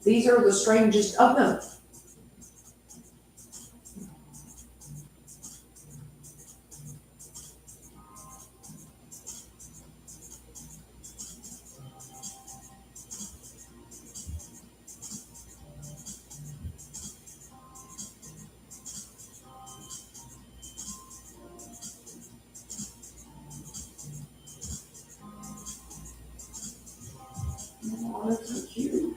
These are the strangest of them. Oh, that's so cute.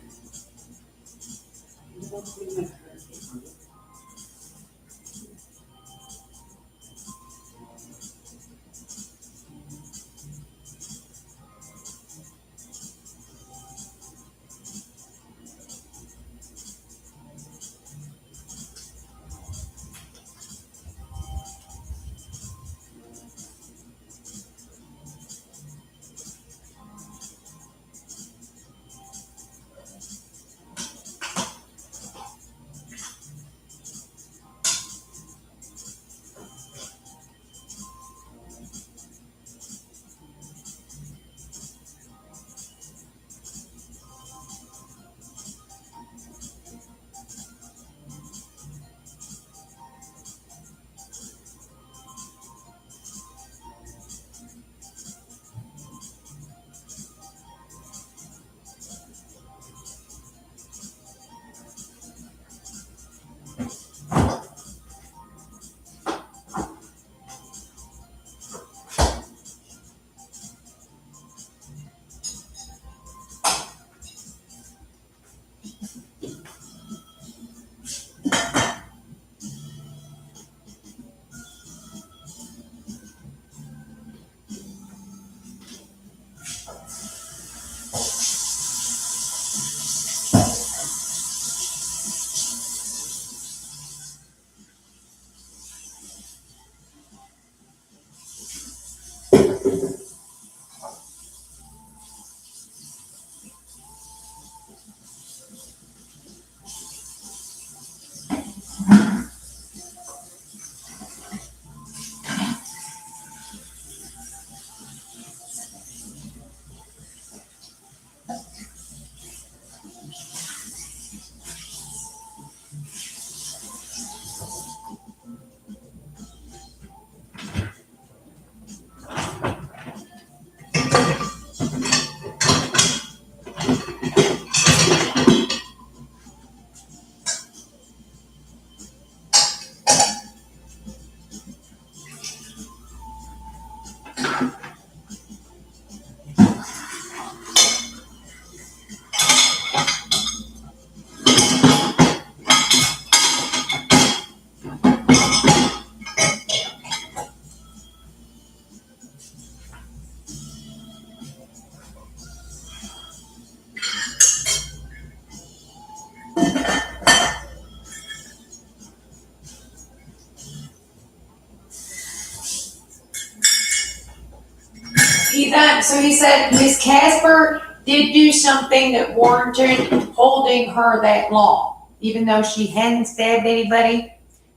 so he said Miss Casper did do something that warranted holding her that long, even though she hadn't stabbed anybody.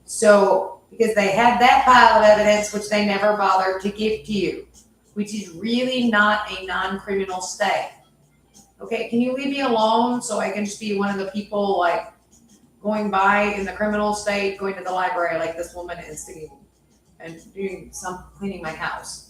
So, because they had that pile of evidence, which they never bothered to give to you, which is really not a non-criminal stay. Okay, can you leave me alone so I can just be one of the people like going by in the criminal state, going to the library like this woman is singing and doing some cleaning my house.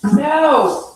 No.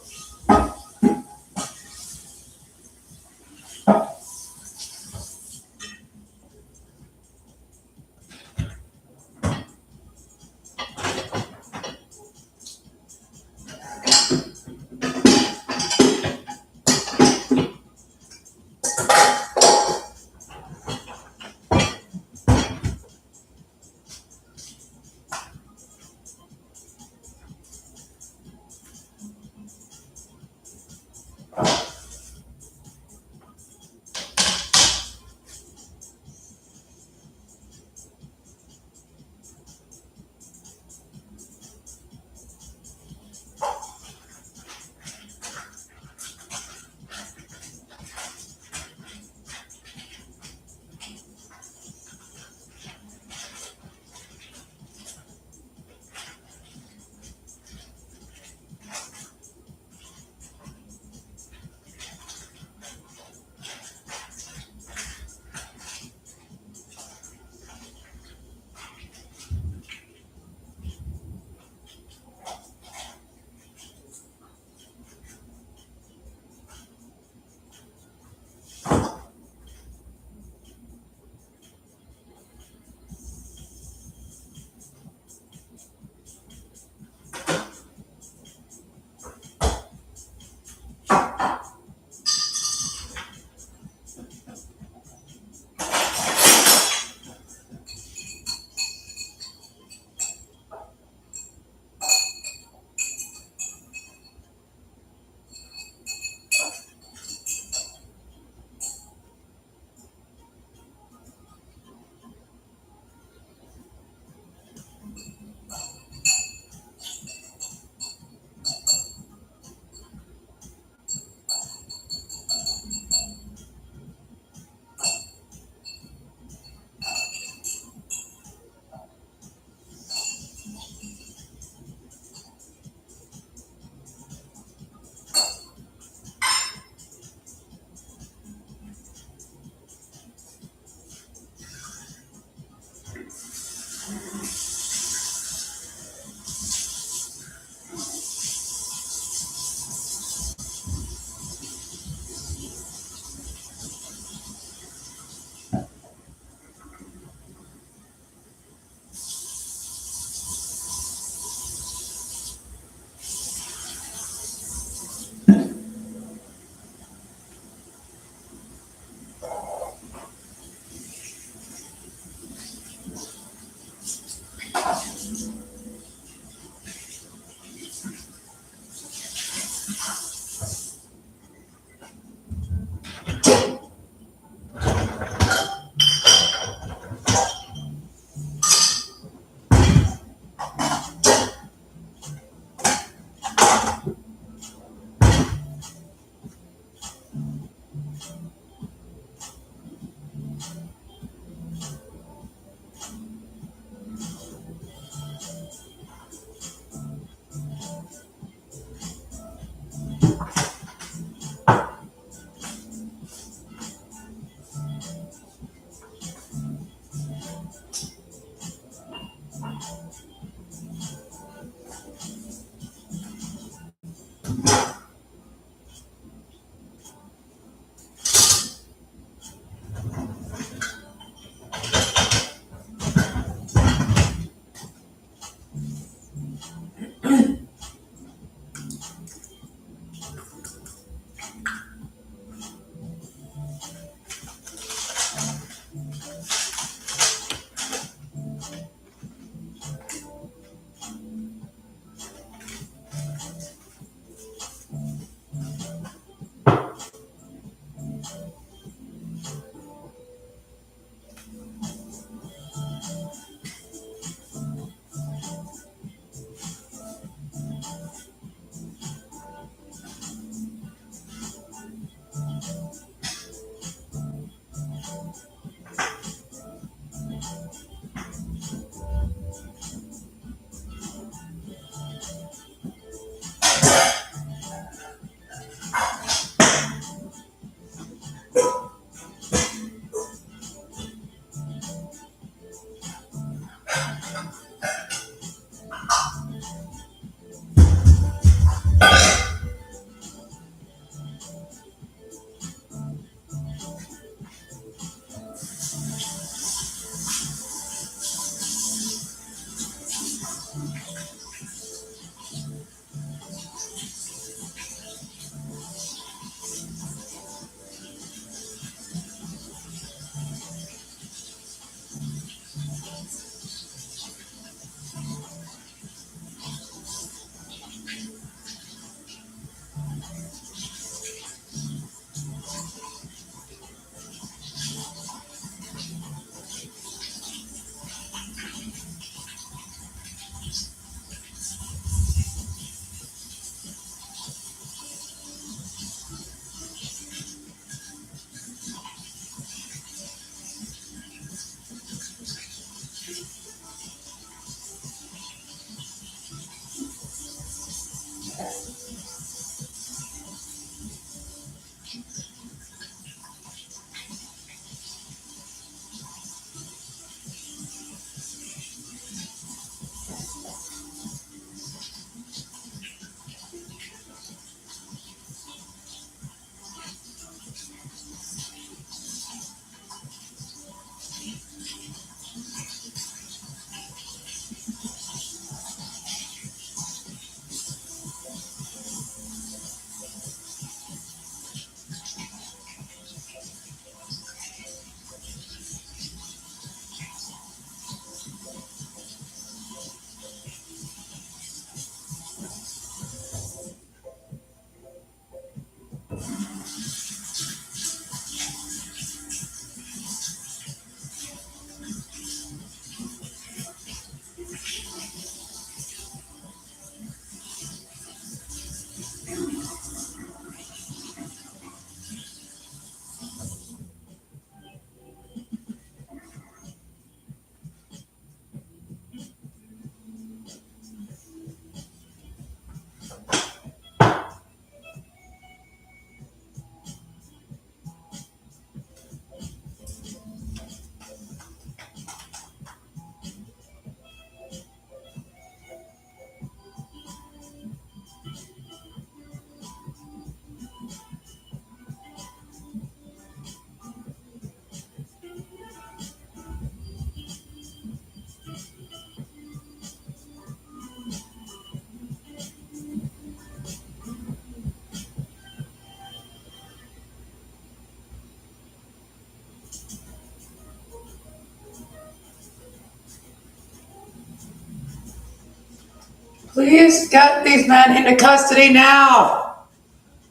Please get these men into custody now.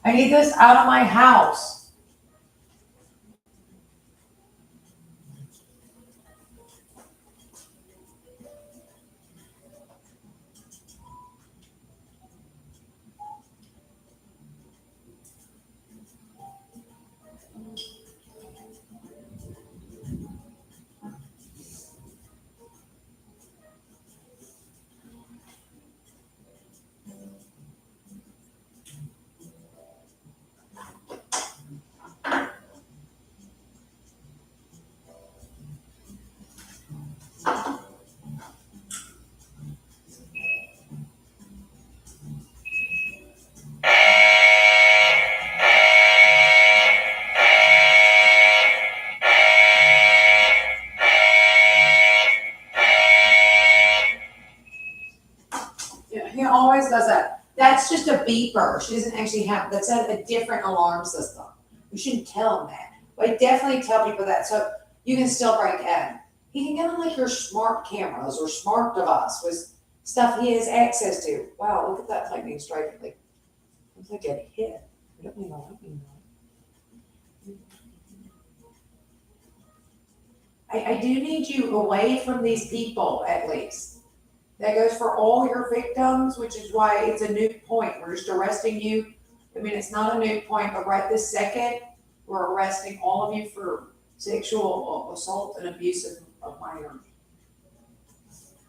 I need this out of my house. Yeah, he always does that. That's just a beeper. She doesn't actually have, that's a different alarm system. You shouldn't tell him that. But I definitely tell people that so you can still break in. He can get on like your smart cameras or smart device with stuff he has access to. Wow, look at that lightning strike. Like, it's like a hit. I don't mean a lightning strike. I do need you away from these people at least. That goes for all your victims, which is why it's a nuke point. We're just arresting you. I mean, it's not a nuke point, but right this second, we're arresting all of you for sexual assault and abuse of minors.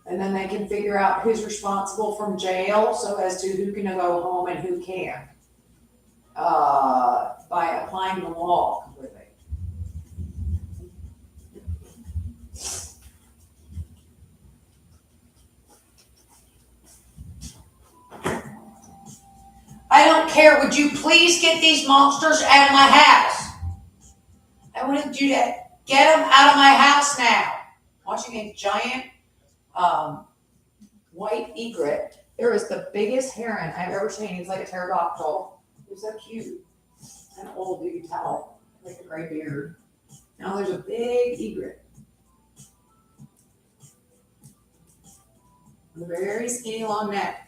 And then they can figure out who's responsible from jail so as to who can go home and who can't by applying the law completely. I don't care. Would you please get these monsters out of my house? I wanted you to get them out of my house now. Watching a giant white egret. There is the biggest heron I've ever seen. He's like a pterodactyl. He's so cute. And old, you can tell. Like a gray beard. Now there's a big egret. With a very skinny long neck.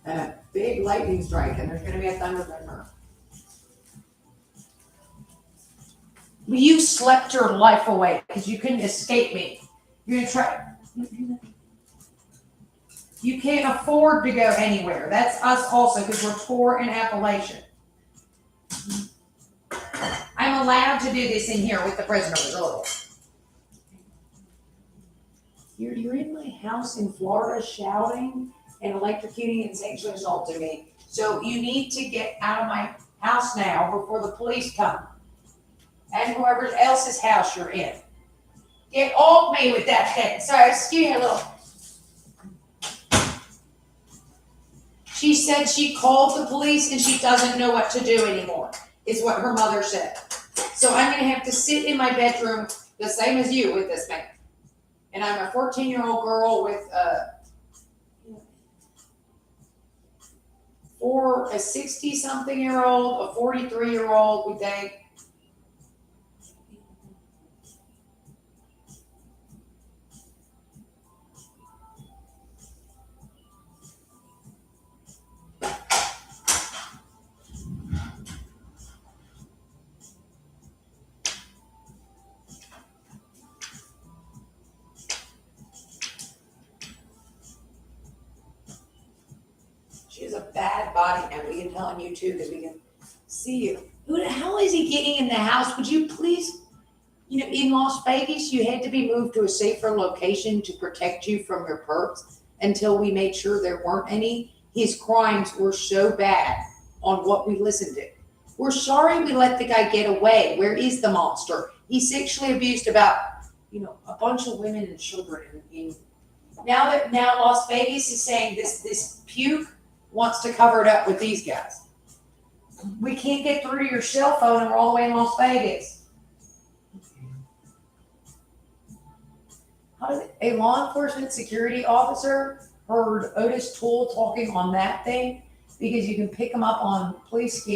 And a big lightning strike, and there's going to be a thunderbird. You slept your life away because you couldn't escape me. You're going to try. You can't afford to go anywhere. That's us also because we're poor in Appalachian. I'm allowed to do this in here with the prisoners. You're in my house in Florida shouting and electrocuting and sexually assaulting me. So you need to get out of my house now before the police come. And whoever else's house you're in. Get off me with that thing. Sorry, excuse me a little. She said she called the police and she doesn't know what to do anymore, is what her mother said. So I'm gonna have to sit in my bedroom the same as you with this man. And I'm a 14-year-old girl with a 60-something-year-old, a 43-year-old, we think. She has a bad body, and we can tell on you too, because we can see you. Who the hell is he getting in the house? Would you please, in Las Vegas, you had to be moved to a safer location to protect you from your perps until we made sure there weren't any. His crimes were so bad on what we listened to. We're sorry we let the guy get away. Where is the monster? He sexually abused about, a bunch of women and children. Now Las Vegas is saying this puke wants to cover it up with these guys. We can't get through to your cell phone and we're all the way in Las Vegas. A law enforcement security officer heard Otis Toole talking on that thing because you can pick him up on police